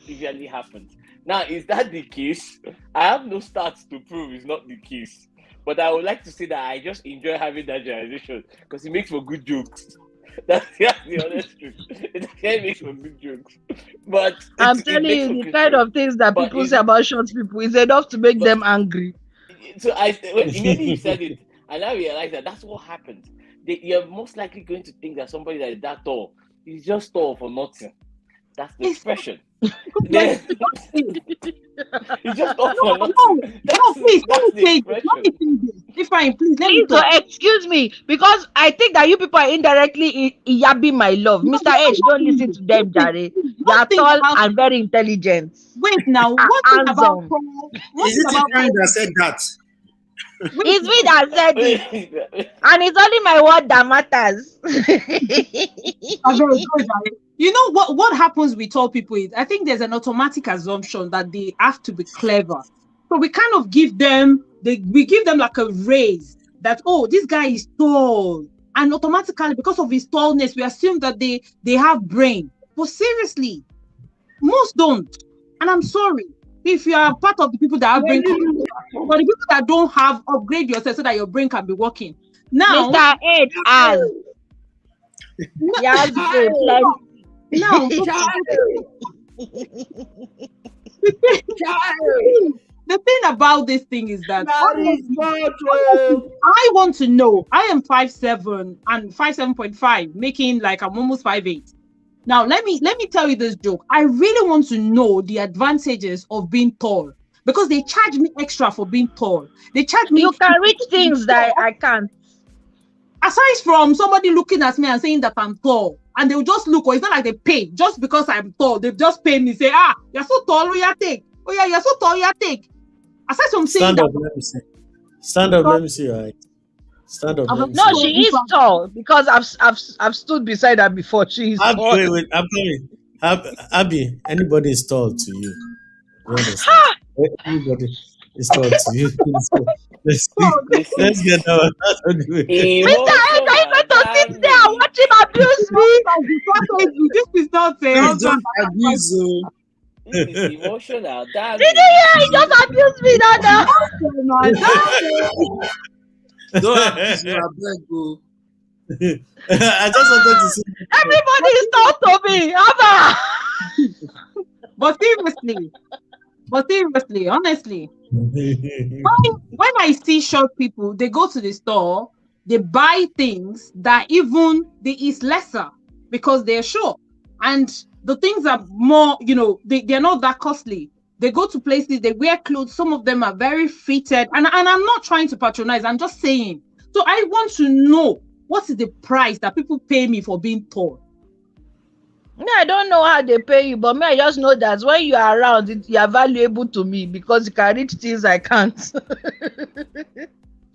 usually happens. Now, is that the case? I have no stats to prove it's not the case. But I would like to say that I just enjoy having that generalization because it makes for good jokes. That's the honest truth. It makes for good jokes. But I'm telling you, the kind of things that But people say about short people is enough to make them angry. So immediately you said it, and I realized that that's what happens. You're most likely going to think that somebody that is that tall is just tall for nothing. That's the expression. He's just tall for nothing. Please, let me say this. If I please, let me Please, excuse me, because I think that you people are indirectly yabbing my love. Mr. H, don't listen to them, Jare. They are tall and very intelligent. Wait now, what is about Is it Ibrahim that said that? It's me that said it. And it's only my word that matters. You know what happens with tall people is I think there's an automatic assumption that they have to be clever. So we kind of give them like a raise that, oh, this guy is tall. And automatically, because of his tallness, we assume that they have brain. But seriously, most don't. And I'm sorry. If you are part of the people that have brain, but the people that don't have, upgrade yourself so that your brain can be working. Now, Mr. H has. Yes, now, the thing about this thing is that I want to know. I am 5'7" and 5'7.5", making like I'm almost 5'8". Now, let me tell you this joke. I really want to know the advantages of being tall because they charge me extra for being tall. They charge me. You can reach things that I can't. Aside from somebody looking at me and saying that I'm tall, and they'll just look, or it's not like they pay just because I'm tall. They just pay me, say, you're so tall, yeah, take. Oh yeah, you're so tall, yeah, take. Aside from saying Stand that. up, let me see. Stand up, let me see your height. Stand up. Let me No, see. she is tall because I've stood beside her before. She is tall. Wait, I'm coming. Abby, anybody is tall to you. You understand? Anybody is tall to you. Let's get that one. Mr. Ed, are you going to sit there and watch him abuse me? This is not fair. Please don't abuse him. This is emotional. Did you hear? He just abused me now. Don't abuse him, I beg you. I just wanted to see. Everybody is tall to me. But seriously, honestly, when I see short people, they go to the store, they buy things that even they is lesser because they're short, and the things are more, they're not that costly. They go to places, they wear clothes. Some of them are very fitted, and I'm not trying to patronize. I'm just saying. So I want to know what is the price that people pay me for being tall? Me, I don't know how they pay you, but me, I just know that when you are around, you are valuable to me because you can reach things I can't.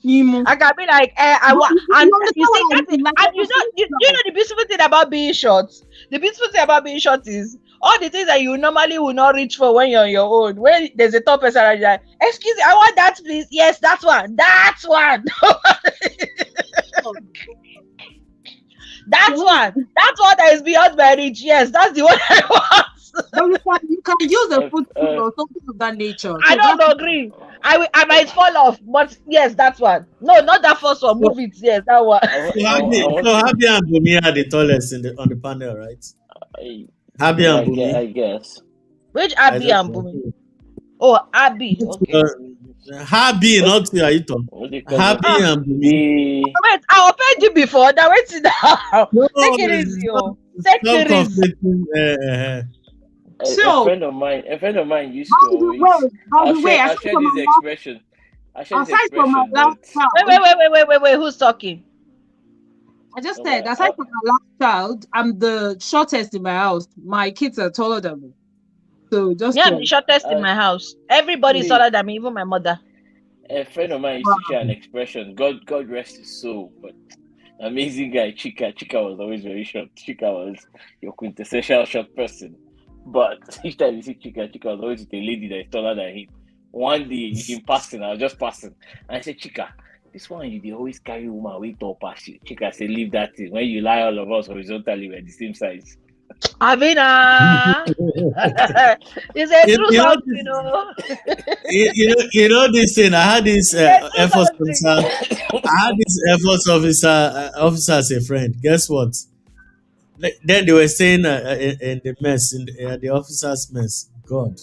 Nemo. I can be like, I But want, you and understand you see, what I mean? Like, and I you was know, saying you know the beautiful thing about being short. The beautiful thing about being short is all the things that you normally will not reach for when you're on your own. When there's a tall person and you're like, excuse me, I want that, please. Yes, that's one. That's one. That's one. That's one that is beyond my reach. Yes, that's the one I want. but you can use a Uh, footstool uh, or something of that nature. I So don't that's agree. I might fall off, but yes, that's one. No, not that first one. So, Move it. Yes, that one. I want so to. Happy and Bumi are the tallest on the panel, right? I, Happy yeah, and Bumi. I guess. Which I Abby don't and Bumi? know. Oh, Abby. Okay. Happy, What not you, are you talking? what do you call it? Happy Ah, and Bumi. The wait. I offended you before. Now wait it down. No, Take it easy, stop, oh. Take stop it easy. conflicting. a so. friend of mine used By to the always. way, by the way, I'll share this expression. I'll share this aside from my expression last that Wait, child, wait, wait, wait, wait, wait, wait. Who's talking? I just said, uh, aside from my last child, I'm the shortest in my house. My kids are taller than me. So Me, just I'm the to shortest in uh, my house. Everybody's see, taller than me, even my mother. a friend of mine used to share an expression. God rest his soul, but amazing guy, Chika. Chika was always very short. Chika was your quintessential short person. But each time you see Chika was always with a lady that is taller than him. One day in passing, I was just passing, and I said, Chika, this one you dey always carry woman way tall pass you. Chika said, leave that thing. When you lie all of us horizontally, we're the same size. Avina. It's a you, true you know something, this, you know. you know this thing. I had this It's a true Air Force something. officer. I had this Air Force officer as a friend. Guess what? Then they were saying in the mess, the officers' mess. God,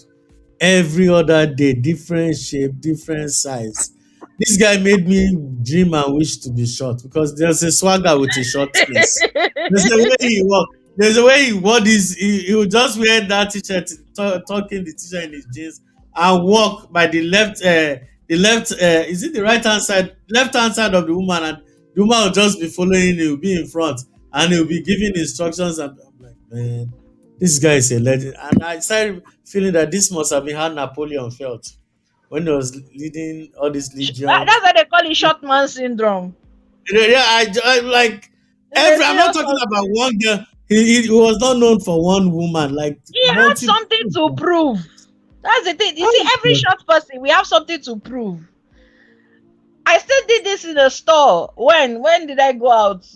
every other day, different shape, different size. This guy made me dream and wish to be short because there's a swagger with a shortness. There's a way he walk. There's a way he wore this. He would just wear that t-shirt, tucking the t-shirt in his jeans, and walk by the left. Is it the right hand side? Left hand side of the woman, and the woman will just be following. He will be in front, and he will be giving instructions. And I'm like, man, this guy is a legend. And I started feeling that this must have been how Napoleon felt when he was leading all these legions. That's why they call it short man syndrome. Yeah, I like It's a I'm not serious talking about something. one girl. He was not known for one woman, like He had multiple. something to prove. That's the thing. You see, Oh, every short person, we have something to prove. I still did this in the store. When did I go out?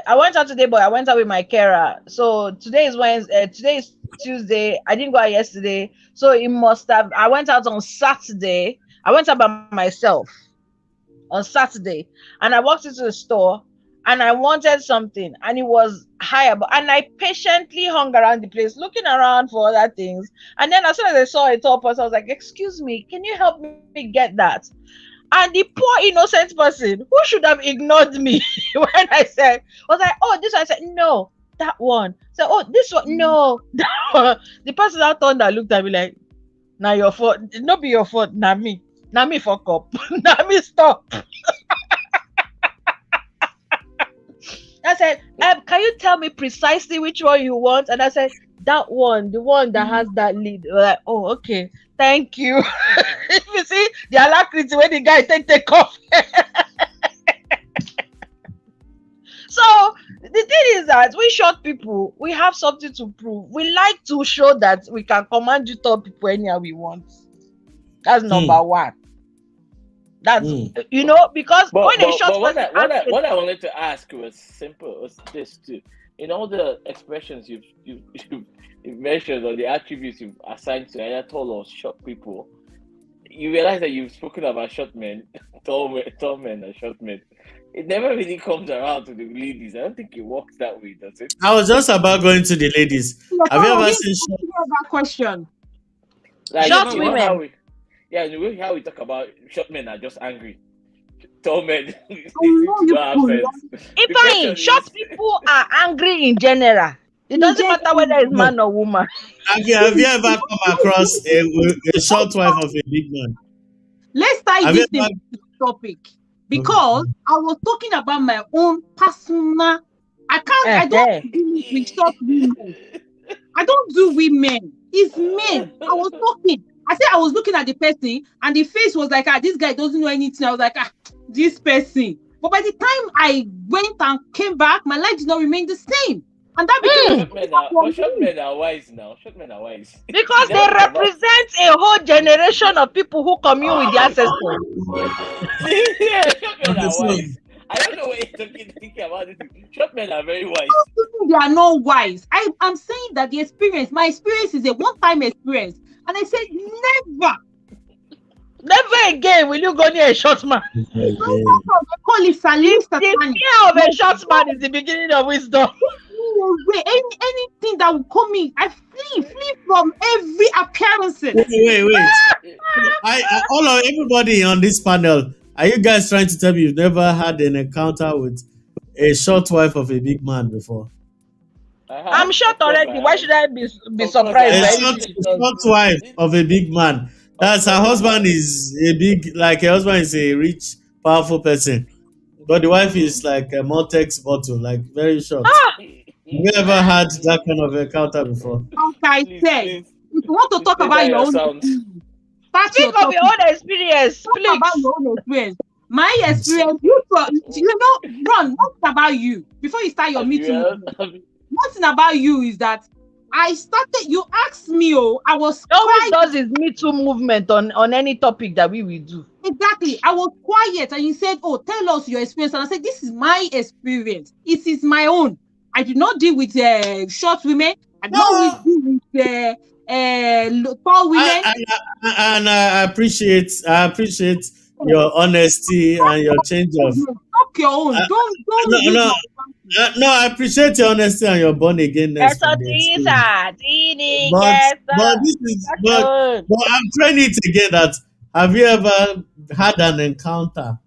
I went out today, but I went out with my carer. So today is Wednesday. Today is Tuesday. I didn't go out yesterday, so it must have. I went out on Saturday. I went out by myself on Saturday, and I walked into the store, and I wanted something, and it was higher. And I patiently hung around the place, looking around for other things. And then as soon as I saw a tall person, I was like, "Excuse me, can you help me get that?" And the poor innocent person who should have ignored me when I said, was like, "Oh, this one." I said, "No, that one." So, "Oh, this one." "No, that one." The person out turned that looked at me like, "Now your fault. Not be your fault. Now me. Now me fuck up. Now me stop." I said, "Can you tell me precisely which one you want?" And I said, "That one, the one that has that lead." We're like, "Oh, okay. Thank you." You see, the alacrity when the guy take off. So the thing is that we short people, we have something to prove. We like to show that we can command you tall people anyhow we want. That's number one. That's because But when a but short but person asks what I wanted to ask was simple. Was this too? In all the expressions you've mentioned or the attributes you've assigned to either tall or short people, you realize that you've spoken about short men, tall men, and short men. It never really comes around to the ladies. I don't think it works that way, does it? I was just about going to the ladies. Have you oh, ever yes, seen? that question. Like short you know how women. the way how we talk about short men are just angry. Tall men I they seem know to you not have could. sense. If The fine, question short is, people are angry in general. It doesn't matter whether it's No. man or woman. Have you ever come across a short wife of a big man? Let's tie Have you this thing ever? to the topic. because I was talking about my own personal. I don't do it with short women. I don't do women. It's men. I was talking. I said I was looking at the person, and the face was like, this guy doesn't know anything. I was like, this person. But by the time I went and came back, my life did not remain the same. And that became short men are wise now. Short men are wise. Because they represent a whole generation of people who commune with the ancestors. Yeah, short men are wise. I don't know what you're thinking about this. Short men are very wise. They are not wise. I'm saying that my experience is a one-time experience. And I said, never again will you go near a short man. Call it The fear of a short man is the beginning of wisdom. Anything that will come in, I flee from every appearance. Wait. Everybody on this panel, are you guys trying to tell me you've never had an encounter with a short wife of a big man before? I'm short already. Why should I be surprised? A short wife of a big man. That's her husband is her husband is a rich, powerful person. But the wife is like a Maltex bottle, like very short. Have you ever had that kind of encounter before? I said, if you want to talk about your own speak of your own experience, please. Talk about your own experience. My experience, Ron, what's about you? Before you start your meeting, one thing about you is that you asked me, I was always does is Me Too movement on any topic that we will do. Exactly. I was quiet and you said, tell us your experience. And I said, this is my experience. It is my own. I did not deal with short women. I did not deal with tall women. And I appreciate your honesty and your change of. Talk your own. No, I appreciate your honesty and your born againness. But I'm trying it again. That have you ever had an encounter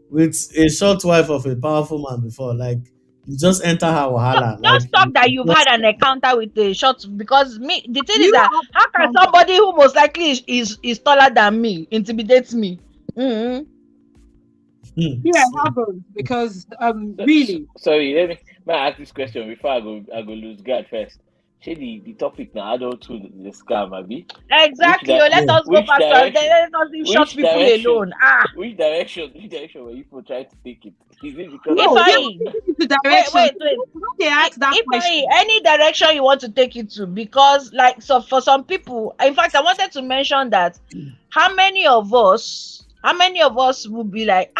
with a short wife of a powerful man before? Like you just enter her wahala. Just talk that you've had an encounter with a short, because the thing is that how can somebody who most likely is taller than me intimidate me? Yeah, it happens because really. Sorry, let me ask this question before I go lose guard first. Say the topic now, adulthood the scam, Abi. Exactly. Let us go faster. Let us leave short people alone. Which direction were you for trying to take it? Is it because wait, any direction you want to take it to? Because for some people, in fact, I wanted to mention that how many of us will be like,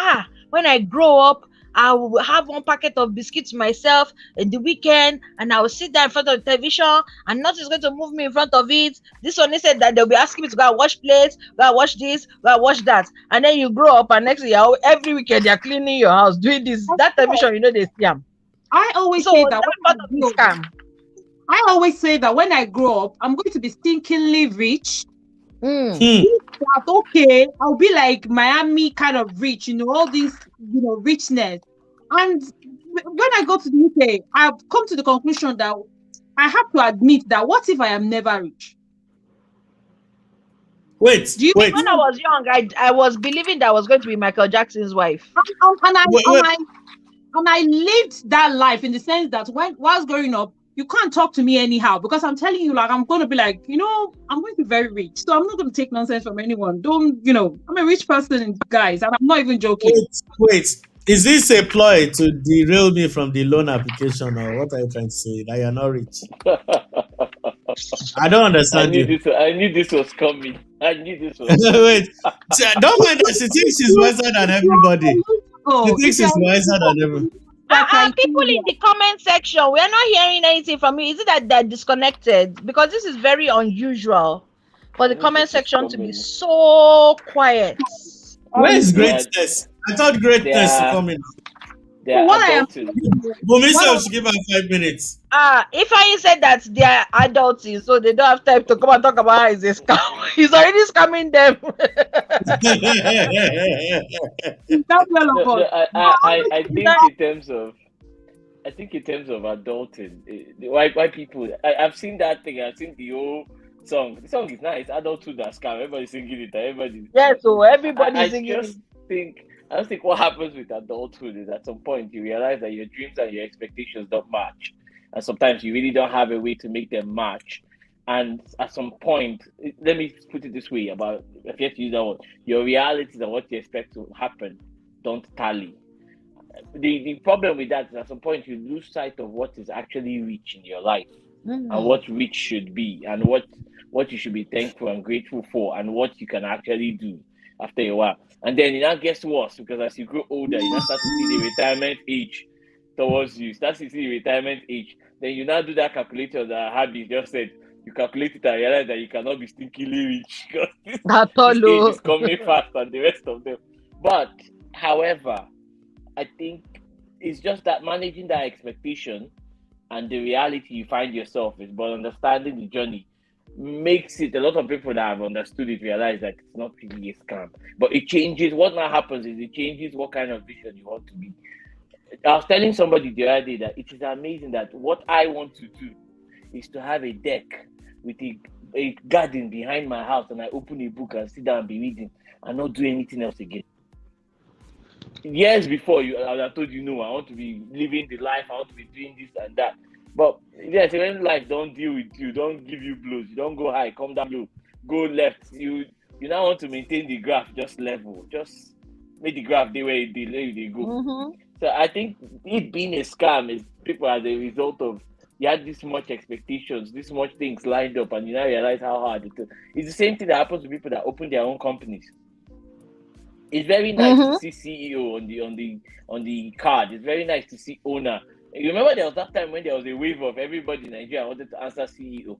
when I grow up, I will have one packet of biscuits myself in the weekend, and I will sit there in front of the television, and nothing's going to move me in front of it. This one, they said that they'll be asking me to go and wash plates, go and wash this, go and wash that. And then you grow up, and next year, every weekend, you're cleaning your house, doing this. That television, they scam. I always say that when I grow up, I'm going to be stinkingly rich. Okay, I'll be like Miami kind of rich, all this, richness. And when I go to the UK, I've come to the conclusion that I have to admit that what if I am never rich? Wait. When I was young, I was believing that I was going to be Michael Jackson's wife. And I lived that life in the sense that whilst growing up, you can't talk to me anyhow, because I'm telling you, I'm going to be like, I'm going to be very rich. So I'm not going to take nonsense from anyone. I'm a rich person, guys, and I'm not even joking. Wait. Is this a ploy to derail me from the loan application, or what are you trying to say? That you're not rich? I don't understand I knew this was coming. Wait. Don't mind that. She thinks she's wiser than everybody. She thinks she's wiser than everybody. People in the comment section, we are not hearing anything from you. Is it that they're disconnected? Because this is very unusual for the comment section to be so quiet. Where is greatness? I thought greatness to come in. Bumisa should give her 5 minutes. Ifeanyi said that they are adults, so they don't have time to come and talk about how he's a scam. He's already scamming them. I think in terms of adulting, why people, I've seen that thing. I've seen the whole song. The song is nice. Adulthood that scam. Everybody's singing it. So everybody's singing it. Think I just think what happens with adulthood is at some point you realize that your dreams and your expectations don't match. And sometimes you really don't have a way to make them match. And at some point, let me put it this way about, if you have to use that word, your realities and what you expect to happen don't tally. The problem with that is at some point you lose sight of what is actually rich in your life and Mm. what rich should be and what you should be thankful and grateful for and what you can actually do after a while. And then it now gets worse because as you grow older, you now start to see the retirement age towards you. Start to see the retirement age. Then you now do that calculator that Habib just said. You calculate it and realize that you cannot be stinkingly rich because At this all. age Oh. is coming fast and the rest of them. But however, I think it's just that managing that expectation and the reality you find yourself is, but understanding the journey makes it, a lot of people that have understood it realize that it's not really a scam. But it changes. What now happens is it changes what kind of vision you want to be. I was telling somebody the other day that it is amazing that what I want to do is to have a deck with a garden behind my house, and I open a book and sit down and be reading and not do anything else again. Years before, I would have told you, no, I want to be living the life, I want to be doing this and that. But yes, when life don't deal with you, don't give you blows, you don't go high, come down low, go left. You now want to maintain the graph just level, just make the graph the way they go. Mm-hmm. So I think it being a scam is people as a result of you had this much expectations, this much things lined up, and you now realize how hard it is. It's the same thing that happens to people that open their own companies. It's very nice to Mm-hmm. see CEO on the card. It's very nice to see owner. You remember there was that time when there was a wave of everybody in Nigeria wanted to answer CEO.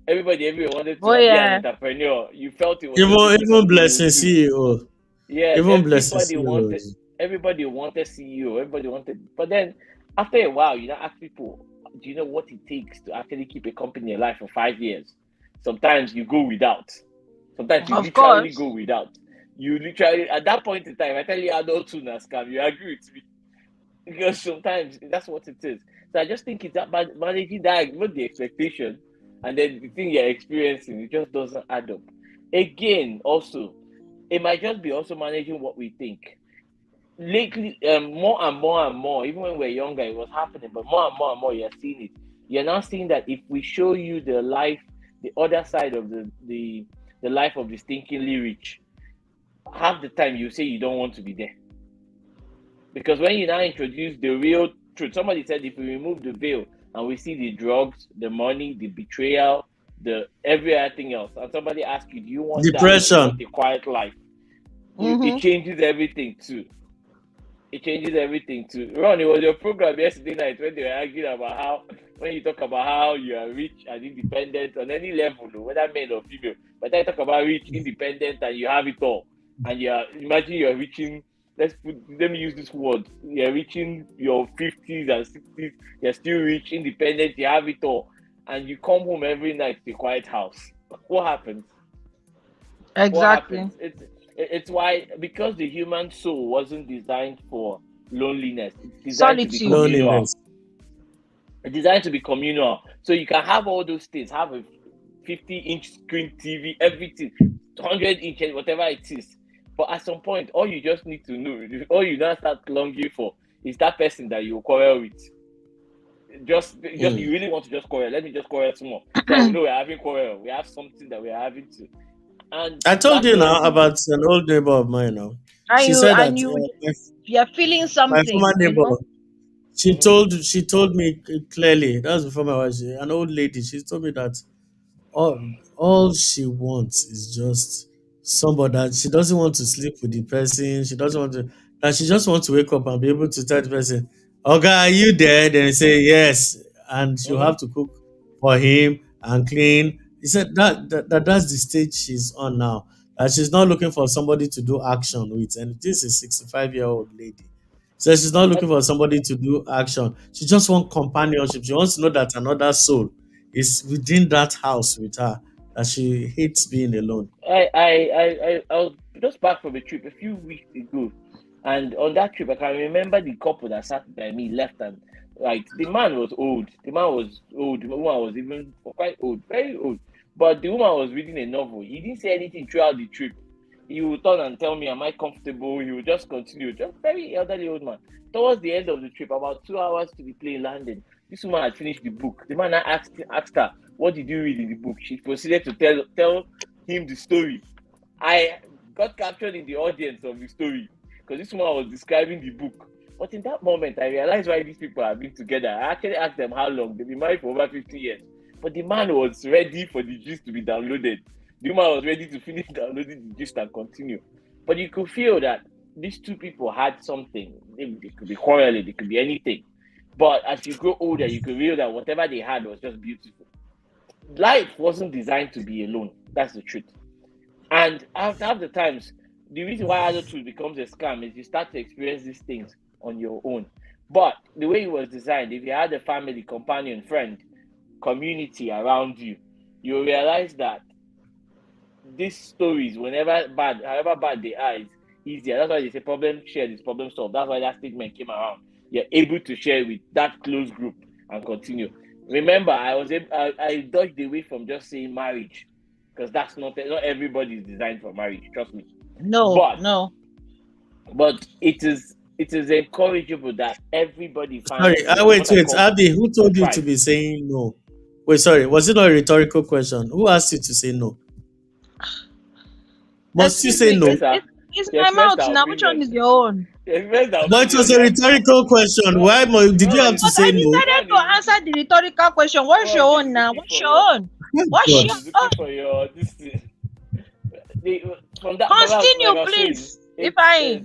Everyone wanted Oh to be an yeah. entrepreneur. You felt it was going to be Even something you blessing do. CEO. Yes, Even blessing CEOs. everybody wanted CEO. Everybody wanted, but then after a while, you know, ask people, do you know what it takes to actually keep a company alive for 5 years? Sometimes you go without. Sometimes you Of literally go course. without. You literally at that point in time, I tell you, adulthood na scam. You agree with me because sometimes that's what it is. So I just think it's about managing that with the expectation, and then the thing you're experiencing, it just doesn't add up. Again, also, it might just be also managing what we think. Lately, more and more and more, even when we're younger, it was happening, but more and more, you're seeing it. You're now seeing that if we show you the life, the other side of the life of the stinkingly rich, half the time you say you don't want to be there. Because when you now introduce the real truth, somebody said if we remove the veil and we see the drugs, the money, the betrayal, the everything else, and somebody asks you, do you want that or do you want Depression. a quiet life? It Mm-hmm. changes everything too. It changes everything too. Ron, it was your program yesterday night when they were arguing about how, when you talk about how you are rich and independent on any level, whether male or female, but I talk about rich, independent, and you have it all. And imagine you're reaching, let me use this word, you're reaching your 50s and 60s, you're still rich, independent, you have it all. And you come home every night to a quiet house. What happens? What Exactly. happens? It's why, because the human soul wasn't designed for loneliness. It's designed to be Solitude. communal. Loneliness. It's designed to be communal. So you can have all those things. Have a 50-inch screen TV, everything, 100 inch, whatever it is. But at some point, all you just need to know, all you now start longing for, is that person that you quarrel with. Just you Mm. really want to just quarrel. Let me just quarrel some more. So we know we're having quarrel. We have something that we're having to, and I told that's you where now the about an old neighbor of mine now. And She you said that and you're feeling my former something, you neighbor, know? Mhm. she told me clearly, that was before my wife, an old lady, she told me that all all she wants is just somebody that she doesn't want to sleep with the person. She doesn't want to that she just wants to wake up and be able to tell the person, "Okay, are you there?" Then say yes, and she'll have Mhm. to cook for him and clean. He said that's the stage she's on now. That she's not looking for somebody to do action with, and this is 65-year-old lady. So she's not looking for somebody to do action. She just wants companionship. She wants to know that another soul is within that house with her, that she hates being alone. I was just back from a trip a few weeks ago, and on that trip I can remember the couple that sat by me left and right. The man was old. The man was old. The woman was even quite old, very old. But the woman was reading a novel. He didn't say anything throughout the trip. He will turn and tell me, "Am I comfortable?" He will just continue. Just very elderly old man. Towards the end of the trip, about 2 hours to the plane landing, this woman had finished the book. The man now asked her, "What did you read in the book?" She proceeded to tell him the story. I got captured in the audience of the story because this woman was describing the book. But in that moment, I realized why these people have been together. I actually asked them how long. They've been married for over 50 years. But the man was ready for the gist to be downloaded. The woman was ready to finish downloading the gist and continue. But you could feel that these two people had something. They could be quarreling, they could be anything. But as you grow older, you could feel that whatever they had was just beautiful. Life wasn't designed to be alone. That's the truth. And after the times, the reason why adulthood becomes a scam is you start to experience these things on your own. But the way it was designed, if you had a family, companion, friend, community around you, you realize that these stories, whenever bad, however bad they are, is easier. That's why they say problem shared is problem solved. That's why that statement came around. You're able to share with that close group and continue. Remember, I dodged away from just saying marriage because that's not everybody is designed for marriage. Trust me. No, But no. it is encourageable that everybody Sorry, finds wait, what I wait, call Abby, who a told you to tribe. be saying no? Wait, sorry, was it not a rhetorical question? Who asked you to say no? Must you Excuse say me. no? Express our It's she my expressed mouth our now. Which one opinion. is your own? She expressed our No, it was opinion. a rhetorical question. Your, Did your you own have is to But I say no? your decided own to is looking answer the rhetorical question. What's your own your is own now? looking What's for your your own? Oh, What's God. your is looking own? for your this thing. The, from that, but like Continue, I was saying, please. If I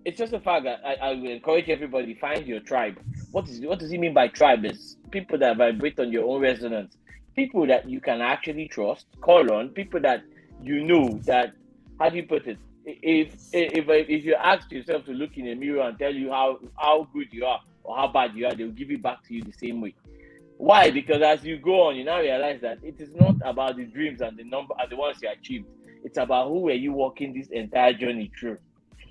it's just the fact that I will encourage everybody find your tribe. What does it mean by tribe? Is people that vibrate on your own resonance, people that you can actually trust, call on, people that you know that. How do you put it? If you ask yourself to look in a mirror and tell you how good you are or how bad you are, they'll give it back to you the same way. Why? Because as you go on, you now realize that it is not about the dreams and the number and the ones you achieved. It's about who were you walking this entire journey through.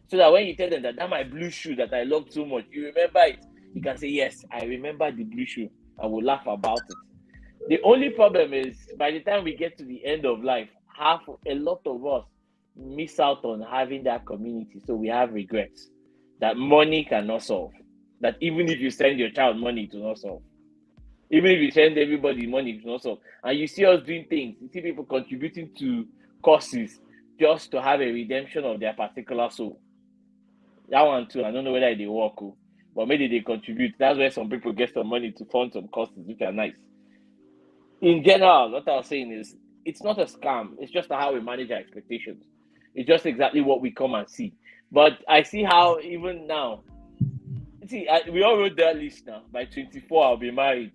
So that when you tell them that my blue shoe that I loved so much, you remember it. You can say, "Yes, I remember the blue shoe," and we'll laugh about it. The only problem is by the time we get to the end of life, a lot of us miss out on having that community. So we have regrets that money cannot solve. That even if you send your child money, it will not solve. Even if you send everybody money, it will not solve. And you see us doing things, you see people contributing to causes just to have a redemption of their particular soul. That one too, I don't know whether they work, but maybe they contribute. That's where some people get some money to fund some causes, which are nice. In general, what I was saying is it's not a scam. It's just how we manage our expectations. It's just exactly what we come and see. But I see how even now, we all wrote that list now. By 24, I'll be married.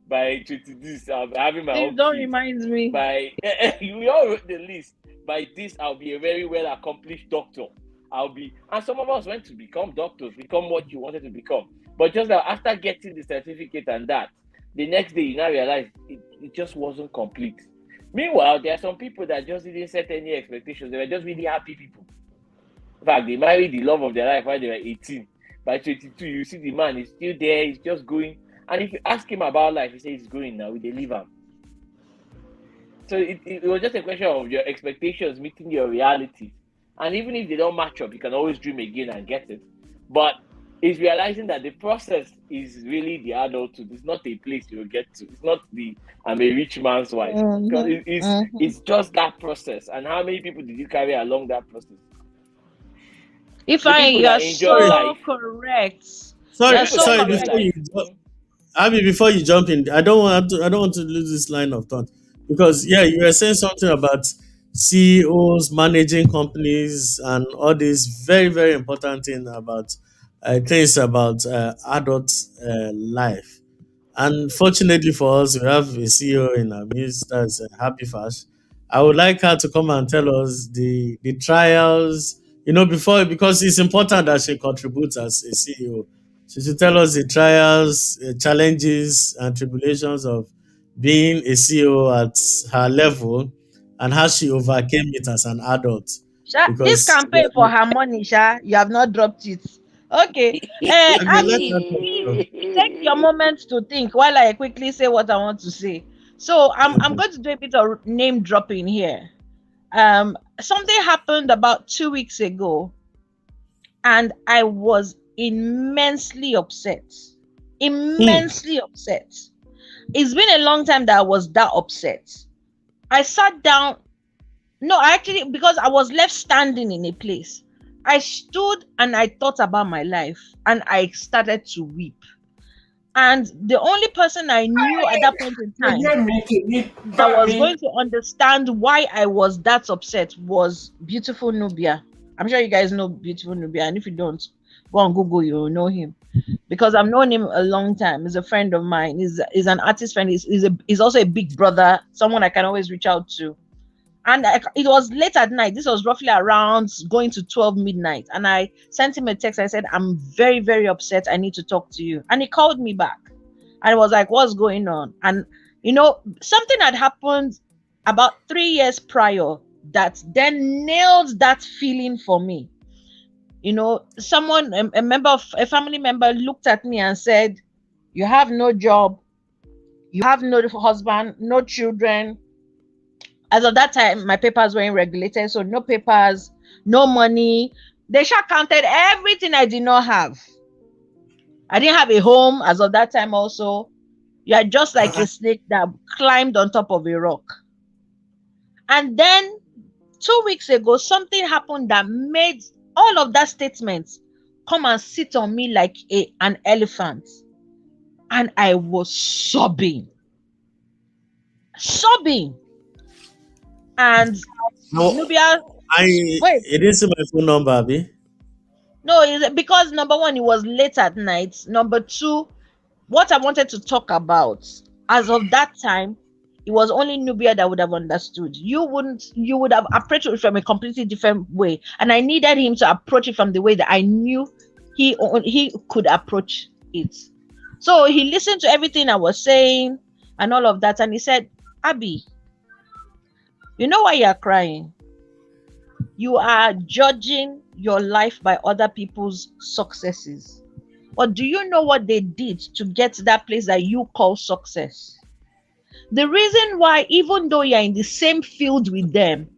By 20 this, I'll be having my please own don't kids. remind me. By we all wrote the list. By this, I'll be a very well accomplished doctor. And some of us went to become doctors, become what you wanted to become. But just that after getting the certificate and that, the next day you now realize it just wasn't complete. Meanwhile, there are some people that just didn't set any expectations. They were just really happy people. In fact, they married the love of their life while they were 18. By 22, you see the man is still there, he's just going. And if you ask him about life, he says he's going now, they leave him. So it was just a question of your expectations meeting your reality. And even if they don't match up, you can always dream again and get it. But it's realizing that the process is really the adulthood. It's not a place you'll get to. It's not the I'm a rich man's wife. Because Mhm, mhm. it's just that process. And how many people did you carry along that process? If The I, people you are that enjoy Sorry, so life, correct. You the are sorry, people so that sorry. enjoy Before correct. you, life. Abby, before you jump in, I don't want to lose this line of thought because yeah, you were saying something about CEOs managing companies and all these very very important things about adult life. And fortunately for us, we have a CEO in our midst that's Happy Fash. I would like her to come and tell us the trials, before because it's important that she contributes as a CEO. She should tell us the trials, challenges, and tribulations of being a CEO at her level and how she overcame it as an adult. This Because campaign for her money, you have not dropped it. Okay. okay, let Abby, her talk please now. take your moment to think while I quickly say what I want to say. So I'm Okay. going to do a bit of name dropping here. Um, something happened about 2 weeks ago, and I was immensely upset. Hmm. Immensely upset. It's been a long time that I was that upset. I sat down. No, I actually, because I was left standing in a place. I stood and I thought about my life and I started to weep. And the only person I knew at that point in time that was going to understand why I was that upset was beautiful Nubia. I'm sure you guys know beautiful Nubia, and if you don't, go on Google, you'll know him because I've known him a long time. He's a friend of mine. He's an artist friend. He's also a big brother, someone I can always reach out to. And it was late at night. This was roughly around going to 12 midnight. And I sent him a text. I said, I'm very, very upset. I need to talk to you. And he called me back. And I was like, what's going on? And, something had happened about 3 years prior that then nailed that feeling for me. Someone, a family member looked at me and said, you have no job. You have no husband, no children. As of that time, my papers weren't regulated, so no papers, no money. They sure counted everything I did not have. I didn't have a home as of that time also. You are just like a snake that climbed on top of a rock. And then 2 weeks ago, something happened that made all of that statement come and sit on me like an elephant. And I was sobbing. Sobbing. And No, Nubia, I wait, it is my phone number, Abi. no, is it because number one, it was late at night. Number two, what I wanted to talk about, as of that time, it was only Nubia that would have understood. You would have approached it from a completely different way. And I needed him to approach it from the way that I knew he could approach it. So he listened to everything I was saying and all of that. And he said, Abby, you know why you're crying? You are judging your life by other people's successes. But do you know what they did to get to that place that you call success? The reason why, even though you're in the same field with them,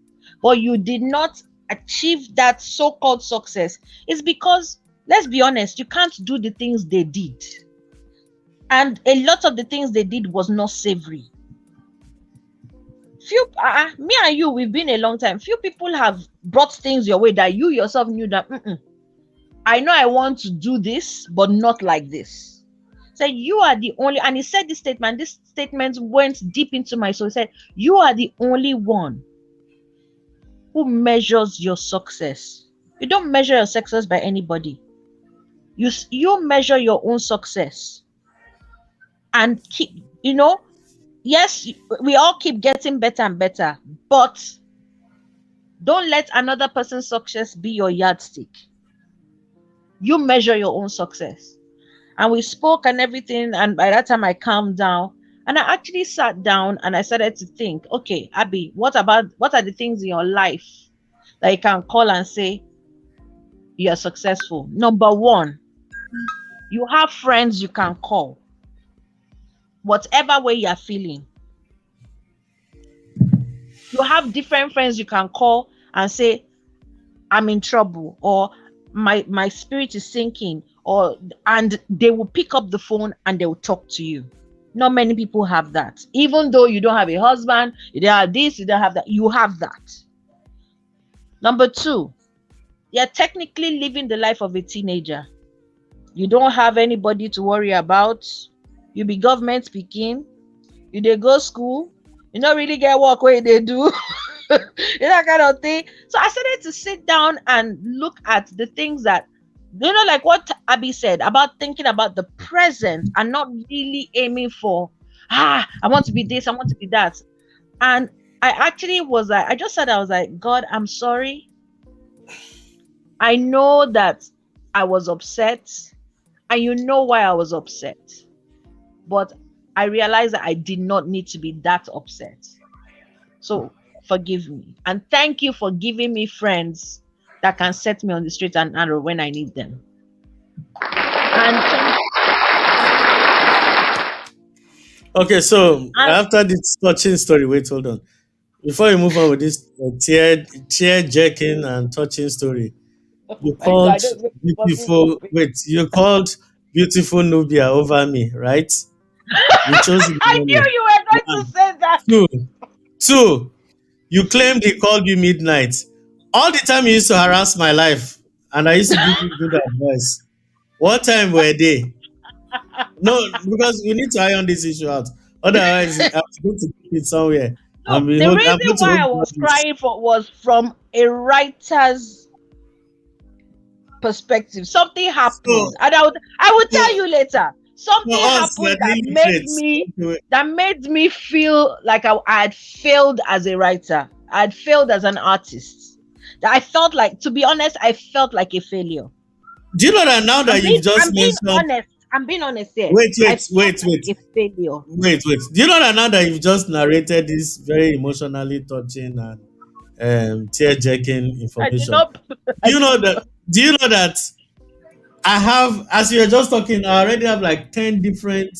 but you did not achieve that so called success, is because, let's be honest, you can't do the things they did. And a lot of the things they did was not savory. Me and you, we've been a long time. Few people have brought things your way that you yourself knew that I know I want to do this, but not like this. So you are the only, and he said this statement. This statement went deep into my soul. He said, you are the only one who measures your success. You don't measure your success by anybody. You measure your own success, and yes, we all keep getting better and better, but don't let another person's success be your yardstick. You measure your own success. And we spoke and everything, and by that time I calmed down, and I actually sat down and I started to think, okay, Abby, what are the things in your life that you can call and say you're successful? Number one, you have friends you can call, whatever way you're feeling. You have different friends you can call and say, I'm in trouble, or my spirit is sinking, and they will pick up the phone and they will talk to you. Not many people have that. Even though you don't have a husband, you don't have this, you don't have that, you have that. Number two, you're technically living the life of a teenager. You don't have anybody to worry about. You be government speaking. You they go school. You don't really get work where they do. That kind of thing. So I started to sit down and look at the things that, like what Abby said about thinking about the present and not really aiming for, I want to be this, I want to be that. And I actually was like, I just said, I was like, God, I'm sorry. I know that I was upset, and you know why I was upset. But I realized that I did not need to be that upset. So forgive me. And thank you for giving me friends that can set me on the straight and narrow when I need them. And Okay, so after this touching story, wait, hold on. before you move on with this tear jerking and touching story, you My God, I called don't know what this beautiful. topic. Wait, you called beautiful Nubia over me, right? You chose I knew Nubia. you were going to One, say that. two, two. You claimed he called you midnight. All the time you used to harass my life, and I used to give you good advice. What time were they? No, because we need to iron this issue out. Otherwise, I'm going to keep it somewhere. No, the I'm reason going to why I hold was grudges. crying for was from a writer's perspective. Something So, happened, and I will tell so you later. for Something us, we are happened the illiterates. Okay, that made me feel like I had failed as a writer. I had failed as an artist. That I felt like, to be honest, I felt like a failure. do you know that now that you've just I'm being mentioned? honest. I'm being honest here. Wait, I wait, felt wait, like wait, a failure. wait. Do you know that now that you've just narrated this very emotionally touching and tear-jerking I did information? not. Do I you know did that? not. Do you know that I have, as you were just talking, I already have like 10 different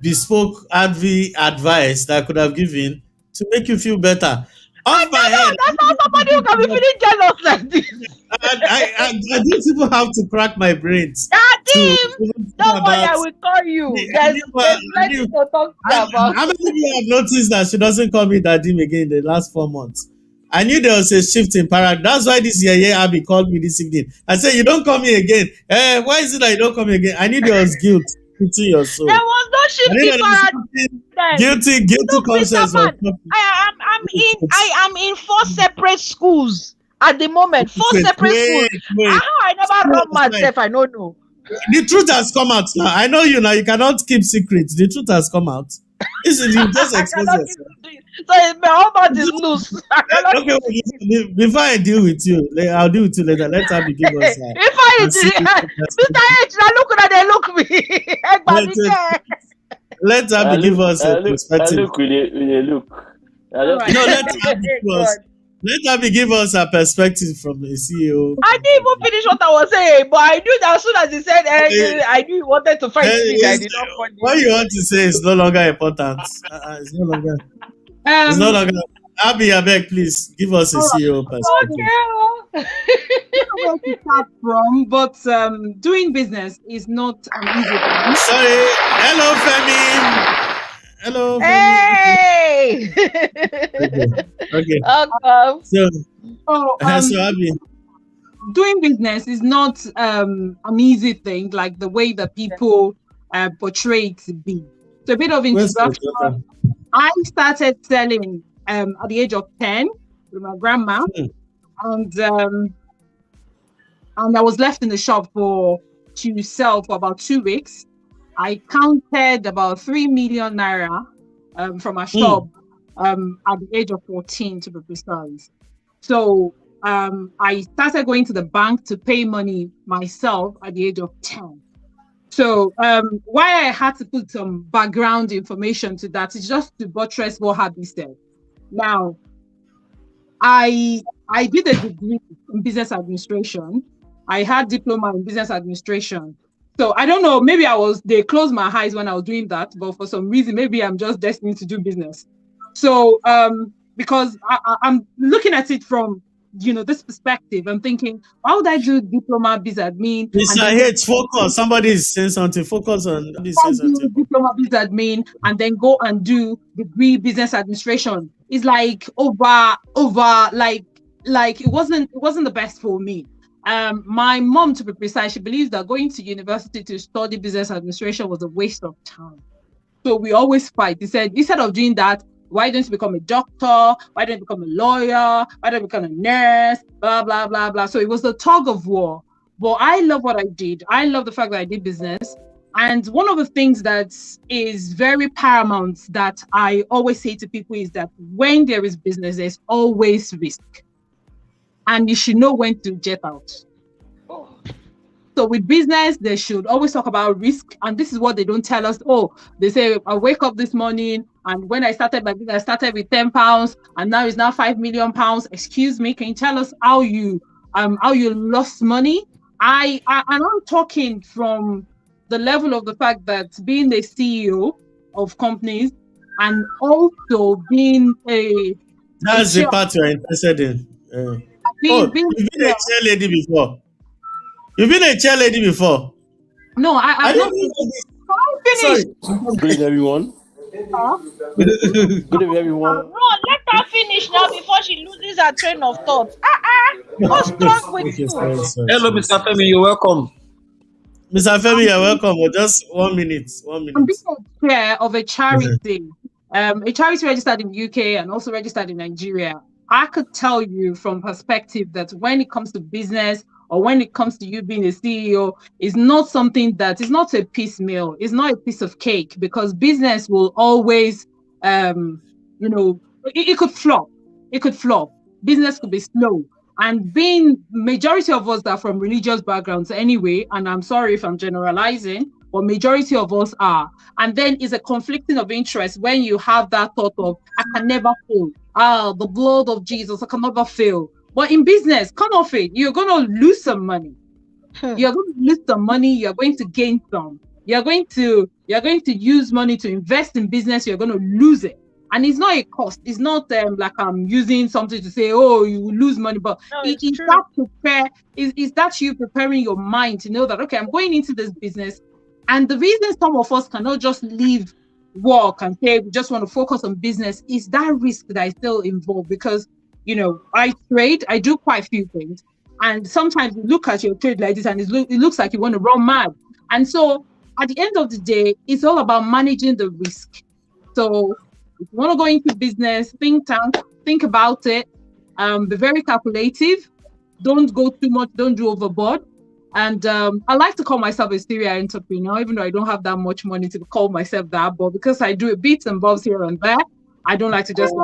bespoke advice that I could have given to make you feel better. I Off my don't know. head, That's how somebody who can be feeling jealous like this. I didn't even have to crack my brains to Adim, even think don't worry, about. I will call you. I There's plenty didn't, to talk I, about. how many people have noticed that she doesn't call me Dadim again in the last 4 months? I knew there was a shift in paradigm. That's why this year Abby called me this evening. I said, "You don't call me again. Why is it that you don't call me again?" I knew there was guilt hitting your There soul. was no I knew shifting that there was paradigm something then. guilty Look, Mr. conscience was Man, talking. I am in 4 separate schools at the moment. Four Wait, separate schools. wait, wait. How I never School run aside, myself, I don't know. the truth has come out now. I know you now. You cannot keep secrets. The truth has come out. This is you just I expose cannot keep yourself. doing. So my whole mouth is loose. I cannot Okay, keep well, before I deal with you, I'll deal with you later. Let Abby give us if I a CEO Mr. perspective. H, now look at they look me. Wait, Everybody wait. care. Let Abby give us a I perspective. look with a look. I All just right. No, look. let Abby give God. us. Let Abby give us a perspective from a CEO I point didn't of even view. finish what I was saying, but I knew that as soon as he said Eh, I knew he wanted to fight me that I it's, did not funny. what you want to say is no longer important. It's no longer. It's no Um. longer. Abby, I beg, please give us a All right. CEO So perspective. Okay. I don't know where to start from, but doing business is not an easy thing. Sorry. Hello, Femi. Hello, Femi. Hey! Okay. Okay. Welcome. So, So so Abby. doing business is not an easy thing, like the way that people portray it to be. So a bit of Where's my introduction. daughter? I started selling at the age of 10 with my grandma, Hmm. and I was left in the shop to sell for about 2 weeks. I counted about 3 million naira from a Hmm. shop at the age of 14 to be precise. So I started going to the bank to pay money myself at the age of 10. So why I had to put some background information to that is just to buttress what Habi said. Now, I did a degree in business administration. I had diploma in business administration. So I don't know, maybe they closed my eyes when I was doing that, but for some reason, maybe I'm just destined to do business. So because I'm looking at it from this perspective, I'm thinking, why would I do diploma business admin and Mr. then go H, focus. Somebody is saying something. Focus on. Somebody is I saying do something. diploma business admin and then go and do degree business administration? It's like over like it wasn't the best for me. My mom, to be precise, she believes that going to university to study business administration was a waste of time. So we always fight. He said, instead of doing that, why don't you become a doctor? Why don't you become a lawyer? Why don't you become a nurse? Blah, blah, blah, blah. So it was a tug of war. But I love what I did. I love the fact that I did business. And one of the things that is very paramount that I always say to people is that when there is business, there's always risk. And you should know when to jet out. So with business, they should always talk about risk. And this is what they don't tell us. Oh, they say, I wake up this morning and when I started my business, I started with £10 and now it's now £5 million. Excuse me, can you tell us how you lost money? And I'm talking from the level of the fact that being the CEO of companies and also being a That's the part you're interested in. Being Oh, being you've been a yeah. chair lady before. You've been a chair lady before. No, I I've not didn't been. know this. Can I finish? Sorry. Good evening, everyone. Huh? Good evening, everyone. Ron, let her finish now before she loses her train of thought. What's wrong with Okay, you? sorry, sorry, Hello, sorry, Mr. sorry. Femi. You're welcome. Mr. Femi, you're I'm welcome. But just 1 minute. I'm 1 minute. being a chair of a charity registered in UK and also registered in Nigeria. I could tell you from perspective that when it comes to business or when it comes to you being a CEO, it's not something that is not a piecemeal. It's not a piece of cake because business will always, um, it could flop. It could flop. Business could be slow. And being majority of us are from religious backgrounds anyway, and I'm sorry if I'm generalizing, but majority of us are. And then is a conflicting of interest when you have that thought of, I can never fail. Ah, the blood of Jesus, I can never fail. But in business, come off it. You're going to lose some money. You're going to lose some money. You're going to gain some. You're going to use money to invest in business. You're going to lose it. And it's not a cost. It's not like I'm using something to say, oh, you will lose money. But No, it it's is true. that you preparing your mind to know that, okay, I'm going into this business. And the reason some of us cannot just leave work and say we just want to focus on business is that risk that is still involved because I trade, I do quite a few things. And sometimes you look at your trade like this and it looks like you want to run mad. And so at the end of the day, it's all about managing the risk. So if you want to go into business, think about it. Be very calculative. Don't go too much. Don't do overboard. And I like to call myself a serial entrepreneur, even though I don't have that much money to call myself that. But because I do a bits and bobs here and there, I don't like to just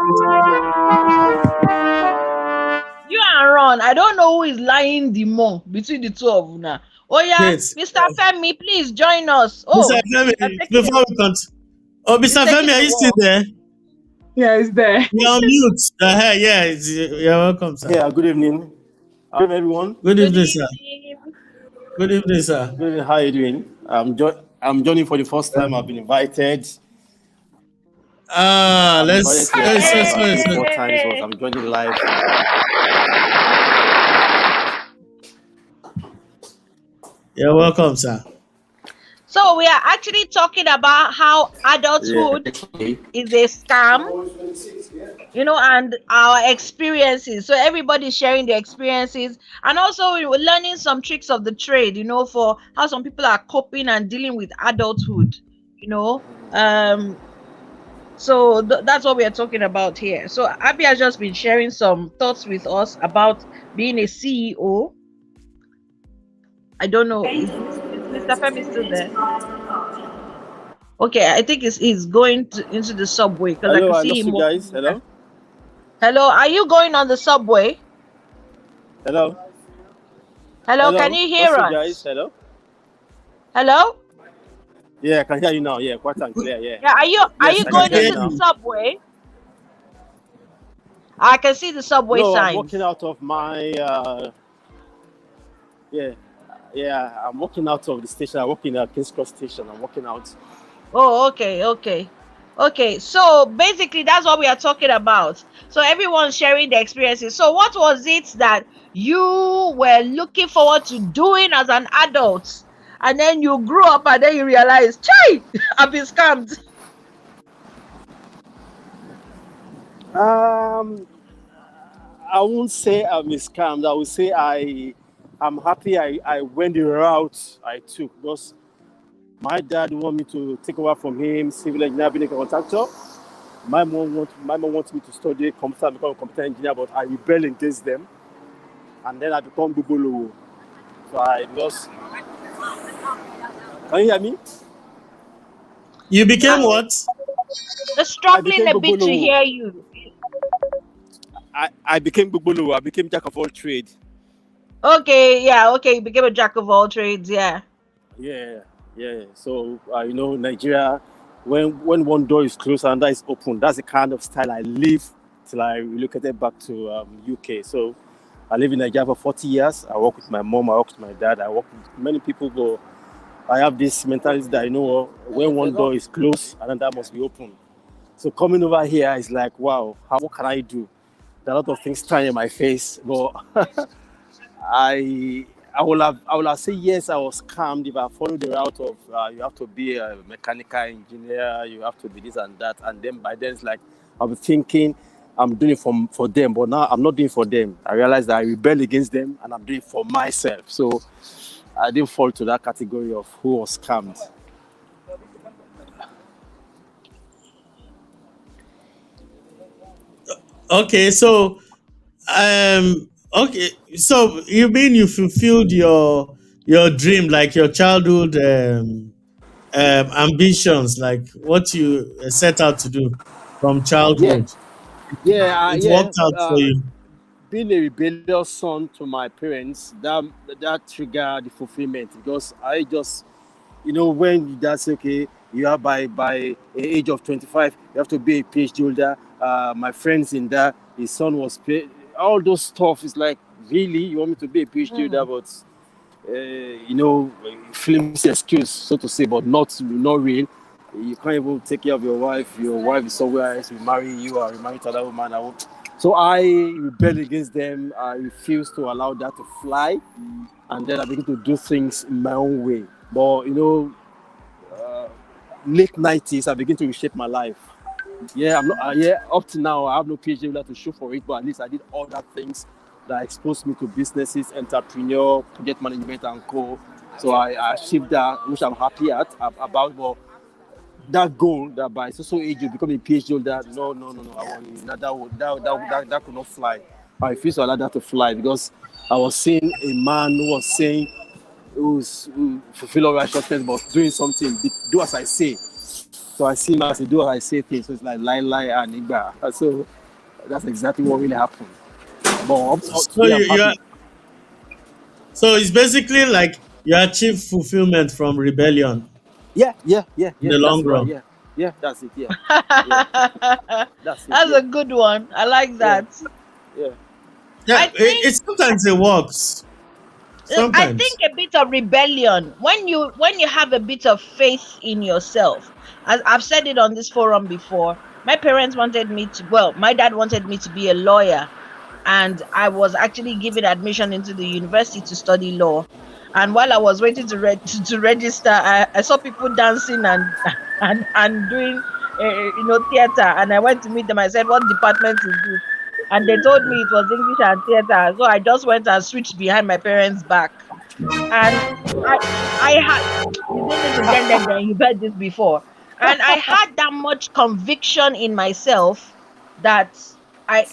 You and Ron, I don't know who is lying the more between the two of you now. Oh yeah, Wait. Mr. Femi, please join us. Mr. Oh, Femi, you're taking before we continue. Oh, he's Mr. taking Femi, are a you still walk. there? Yeah, it's there. You're on mute. Yeah, you're welcome, sir. Yeah, good evening. Good evening, everyone. Good Good evening, sir. evening. Good evening, sir. Good evening. How are you doing? I'm joining for the first time. I've been invited. I've been invited to your program Sorry, three, sorry. four times, but Hey. I'm joining live. You're welcome, sir. So we are actually talking about how Yeah. adulthood is a scam, and our experiences. So everybody's sharing their experiences, and also we were learning some tricks of the trade, for how some people are coping and dealing with adulthood. You know, so that's what we are talking about here. So Abby has just been sharing some thoughts with us about being a CEO. I don't know, is Mr. Femi still there? Okay, I think he's going into the subway because I Hello, could I see lost him you guys. walking. Hello? Hello, are you going on the subway? Hello? Hello, can Hello? you hear Lost you guys. us? Hello? Hello? Yeah, I can hear you now. Yeah, quite and clear. Yeah. Yeah, are Yes, you I can going hear Okay. you into the now. subway? I can see the subway No, I'm signs. walking out of my, yeah, I'm walking out of the station. I'm walking at King's Cross Station. I'm walking out. Oh, okay. So basically, that's what we are talking about. So everyone's sharing their experiences. So what was it that you were looking forward to doing as an adult, and then you grew up and then you realized, "Chai, I've been scammed." Um, I won't say I'm scammed. I would say I'm happy I went the route I took because my dad wanted me to take over from him, civil engineer, being a contractor. My mom wants me to study computer, become a computer engineer, but I rebel against them, and then I become Google. So I just. Can you hear me? You became I'm what? struggling became a bit to Google. hear you. I became Google. I became jack of all trades. Okay, yeah, okay. You became a jack of all trades, yeah. Yeah. So Nigeria, when one door is closed and another is open, that's the kind of style I live till I relocated back to UK. So I live in Nigeria for 40 years. I work with my mom. I work with my dad. I work with many people. But I have this mentality that when one door is closed, another must be open. So coming over here is like, wow, what can I do? There are a lot of things thrown in my face, but I will have said yes. I was scammed if I followed the route of you have to be a mechanical engineer, you have to be this and that, and then by then it's like I'll be thinking I'm doing it for them, but now I'm not doing it for them. I realized that I rebel against them, and I'm doing it for myself. So I didn't fall to that category of who was scammed. Okay, so okay, so you mean you fulfilled your dream, like your childhood ambitions, like what you set out to do from Yeah, childhood. yeah, It yeah. worked out for you. Being a rebellious son to my parents, that triggered the fulfillment because I just, when that's okay, you are by age of 25, you have to be a PhD holder. My friends in that, his son was all those stuff is like, really, you want me to be a PhD holder, Mm. but flimsy excuse, so to say, but not real. You can't even take care of your wife. Your wife is somewhere else. You marry, you are married to another woman. So I rebel against them. I refuse to allow that to fly, and then I begin to do things in my own way. But late 90s, I begin to reshape my life. Yeah, I'm not. Yeah, up to now, I have no PhD to show for it, but at least I did other things that exposed me to businesses, entrepreneur, project management, and co. So I achieved that, which I'm happy about. But that goal that by so age you become a PhD holder, no. I want that could not fly. I refuse to allow that to fly because I was seeing a man who was saying who fulfill all righteousness, but doing something, do as I say. So I see him as a do as I say things. So it's like lie and igba. So that's exactly what really happened. But So today I'm happy. so it's basically like you achieve fulfillment from rebellion in Yeah. the That's long right. run. Yeah. That's it. Yeah. That's That's it. a good one. I like Yeah. that. Yeah. Yeah, I think it sometimes it works. I think Sometimes. a bit of rebellion when you have a bit of faith in yourself. As I've said it on this forum before, my parents wanted me to, well, my dad wanted me to be a lawyer, and I was actually given admission into the university to study law. And while I was waiting to register, I saw people dancing and and doing theater, and I went to meet them. I said, "What department is this?" And they told me it was English and theater. So I just went and switched behind my parents' back. And I I had you didn't listen then you've heard this before. And I had that much conviction in myself that I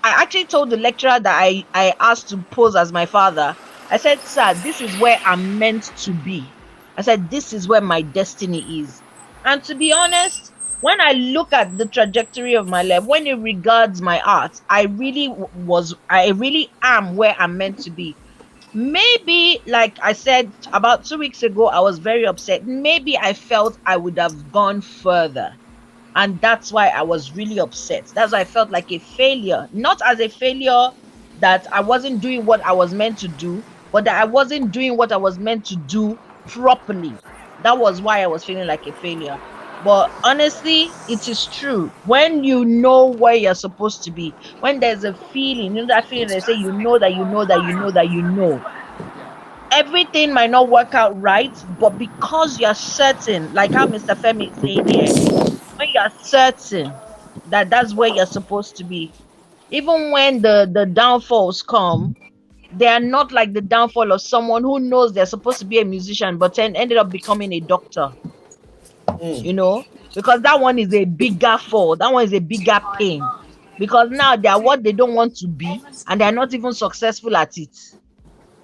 actually told the lecturer that I asked to pose as my father. I said, "Sir, this is where I'm meant to be." I said, "This is where my destiny is." And to be honest, when I look at the trajectory of my life, when it regards my art, I really am where I'm meant to be. Maybe, like I said about 2 weeks ago, I was very upset. Maybe I felt I would have gone further. And that's why I was really upset. That's why I felt like a failure. Not as a failure that I wasn't doing what I was meant to do, but that I wasn't doing what I was meant to do properly. That was why I was feeling like a failure. But honestly, it is true. When you know where you're supposed to be, when there's a feeling, that feeling they say you know that you know that you know that you know. Everything might not work out right, but because you're certain, like how Mr. Femi is saying here, when you're certain that that's where you're supposed to be, even when the downfalls come, they are not like the downfall of someone who knows they're supposed to be a musician but then ended up becoming a doctor, Mm. because that one is a bigger fall, that one is a bigger pain, because now they are what they don't want to be and they're not even successful at it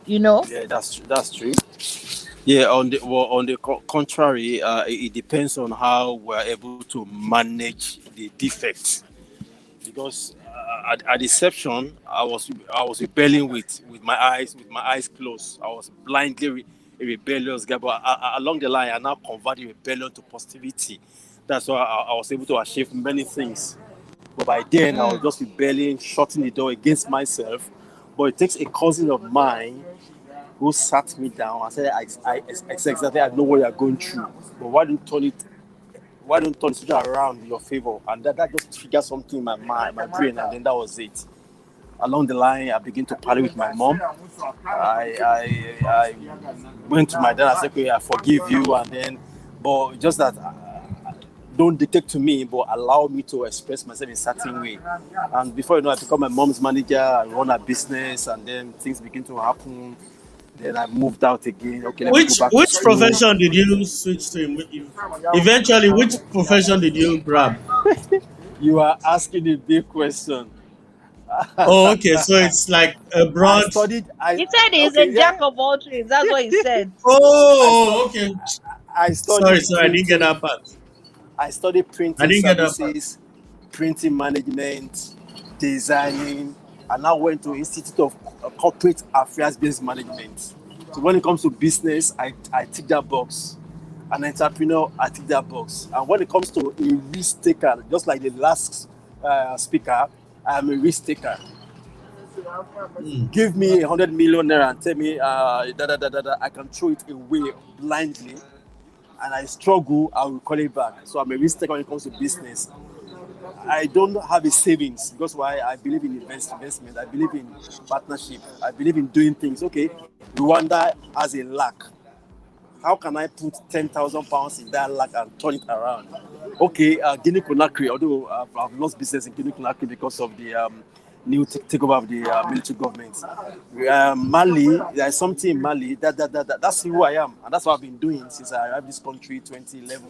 you know Yeah, that's true. Yeah, on the contrary, it depends on how we're able to manage the defect. Because at deception, I was rebelling with my eyes closed. I was blindly a rebellious guy. But along the line, I now converted rebellion to positivity. That's why I was able to achieve many things. But by then, I was mm, just rebelling, shutting the door against myself. But it takes a cousin of mine who sat me down and said, I said exactly, I know what you're going through. But why don't you turn it why don't turn the situation around in your favor? And that just triggered something in my mind, my brain, and then that was it. Along the line, I began to party with my mom. I went to my dad and said, okay, I forgive you, and then, but just that don't dictate to me, but allow me to express myself in a certain way. And before you know, I become my mom's manager, I run a business, and then things begin to happen. Then I moved out again. Okay, let me go back to Which school. profession did you switch to? Eventually, which profession did you grab? You are asking a big question. Oh, okay. So it's like a I broad. studied. I He said he's okay, a yeah. jack of all trades. That's what he said. I stu- Oh, okay. I studied Sorry, I didn't get printing. that part. I studied I printing didn't get that part. services, printing management, designing, and now went to Institute of Corporate Affairs Based Management. So when it comes to business, I tick that box. An entrepreneur, I tick that box. And when it comes to a risk taker, just like the last speaker, I am a risk taker. Hmm. Give me 100 million naira and tell me I can throw it away blindly, and I struggle, I will call it back. So I'm a risk taker when it comes to business. I don't have a savings because why? I believe in investment. I believe in partnership. I believe in doing things. Okay, Rwanda has a lack. How can I put 10,000 pounds in that lack and turn it around? Okay, Guinea Conakry. Although I've lost business in Guinea Conakry because of the new takeover of the military government. Mali, there's something in Mali that's who I am, and that's what I've been doing since I arrived this country 2011.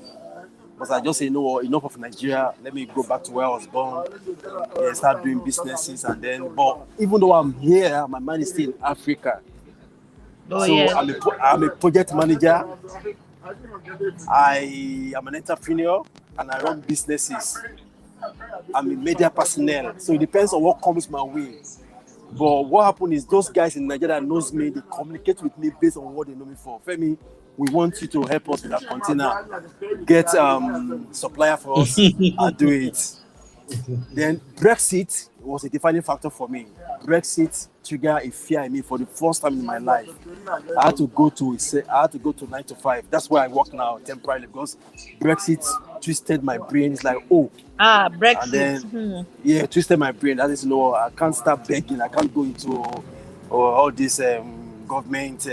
But I just say, no, enough of Nigeria. Let me go back to where I was born, start doing businesses, and then. But even though I'm here, my mind is still in Africa. Oh So yes. I'm a project manager. I am an entrepreneur, and I run businesses. I'm a media personnel. So it depends on what comes my way. But what happened is those guys in Nigeria that knows me, they communicate with me based on what they know me for. Femi, we want you to help us with that container. Get supplier for us and do it. Then Brexit was a defining factor for me. Brexit triggered a fear in me for the first time in my life. I had to go to 9 to 5. That's where I work now temporarily because Brexit twisted my brain. It's like, oh, and Brexit. then twisted my brain. That is, I can't start begging. I can't go into all this government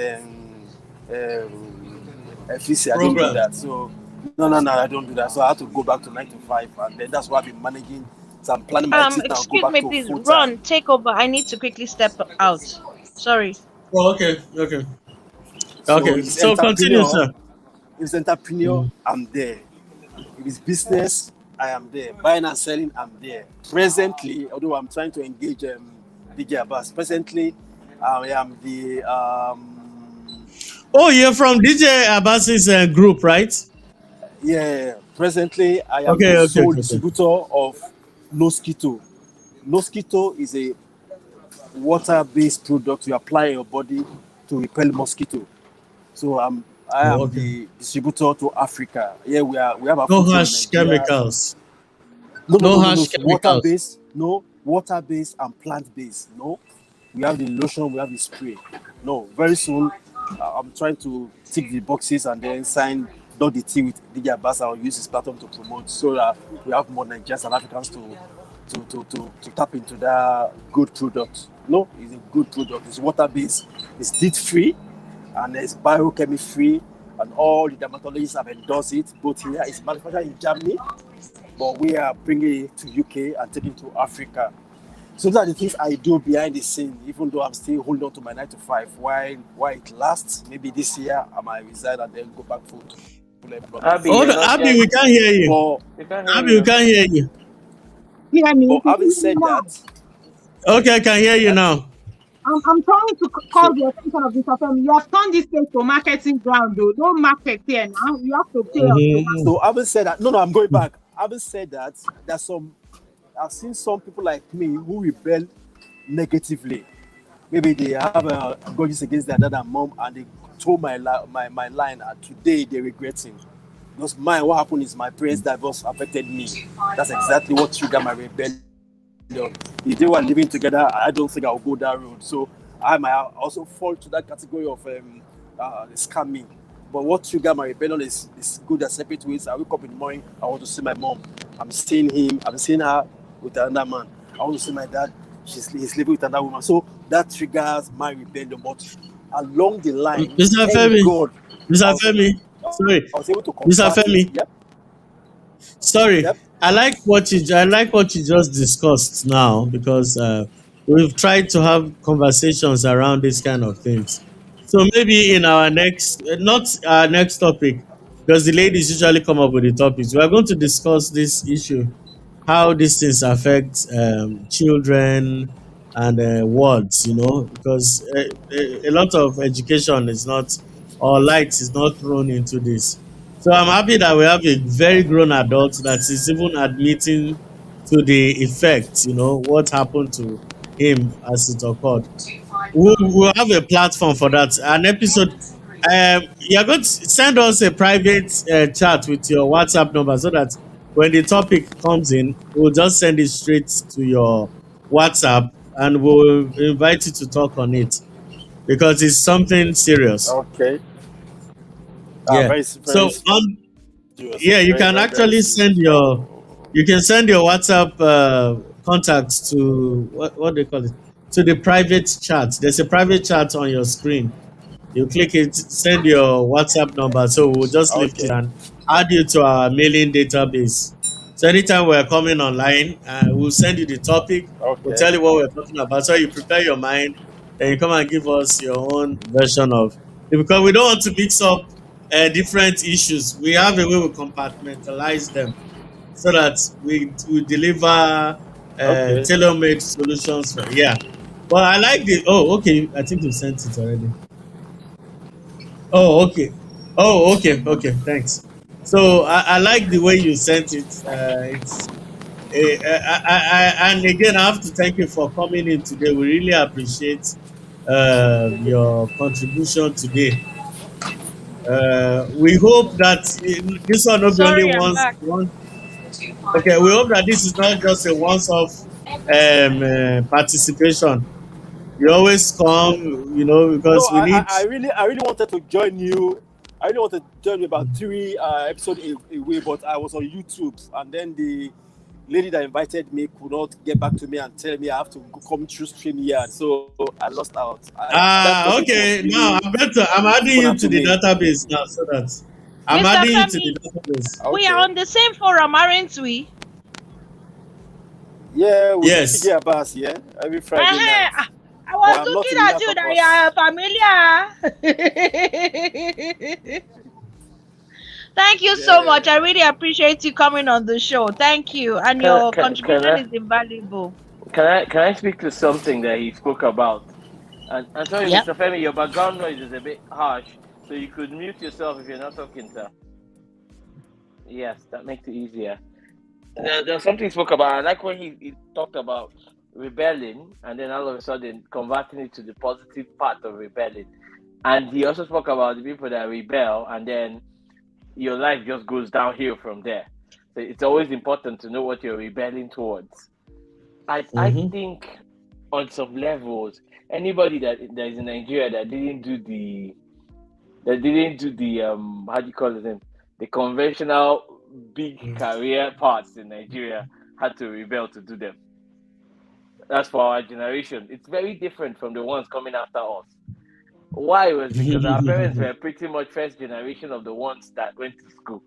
FEC. I don't do Programs. that. So no, I don't do that. So I had to go back to 9 to 5, and then that's why I've been managing. So I'm planning my exit and go Excuse back me, to please. full time. Ron, take over. I need to quickly step out. Sorry. Oh, okay, okay, So okay. if it's So continue, entrepreneur, sir. if it's entrepreneur, I'm there. If it's business, I am there. Buying and selling, I'm there. Presently, although I'm trying to engage DJ Abbas, presently I am the Oh, you're from DJ Abbas's group, right? presently I am Okay, the okay, sole okay, okay. distributor of Mosquito. Mosquito is a water-based product you apply in your body to repel mosquito. So I Oh, am okay. the distributor to Africa. Yeah, we have a No foothold in harsh Nigeria. chemicals. No, no, No no, no, no. harsh It's chemicals. water-based. No, water-based and plant-based. No, we have the lotion, we have the spray. No, very soon I'm trying to tick the boxes and then sign dot the T with DJ Abbas. I'll use his platform to promote so that we have more Nigerians and Africans to tap into that good product. No, it's a good product. It's water-based. It's DEET-free and it's biochemistry, and all the dermatologists have endorsed it. Both here, it's manufactured in Germany, but we are bringing it to UK and taking it to Africa. So those are the things I do behind the scene, even though I'm still holding on to my 9 to 5. Why it lasts? Maybe this year I might resign and then go back full employment. Abby, Oh, you're no, not Abby, yet. we can't hear you. But We can't hear Abby, we you. can't hear you. Yeah, I mean, but having said that, Okay, I can hear you eh, now. I'm trying to call so the attention of Mr. Femi. You have turned this place to marketing ground, though. Don't market here now. You have to pay us to Mhm. so having said that, no, I'm going back. Having said that, I've seen some people like me who rebel negatively. Maybe they have grudges against their dad and mom, and they told my line, and today they're regretting. Because what happened is my parents' divorce affected me. That's exactly what triggered my rebellion. If they were living together, I don't think I'll go that road. So I might also fall to that category of scamming. But what triggered my rebellion is good and separate ways. I wake up in the morning, I want to see my mom. I'm seeing him, I'm seeing her with another man. I want to see my dad, he's living with another woman. So that triggers my rebellion. But along the line, Mr. thank Femi, God, Mr. I was able, Femi, sorry, I was able to Mr. convert it. Femi, Yep, sorry. yep. I like what you just discussed now because we've tried to have conversations around these kind of things. So maybe in our next, not our next topic, because the ladies usually come up with the topics. We are going to discuss this issue, how these things affect children and words, because a lot of education is not, or light is not thrown into this. So I'm happy that we have a very grown adult that is even admitting to the effect, what happened to him as it occurred. We'll have a platform for that. An episode. You're going to send us a private chat with your WhatsApp number so that when the topic comes in, we'll just send it straight to your WhatsApp and we'll invite you to talk on it because it's something serious. Okay. Yeah. Very, So very serious. yeah, you Very, can very, very actually serious. you can send your WhatsApp contacts to what they call it, to the private chat. There's a private chat on your screen. You click it, send your WhatsApp number. So we'll just lift it Okay. and add you to our mailing database. So anytime we're coming online, we'll send you the topic. We'll Okay. tell you what we're talking about. So you prepare your mind, then you come and give us your own version of, because we don't want to mix up different issues. We have a way we compartmentalize them so that we deliver Okay. tailor-made solutions for, yeah. But I like the, oh, okay, I think you sent it already. Oh, okay. Oh, okay, okay. Thanks. So I like the way you sent it. And again, I have to thank you for coming in today. We really appreciate your contribution today. We hope that this one will be only Sorry, I'm once. back. Okay, we hope that this is not just a once-off participation. You always come, No, because we need. I really wanted to join you. I really wanted to join you about 3 episodes away, but I was on YouTube, and then the lady that invited me could not get back to me and tell me I have to come through stream here, so I lost out. That topic was Okay. Now really I'm adding fun you to to the me. database now, so that I'm Mr. adding you to the Femi, database. we are Okay. on the same forum, aren't we? Yeah, with Yes. DJ Abbas, yeah, every Friday night. I was But I'm not looking in at you that Caucus. you are familiar. Thank you so Yeah. much. I really appreciate you coming on the show. Thank you. And Can, your can, can contribution I is invaluable. can I speak to something that he spoke about? And sorry, Yep. Mr. Femi, your background noise is a bit harsh, so you could mute yourself if you're not talking, sir. Yes, that makes it easier. There's something he spoke about. I like when he talked about rebelling and then all of a sudden converting it to the positive part of rebelling. And he also spoke about the people that rebel and then your life just goes downhill from there. So it's always important to know what you're rebelling towards. I Mm-hmm. think on some levels, anybody that is in Nigeria that didn't do the how do you call it, the conventional big career paths in Nigeria had to rebel to do them. That's for our generation. It's very different from the ones coming after us. Why was because our parents were pretty much first generation of the ones that went to school.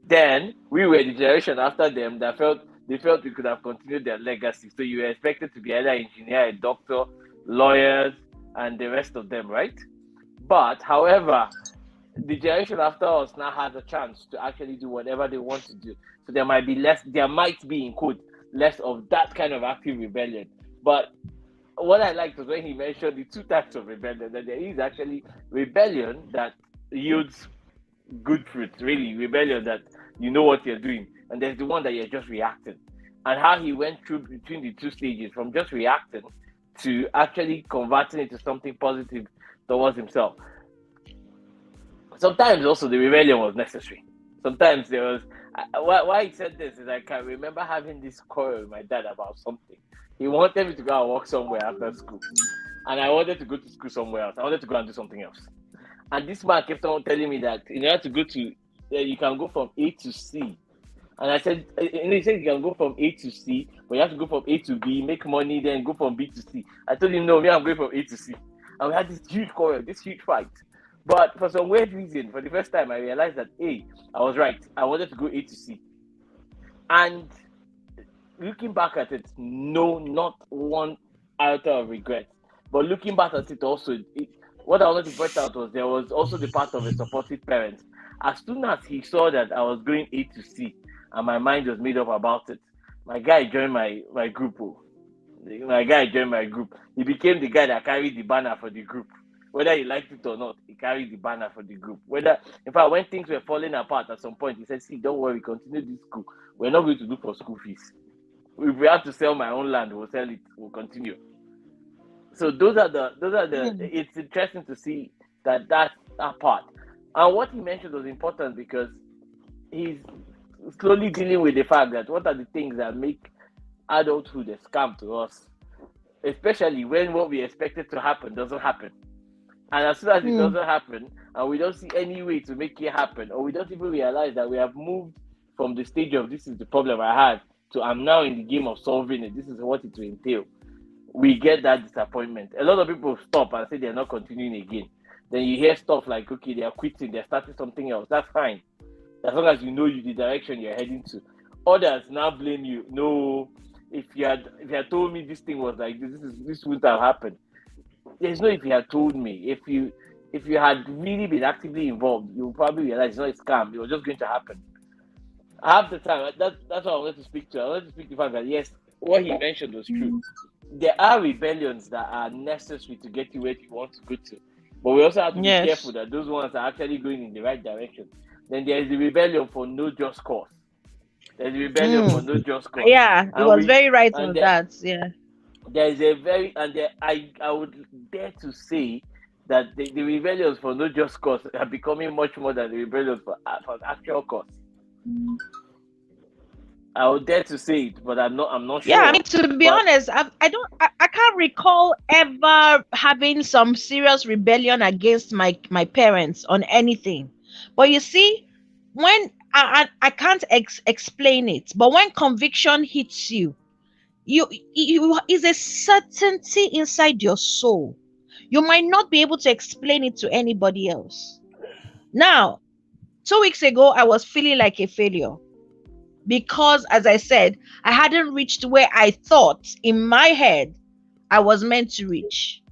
Then we were the generation after them that felt we could have continued their legacy. So you were expected to be either engineer, a doctor, lawyers, and the rest of them, right? But however, the generation after us now has a chance to actually do whatever they want to do. So there might be in quote less of that kind of active rebellion. But what I liked was when he mentioned the two types of rebellion, that there is actually rebellion that yields good fruits, really rebellion that you know what you're doing, and there's the one that you're just reacting. And how he went through between the two stages from just reacting to actually converting it to something positive towards himself. Sometimes also the rebellion was necessary. Sometimes there was why he said this is I can remember having this quarrel with my dad about something. He wanted me to go and work somewhere after school, and I wanted to go to school somewhere else. I wanted to go and do something else. And this man kept on telling me that in order to go to, you can go from A to C. And I said, and he said you can go from A to C, but you have to go from A to B, make money, then go from B to C. I told him, no, me, I'm going from A to C. And we had this huge quarrel, this huge fight. But for some weird reason, for the first time, I realized that, hey, I was right. I wanted to go A to C. And looking back at it, no, not one iota of regret. But looking back at it also, what I wanted to point out was there was also the part of a supportive parent. As soon as he saw that I was going A to C and my mind was made up about it, my guy joined my group. My guy joined my group. He became the guy that carried the banner for the group. Whether he liked it or not, he carried the banner for the group. In fact, when things were falling apart at some point, he said, see, don't worry, continue this school. We're not going to do for school fees. If we have to sell my own land, we'll sell it, we'll continue. So those are the it's interesting to see that part. And what he mentioned was important because he's slowly dealing with the fact that what are the things that make adulthood a scam to us, especially when what we expected to happen doesn't happen. And as soon as it doesn't happen, and we don't see any way to make it happen, or we don't even realize that we have moved from the stage of this is the problem I had to I'm now in the game of solving it, this is what it will entail, we get that disappointment. A lot of people stop and say they're not continuing again. Then you hear stuff like, okay, they're quitting, they're starting something else. That's fine. As long as you know the direction you're heading to. Others now blame you. No, if you had told me this thing was like this wouldn't have happened. There's no if you had told me. If you had really been actively involved, you would probably realize it's not a scam. It was just going to happen. Half the time, that's what I wanted to speak to. I wanted to speak to the fact that yes, what he mentioned was true. There are rebellions that are necessary to get you where you want to go to. But we also have to be careful that those ones are actually going in the right direction. Then there is the rebellion for no just cause. There's a rebellion for no just cause. Yeah, he was very right on that. Yeah. There is a very, and there, I would dare to say that the rebellions for no just cause are becoming much more than the rebellions for actual cause. I would dare to say it, but I'm not sure. Yeah, I mean, to be honest, I can't recall ever having some serious rebellion against my parents on anything. But you see, when I can't explain it, but when conviction hits you is a certainty inside your soul. You might not be able to explain it to anybody else. Now, 2 weeks ago, I was feeling like a failure. Because, as I said, I hadn't reached where I thought in my head I was meant to reach.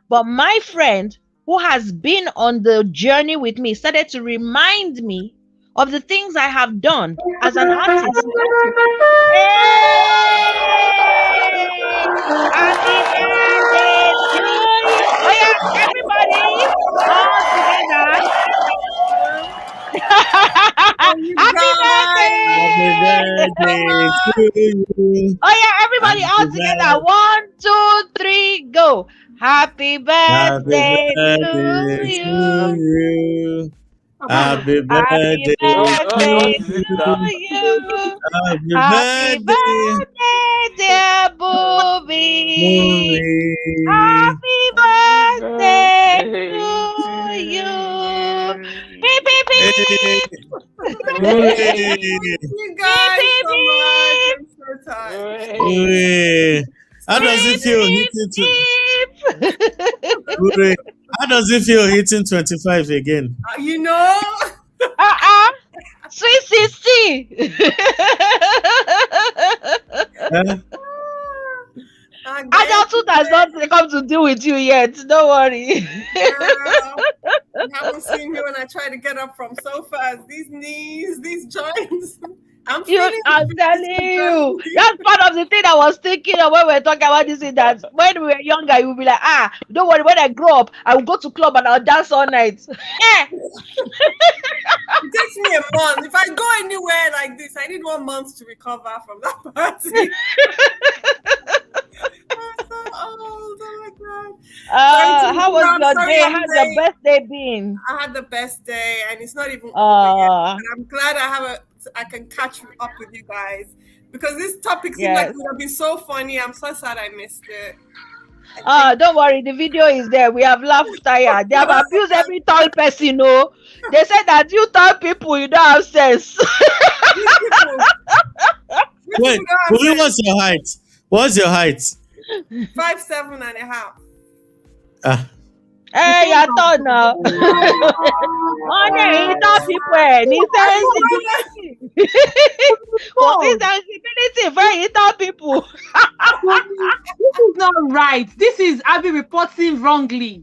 But my friend, who has been on the journey with me, started to remind me of the things I have done as an artist. Hey! Happy birthday to you! Oh yeah, everybody, all together. Happy birthday! Happy birthday to you. Oh yeah, everybody all together. 1, 2, 3, go. Happy birthday to you. Happy Happy birthday birthday to to you. you. Happy Happy birthday, dear Booby. Happy birthday to you. Beep, beep, beep. You guys Beep, so beep, much. I'm so tired. How does it feel hitting beep. How does it feel hitting 25 again? You know? Sweet 60. Adulthood has not come to deal with you yet. Don't worry. You haven't seen me when I try to get up from sofas. These knees, these joints. I'm telling you. That's part of the thing I was thinking of when we were talking about this. Is that when we were younger, you would be like, don't worry. When I grow up, I will go to club and I'll dance all night. It takes me a month. If I go anywhere like this, I need 1 month to recover from that party. I'm so old. Oh my God. How was your day? How's your birthday been? I had the best day, and it's not even over yet. And I'm glad I can catch up with you guys because this topic seemed like it would have been so funny. I'm so sad I missed it. I think Don't worry, the video is there. We have laughed tired. They have abused every tall person, no. They said that you tall people, you don't have sense. these people, these Wait, people don't have Bumi, sense. what's your height? What's your height? 5'7.5". Ah, Hey, your turn now. Money, you tall people. Need sensibility. For this sensibility, for you tall people. This is not right. This is Abby reporting wrongly.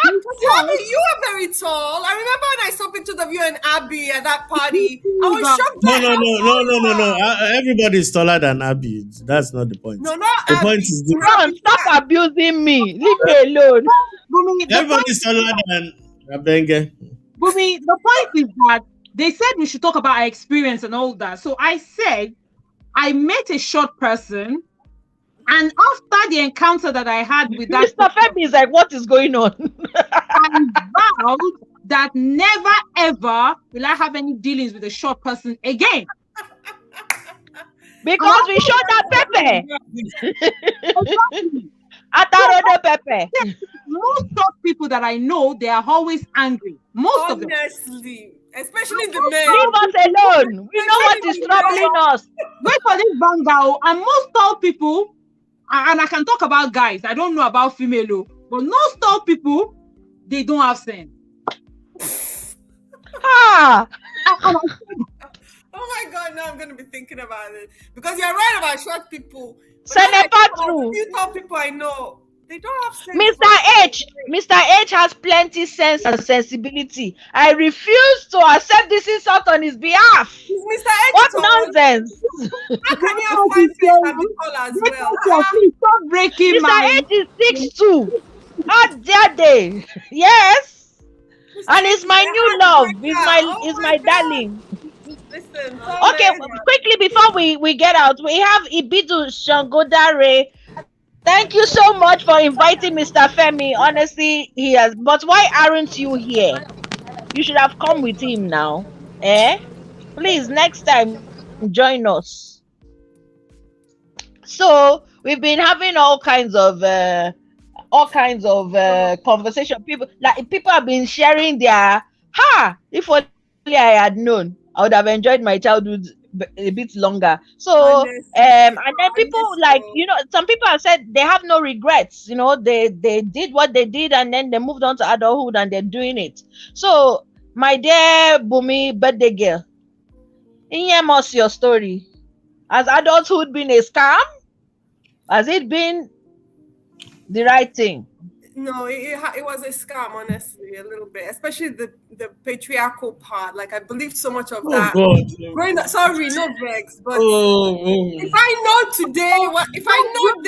Abby, you are very tall. I remember when I saw pictures of you and Abby at that party. I was shocked. no, At no, how no, no, tall no, you no, no. are. Everybody's taller than Abby. That's not the point. No, not The Abby. point is the Ron, stop abusing me. Leave me alone. Bumi, the point, everybody's taller than Abenge. Bumi, the point is that they said we should talk about our experience and all that. So I said I met a short person, and after the encounter that I had with that Mr. Femi is like, what is going on? I vowed that never ever will I have any dealings with a short person again. Because we showed that Pepe. Atarodo Pepe. Most short people that I know, they are always angry. Most of them. Honestly, especially the men. Leave us alone. We know what is troubling us. Wait for this bangao. And most tall people, and I can talk about guys, I don't know about female, but most tall people, they don't have sense. Ah, Oh my God, now I'm going to be thinking about it. Because you're right about short people. But Send then a part through. few tall people I know, they don't have sense. Mr. H has plenty sense and sensibility. I refuse to accept this insult on his behalf. Is Mr. H What tall? nonsense? How can you have 5 feet and be tall as well? Please stop breaking Mr. my. H is 6'2". How dare they? Yes. And it's my new love. It's my darling. Listen, Okay, quickly before we get out, we have Ibidu Shangodare. Thank you so much for inviting Mr. Femi. Honestly, he has. But why aren't you here? You should have come with him now. Eh? Please, next time, join us. So we've been having all kinds of conversation. People have been sharing their if only I had known, I would have enjoyed my childhood a bit longer. So and then people some people have said they have no regrets. They did what they did and then they moved on to adulthood and they're doing it. So my dear Bumi birthday girl, in us your story. Has adulthood been a scam? Has it been the right thing? No, it was a scam, honestly, a little bit, especially the patriarchal part. Like, I believed so much of that. God. Sorry, no vex, but Oh. if I know today, if I knew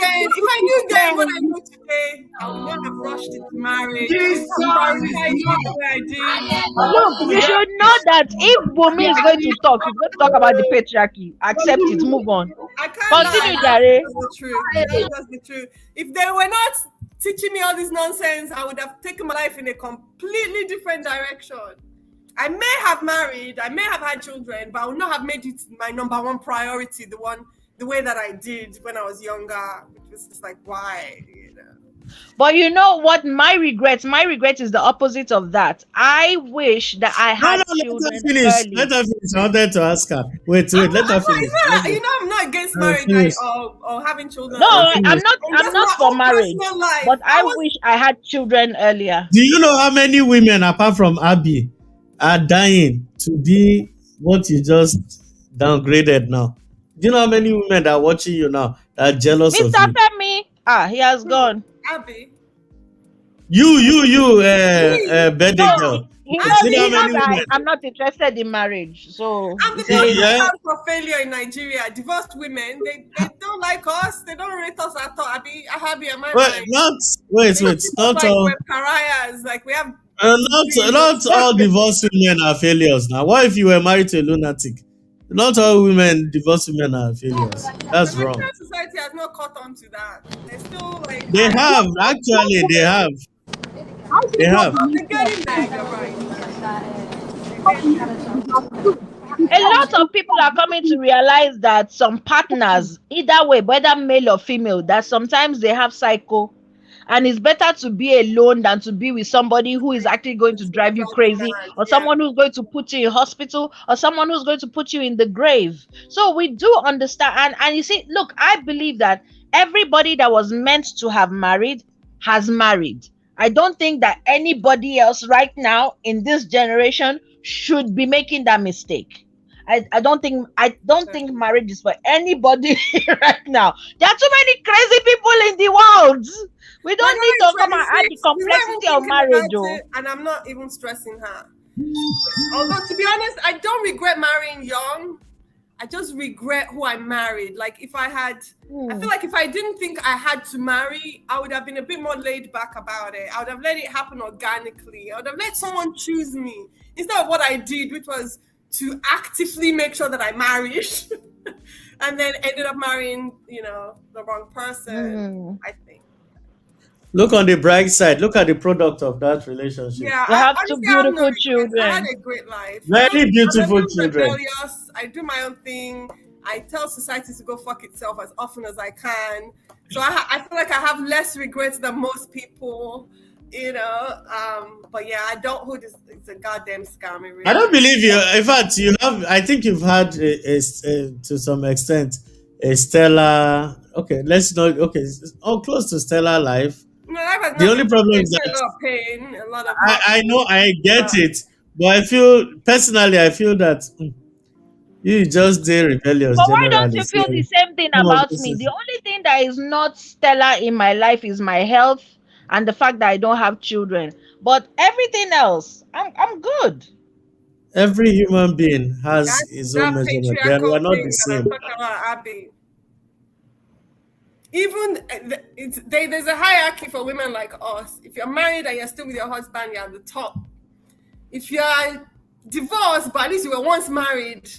then what I know today, I would not have rushed into marriage. I the way I did. Look, you should know that if Bumi is going to talk, he's going to talk about the patriarchy. Accept it, move on. I can't Continue, lie. Jare. That's the truth. That's the truth. If they were not teaching me all this nonsense, I would have taken my life in a completely different direction. I may have married, I may have had children, but I would not have made it my number one priority, the way that I did when I was younger. It was just like, why? But you know what? My regret is the opposite of that. I wish that I had children early. Let her finish. I wanted to ask her. Wait, let her finish. I'm not against marriage or having children. No, I'm not for marriage. But I wish I had children earlier. Do you know how many women, apart from Abby, are dying to be what you just downgraded now? Do you know how many women that are watching you now that are jealous of you? Mr. Femi, he has gone. Abby. You, birthday girl. I'm not interested in marriage. So I'm the biggest for failure in Nigeria. Divorced women, they don't like us. They don't rate us at all. Abby, am I right? Wait. Not all. We're pariahs. Like we have. Not all divorced women are failures. Now, what if you were married to a lunatic? Not all divorced women are failures. That's wrong. The society has not caught on to that. They're still like. They have. Actually, they have. They have. They're getting there. You're right. A lot of people are coming to realize that some partners, either way, whether male or female, that sometimes they have psycho, and it's better to be alone than to be with somebody who is actually going to drive you crazy, or Yeah. someone who's going to put you in hospital, or someone who's going to put you in the grave. So we do understand, and you see, look, I believe that everybody that was meant to have married has married. I don't think that anybody else right now in this generation should be making that mistake. I don't think marriage is for anybody right now. There are too many crazy people in the world. We My don't daughter need is to come and add the 26. She's not even complexity of thinking marriage. about Oh. it, and I'm not even stressing her. Although, to be honest, I don't regret marrying young. I just regret who I married. Like, if I had, I feel like if I didn't think I had to marry, I would have been a bit more laid back about it. I would have let it happen organically. I would have let someone choose me instead of what I did, which was to actively make sure that I married and then ended up marrying, the wrong person, I think. Look on the bright side. Look at the product of that relationship. Yeah, You have two honestly, I have no beautiful regrets. I had children. a great life. Very I'm a beautiful little children. rebellious. I do my own thing. I tell society to go fuck itself as often as I can. So I feel like I have less regrets than most people, But yeah, adulthood is a goddamn scam. It I really don't is. believe you. In fact, you have. I think you've had to some extent a stellar. Okay, let's not. Okay, close to stellar life. Life has The not only been problem is perfect. A that lot of pain, a lot of I know I get uh, it, but I feel personally, I feel that you just stay rebellious But why don't generally. you So feel the same thing some of about this me? is The only thing that is not stellar in my life is my health and the fact that I don't have children. But everything else, I'm good. every human being has that his own that measurement. We are patriarchal not the thing that I'm same. talking about, Abby. Even there's a hierarchy for women like us. If you're married and you're still with your husband, you're at the top. If you're divorced, but at least you were once married,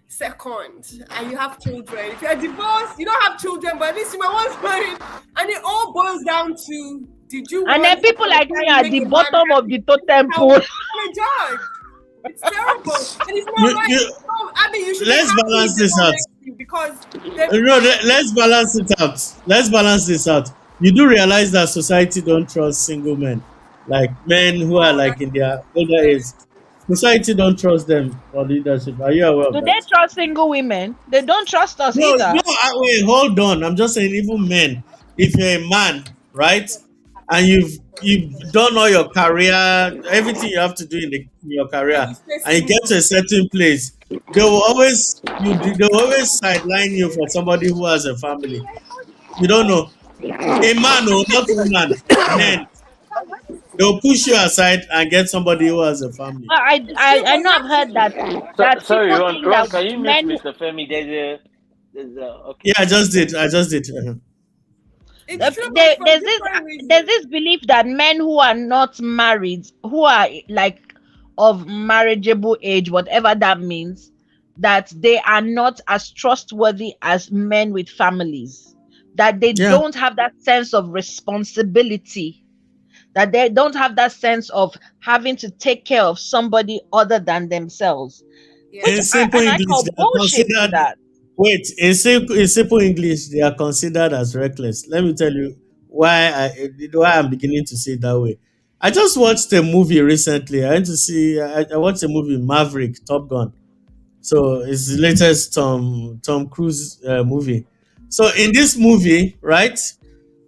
second, and you have children. If you're divorced, you don't have children, but at least you were once married. And it all boils down to, did you And then want people to like me are make the a man bottom of the happy? totem How pole. are you judge? It's terrible. And it's not right. You No, Abby, you should be let's happy if balance they this don't out. make you because they No, let's balance it out. Let's balance this out. You do realize that society don't trust single men, like men who are oh like that's in their older very age. Society don't trust them for leadership. Are you aware of Do they that? trust single women? They don't trust us No, no. either. Wait, hold on. I'm just saying, even men. If you're a man, right, and you've done all your career, everything you have to do in your and career, you stay and you get single. to a certain place, they will always sideline you for somebody who has a family. You don't know. A man, or not woman, men, they'll push you aside and get somebody who has a family. It's I true, I but you know I've have heard that Sorry, people Ron. think Ron, that can you mute men. Mr. Femi? There's a. Yeah, Okay. I just did. I just did. it's true, but for There's different there's reasons. this belief that men who are not married, who are like of marriageable age, whatever that means, that they are not as trustworthy as men with families, that they Yeah. don't have that sense of responsibility, that they don't have that sense of having to take care of somebody other than themselves, which In Yeah. simple I English, call they are bullshit to considered. that. Wait, in simple English, they are considered as reckless. Let me tell you why I'm beginning to see it that way. I just watched a movie recently. I went to see. I watched a movie, Maverick, Top Gun. So it's the latest Tom Cruise movie. So in this movie, right?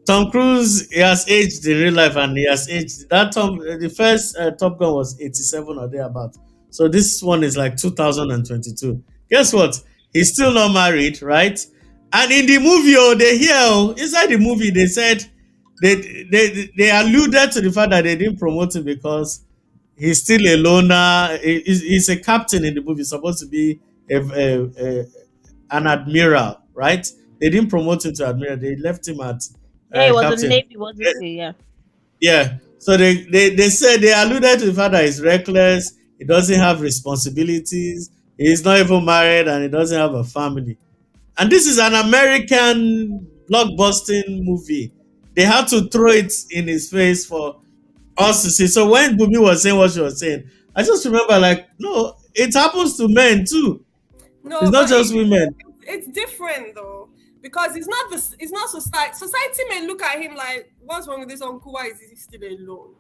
Tom Cruise, he has aged in real life, and he has aged. The first Top Gun was 87 or thereabout. So this one is like 2022. Guess what? He's still not married, right? And in the movie, inside the movie, they said they alluded to the fact that they didn't promote him because he's still a loner. He's a captain in the movie, supposed to be an admiral, right? They didn't promote him to admiral. They left him at Yeah, it was a captain. navy, wasn't it? Yeah. Yeah. So they said they alluded to the fact that he's reckless. He doesn't have responsibilities. He's not even married, and he doesn't have a family. And this is an American blockbusting movie. They had to throw it in his face for us to see. So when Bumi was saying what she was saying, I just remember like, no, it happens to men too. No, It's not but just women. it's different though, because it's not society. Society may look at him like, what's wrong with this uncle? Why is he still alone?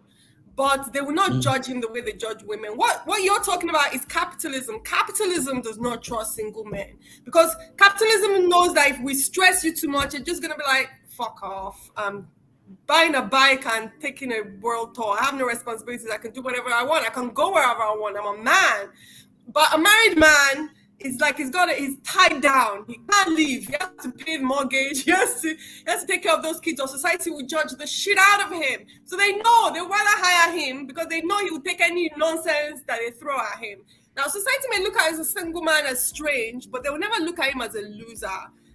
But they will not judge him the way they judge women. What you're talking about is capitalism. Capitalism does not trust single men, because capitalism knows that if we stress you too much, you're just gonna be like, fuck off. Buying a bike and taking a world tour. I have no responsibilities. I can do whatever I want. I can go wherever I want. I'm a man. But a married man is like he's tied down. He can't leave. He has to pay the mortgage. He has to take care of those kids, or society will judge the shit out of him. So they know they'd rather hire him because they know he will take any nonsense that they throw at him. Now, society may look at as a single man as strange, but they will never look at him as a loser.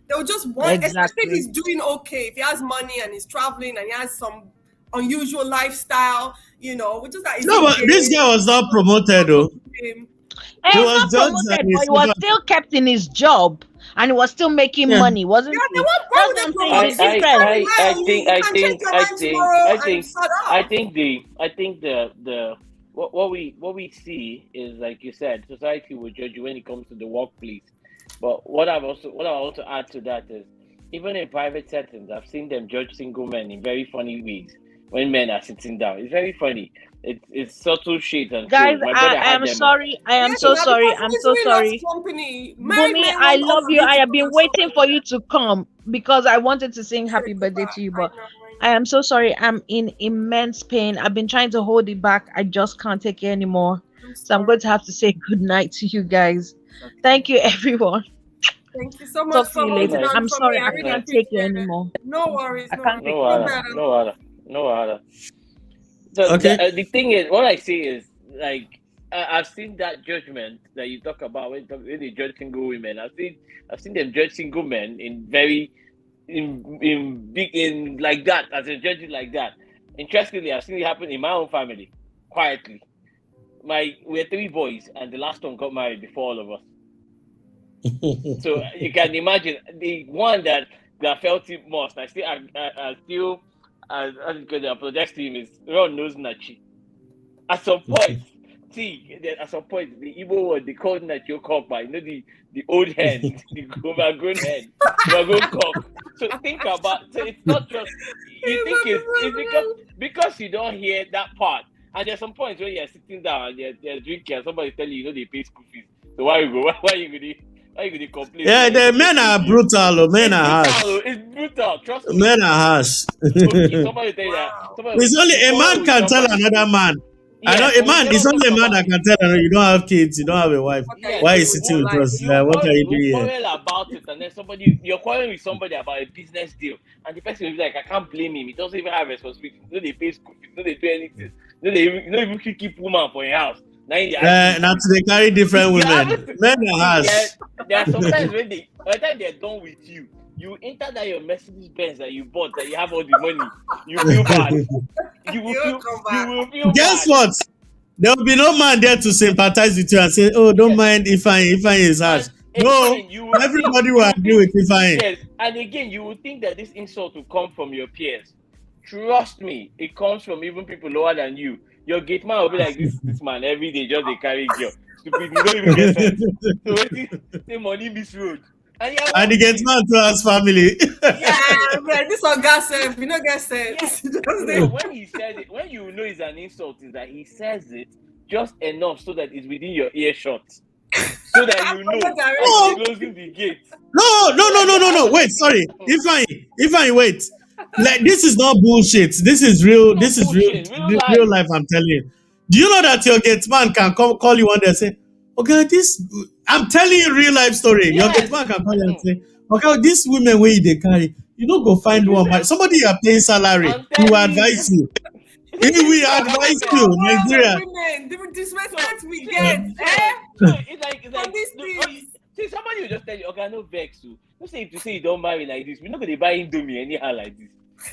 They'll just want, especially if he's doing okay, if he has money and he's traveling and he has some unusual lifestyle, which is that. No, but this guy was not promoted though. He was not promoted, but he was still kept in his job, and he was still making money, wasn't he? I think what we see is, like you said, society will judge you when it comes to the workplace. But what I want to add to that is, even in private settings, I've seen them judge single men in very funny ways when men are sitting down. It's very funny. It's subtle shades and guys. I am sorry. I'm so sorry. Bumi, I love you. I have been waiting for you to come because I wanted to sing happy birthday to you, but I am so sorry. I'm in immense pain. I've been trying to hold it back. I just can't take it anymore. So I'm going to have to say good night to you guys. Thank you, everyone. Thank you so much for holding on. I'm sorry, I can't take it anymore. No worries. No other. So okay. The thing is, what I see is, like, I've seen that judgment that you talk about when they judge single women. I've seen them judge single men in like that, as a judging like that. Interestingly, I've seen it happen in my own family, quietly. We're 3 boys, and the last one got married before all of us. So you can imagine the one that felt it most. I apologize to him is Ron knows Nachi. At some point, the Igbo word they called Nachi Okokpa, the old hen, the overgrown hen, overgrown cock. So think about. So it's not just you think it's because you don't hear that part. And there's some points where you're sitting down and you're drinking, and somebody tell you they pay school fees. So why you going to complain? Yeah, the men are brutal. Men are harsh. It's brutal. Trust me. Men are harsh. Okay, somebody tell you that. It's only a man can tell another man. I know a man. It's only a man that can tell another. You don't have kids. You don't have a wife. Why are you sitting with us? What are you doing here? Quarrel about it, and then you're quarreling with somebody about a business deal, and the person will be like, I can't blame him. He doesn't even have responsibility. No, they pay school fees. No, they do anything. No, they even keep woman for your house. Now they carry different women. Men are harsh. There are sometimes by the time they're done with you, you enter that your Mercedes Benz that you bought, that you have all the money, you feel bad. You will feel Guess what? There will be no man there to sympathize with you and say, "Oh, don't mind if I is harsh." No, everybody will agree with Ifeanyi. Yes, and again, you will think that this insult will come from your peers. Trust me, it comes from even people lower than you. Your gate man will be like this man every day, just they carry girl. Stupid, you don't even get sense. So the money misroad. And the gate man to his family. Yeah, man, this one got sense. We don't get sense. So when he says it, when you know it's an insult, is that he says it just enough so that it's within your earshot. So that you know closing the gate. No. Wait, sorry. Ifeanyi, wait. Like, this is not bullshit. This is real. This is real life. I'm telling you. Do you know that your gate man can call you one day and say, "Okay, I'm telling you real life story." Yes. Your gate man can call you and say, "Okay, these women where they carry, you don't go find one, but somebody you are paying salary, he will advise you. He will advise you, Nigeria." This respect we get. It's like see, somebody will just tell you, "Okay, no vex you. Don't say if you say you don't marry like this, we're not gonna buy Indomie anyhow like this."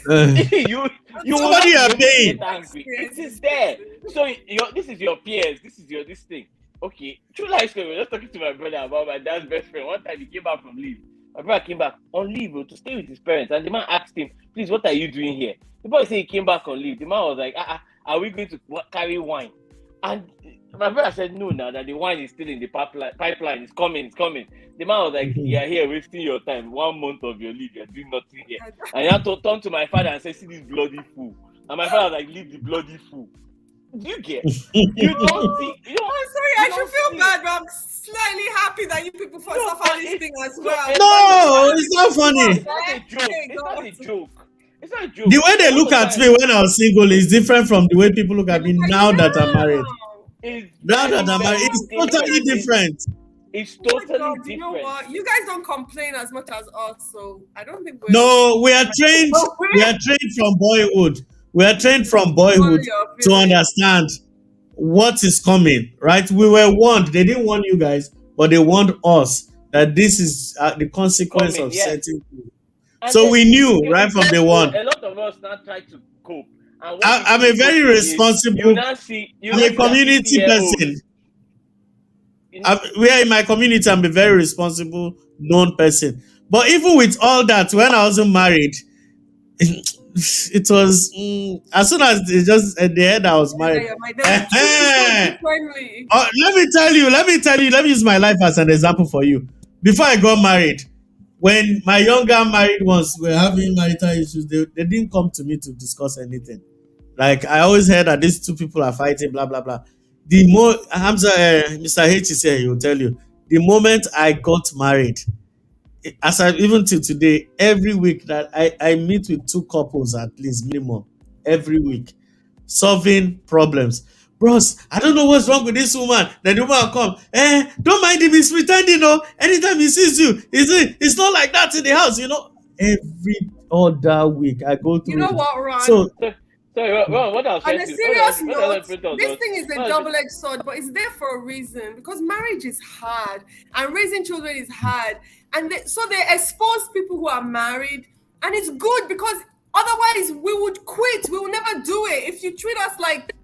you somebody are paying. It is there. So this is your peers. This is this thing. Okay, true life story. We're just talking to my brother about my dad's best friend. One time he came back from leave. My brother came back on leave to stay with his parents, and the man asked him, "Please, what are you doing here?" The boy said he came back on leave. The man was like, "Are we going to carry wine?" And my brother said, no, now that the wine is still in the pipeline, it's coming, it's coming. The man was like, Mhm. you're here wasting your time, 1 month of your leave, you're doing nothing here. And I had to turn to my father and say, see this bloody fool. And my father was like, leave the bloody fool. Do you get? You don't see, I'm sorry, you I should don't feel see bad, but I'm slightly happy that you people for No, suffer but this it's thing as no, well. No, it's not funny. it's not a joke. It's not a joke. It's not a joke. The way they A lot look of at times me when I was single is different from the way people look at me now that I'm married. it's Now very, that I'm married, very it's different. totally different. It's Oh my totally God, you know different. what? You guys don't complain as much as us, so I don't think we're No, we are trained. Oh, We are trained from boyhood. We are trained from boyhood Control your to feelings. understand what is coming. Right? We were warned. They didn't warn you guys, but they warned us that this is the consequence Coming, of yes. certain things. And So then we knew you right from get the one. a lot of us now try to cope. And what we I'm do a in very coping is you responsible. now see I'm a that community 50-year-old. person. We are in my community. I'm a very responsible, known person. But even with all that, when I wasn't married, it was as soon as they heard I was married. They will treat you so differently. Let me use my life as an example for you. Before I got married, when my younger married ones were having marital issues, they didn't come to me to discuss anything. Like I always heard that these two people are fighting, blah blah blah. The more Hamza, Mr. H is here, he will tell you. The moment I got married, as I even till today, every week that I meet with two couples at least minimum every week, solving problems. Bros, I don't know what's wrong with this woman. Then the woman will come. Don't mind him, he's pretending, anytime he sees you, it's not like that in the house, Every other week I go You through know it. what, Ron? So Sorry, what I was On trying a to serious what note, else Britta this was- thing is a what else- double-edged sword, but it's there for a reason because marriage is hard and raising children is hard, and so they expose people who are married, and it's good because otherwise we would quit. We will never do it if you treat us like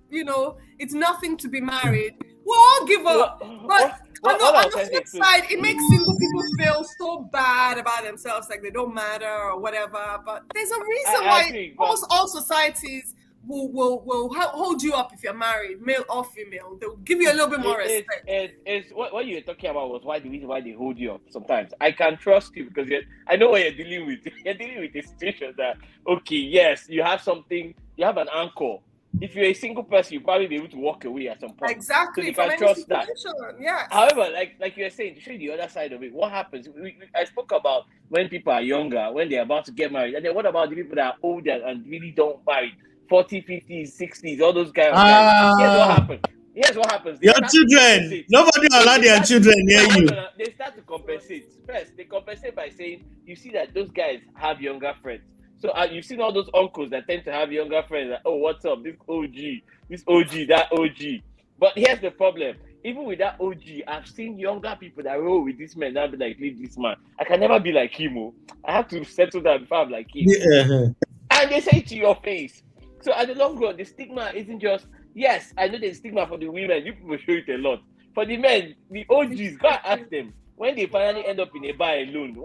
it's nothing to be married. We'll all give up. But on the flip side, it makes single people feel so bad about themselves, like they don't matter or whatever. But there's a reason I why agree, but- almost all societies will hold you up if you're married, male or female. They'll give you a little bit more respect. It's what you were talking about was the reason why they hold you up sometimes. I can trust you because I know what you're dealing with. You're dealing with a situation that, okay, yes, you have something, you have an anchor. If you're a single person, you'll probably be able to walk away at some point. Exactly. So you from can any trust that. situation. Yes. However, like you were saying, to show you the other side of it, what happens? I spoke about when people are younger, when they're about to get married. And then what about the people that are older and really don't marry? 40, 50s, 60s, all those kind of guys. Here's what happens. They Your start to children, compensate. nobody allow their children near Hold you. on, they start to compensate. First, they compensate by saying, you see that those guys have younger friends. So you've seen all those uncles that tend to have younger friends. Like, oh, what's up? This OG, that OG. But here's the problem. Even with that OG, I've seen younger people that roll with this man. I'll be like, leave this man. I can never be like him. I have to settle down before I'm like him. And they say it to your face. So at the long run, the stigma isn't just, yes, I know there's stigma for the women. You people show it a lot. For the men, the OGs, go and ask them. When they finally end up in a bar alone,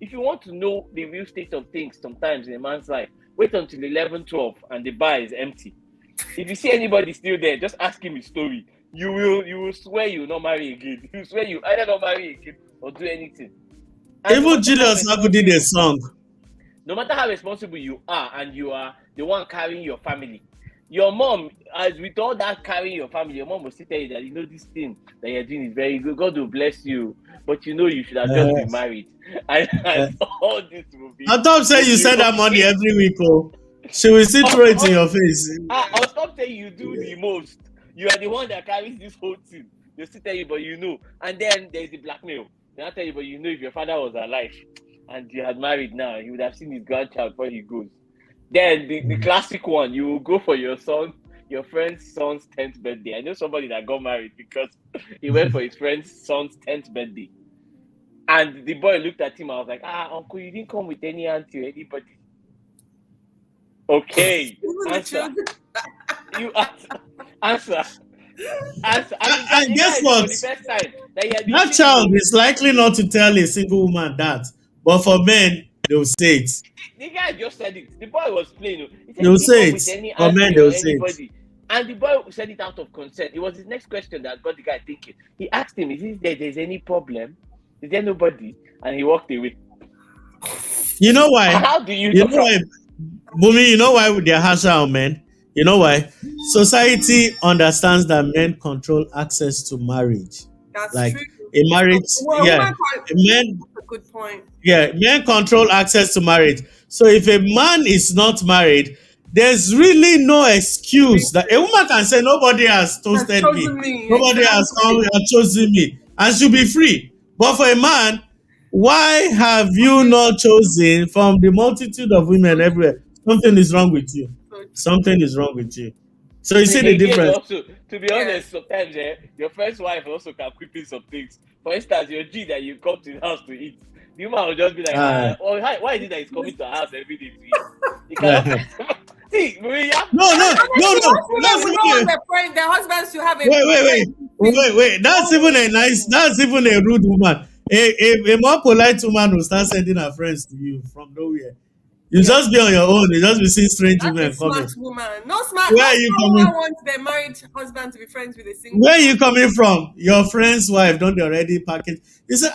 if you want to know the real state of things sometimes in a man's life, wait until 11, 12 and the bar is empty. If you see anybody still there, just ask him his story. You will swear you will not marry again. You swear you either not marry again or do anything. And even Julius Abu did a song. No matter how responsible you are and you are the one carrying your family, your mom, as with all that carrying your family, your mom will still tell you that this thing that you're doing is very good. God will bless you, but you should have just been married. And all this will be. On top say you send her money every week, she will still throw it in your face. I'll stop saying you do the most. You are the one that carries this whole thing. They'll still tell you, but and then there's the blackmail. They'll tell you, but if your father was alive and you had married now, he would have seen his grandchild before he goes. Then the classic one, you will go for your friend's son's 10th birthday. I know somebody that got married because he went for his friend's son's 10th birthday. And the boy looked at him. I was like, uncle, you didn't come with any auntie or anybody. Okay. Answer. You answer. And guess what? For the first time that child is likely not to tell a single woman that. But for men, they'll say it. The guy just said it. The boy was playing. He said They'll say it. with any For men, auntie they'll or say it. anybody. And the boy said it out of consent. It was his next question that got the guy thinking. He asked him, "Is there's any problem? Is there nobody?" And he walked away. You know why? How do you You know know? why, Bumi? You know why they're harsher on men? You know why? Society understands that men control access to marriage. That's Like true. a marriage, Well, yeah. woman can't- Men, That's a good point. yeah, men control access to marriage. So if a man is not married, there's really no excuse that a woman can say nobody has toasted me, chosen me, nobody has come and chosen me, and she'll be free. But for a man, why have you not chosen from the multitude of women everywhere? Something is wrong with you. Something is wrong with you. So you see the Again, difference. also, to be honest, sometimes your first wife also can quick in some things. For instance, your G that you come to the house to eat, the woman will just be like, why is it that he's coming to our house every day to eat? You cannot see, Maria. No. Most women That's would even not want their husbands to have a wait. That's even a rude woman. A more polite woman will start sending her friends to you from nowhere. You just be on your own. You just be seeing strange That's women a coming. smart woman. No smart. Where no are you smart coming? woman wants their married husband to be friends with a single. Where are you coming from? Your friend's wife don't they already package? You say,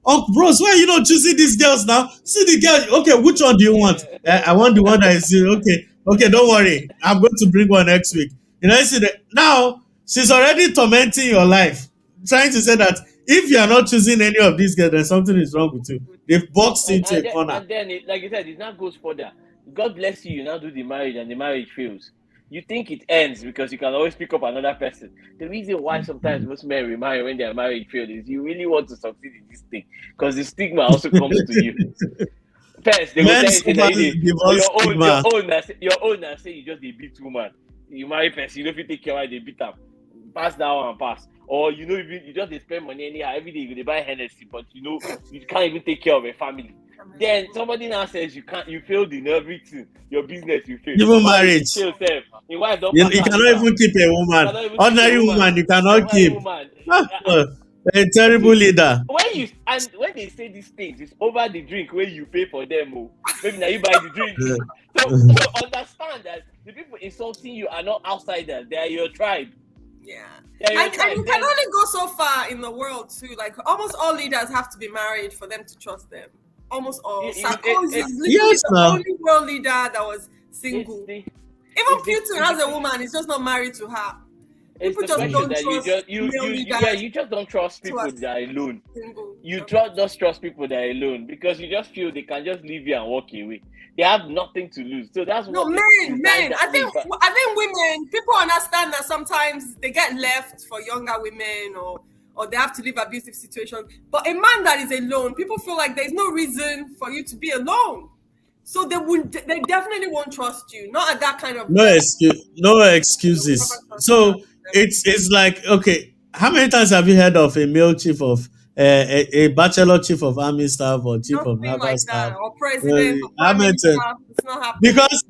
Uncle Bros, why are you not choosing these girls now? See the girl. Okay, which one do you want? I want the one that is okay. Don't worry, I'm going to bring one next week. You know, you see that now she's already tormenting your life, trying to say that if you are not choosing any of these girls, then something is wrong with you. They've boxed into a corner. And then, like you said, it now goes further. God bless you. You now do the marriage, and the marriage fails. You think it ends because you can always pick up another person. The reason why sometimes most men remarry when their marriage failed is you really want to succeed in this thing, because the stigma also comes to you. First, they go tell you that your own now say you just a beat woman. You marry person, you don't fit take care of they beat them. Pass that one and pass. Or you just dey spend money anyhow. Every day you buy Hennessy, but you can't even take care of a family. Then somebody now says you failed in everything. Your business you failed. Even marriage. Your wife don't You cannot even keep a woman. Ordinary woman you cannot keep. A terrible leader. When they say these things, it's over the drink where you pay for them. Maybe now you buy the drink. So understand that the people insulting you are not outsiders; they are your tribe. Yeah. And you can only go so far in the world too. Like almost all leaders have to be married for them to trust them. Almost all. Sarkozy is literally the only world leader that was single. Even Putin has a woman; he's just not married to her. People just don't trust you just don't trust people that are alone. You just trust people that are alone because you just feel they can just leave you and walk away. They have nothing to lose. So that's men. I think women, people understand that sometimes they get left for younger women or they have to leave abusive situations. But a man that is alone, people feel like there's no reason for you to be alone. So they definitely won't trust you. Not at that kind of no excuses. So it's like, okay, how many times have you heard of a male chief of a bachelor chief of army staff or chief of naval staff or president or it's not happening. Because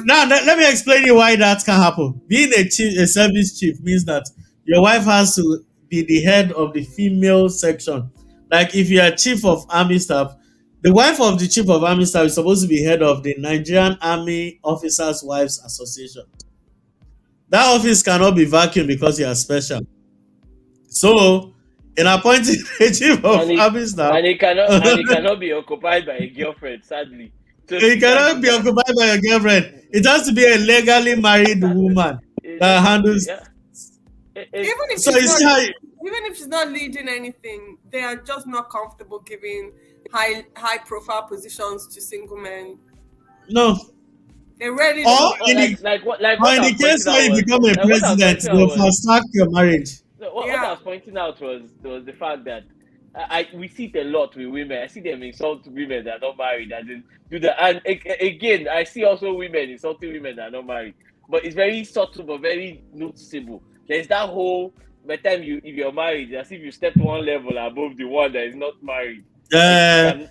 now let me explain you why that can happen. Being a service chief means that your wife has to be the head of the female section. Like if you are chief of army staff, the wife of the chief of army staff is supposed to be head of the Nigerian Army Officers Wives Association. That office cannot be vacuum because you are special. So, in appointing a chief of army staff, and it cannot be occupied by a girlfriend. Sadly, it cannot be occupied by a girlfriend. It has to be a legally married woman that handles. Even if she's not leading anything, they are just not comfortable giving high profile positions to single men. No. They rarely in the case where you become a president, they'll fast track your marriage. What I was pointing out was the fact that we see it a lot with women. I see them insult women that are not married, and do that. And again, I see also women insulting women that are not married. But it's very subtle, but very noticeable. There's that whole by the time if you're married, as if you stepped one level above the one that is not married. And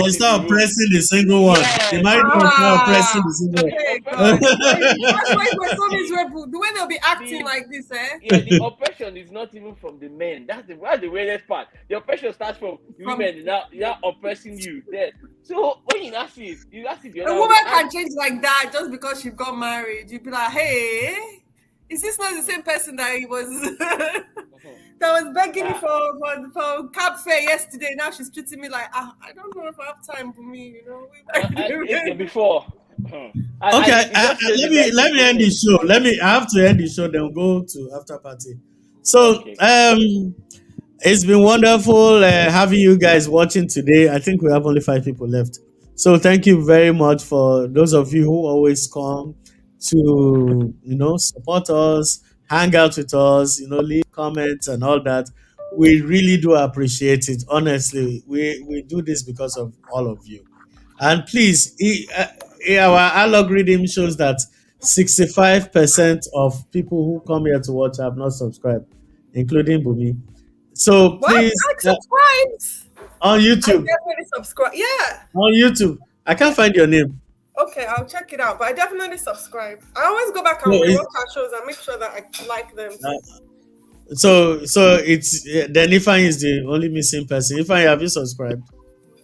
you start oppressing the single one. The married one start oppressing the single one. That's why we're so miserable. The way they'll be acting like this, Yeah, the oppression is not even from the men. That's the weirdest part. The oppression starts from women now oppressing you. Then, so when you ask it, a woman can change like that just because she got married. You'd be like, hey, Is this not the same person that he was that was begging me Ah, for cab fare yesterday? Now she's treating me like I don't know if I have time for me, you know. before. Okay, You just said the right let thing me to end the say. show. I have to end the show. Then we'll go to after party. So, Okay. it's been wonderful having you guys watching today. I think we have only 5 people left. So thank you very much for those of you who always come to support us, hang out with us, leave comments and all that. We really do appreciate it. Honestly, we do this because of all of you. And please, our algorithm shows that 65% of people who come here to watch have not subscribed, including Bumi. So What? please, I subscribed. on I YouTube, definitely subscribe. Yeah. on YouTube, I can't find your name. Okay, I'll check it out. But I definitely subscribe. I always go back No, and rewatch our shows and make sure that I like them too. so it's then Ifan is the only missing person. Ifan, have you subscribed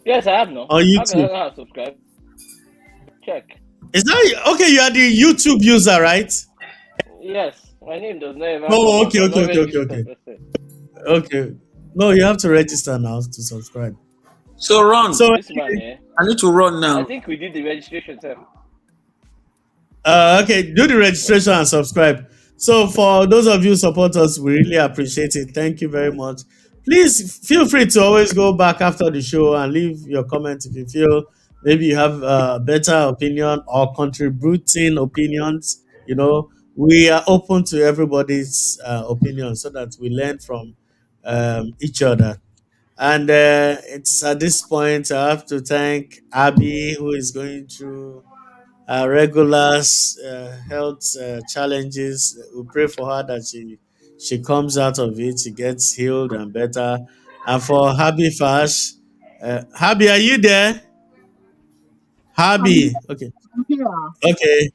Yes, I have no. on How can I YouTube? not subscribe? Check. Is that okay? You are the YouTube user, right? Yes, my name does not even come Oh, up. okay, I'm okay, not okay, okay, registered okay, per se. okay. No, you have to register now to subscribe. So Ron, So This man here. I need to run I now. think we did the registration, sir. Okay, do the registration and subscribe. So for those of you who support us, we really appreciate it. Thank you very much. Please feel free to always go back after the show and leave your comments if you feel maybe you have a better opinion or contributing opinions. We are open to everybody's opinion so that we learn from each other. And it's at this point I have to thank Abby, who is going through regular health challenges. We pray for her that she comes out of it, she gets healed and better. And for Habi Fash, Habi, are you there? I'm here. Habi, okay, I'm here. okay.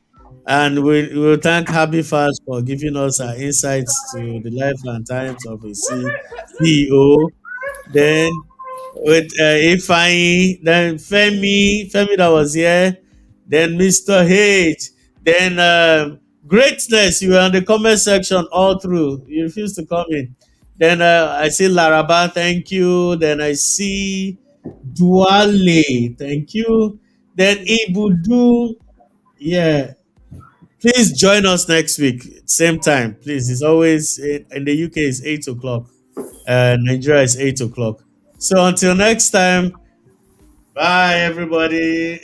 And we will thank Habi Fash for giving us her insights to the life and times of a CEO. Then with Ifeanyi, then Femi that was here, then Mr. H, then Greatness. You were on the comment section all through. You refused to come in. Then I see Laraba, thank you. Then I see Duale, thank you. Then Ibudu, yeah. Please join us next week, same time. Please, it's always in the UK is 8 o'clock. Nigeria is 8 o'clock. So until next time, bye everybody.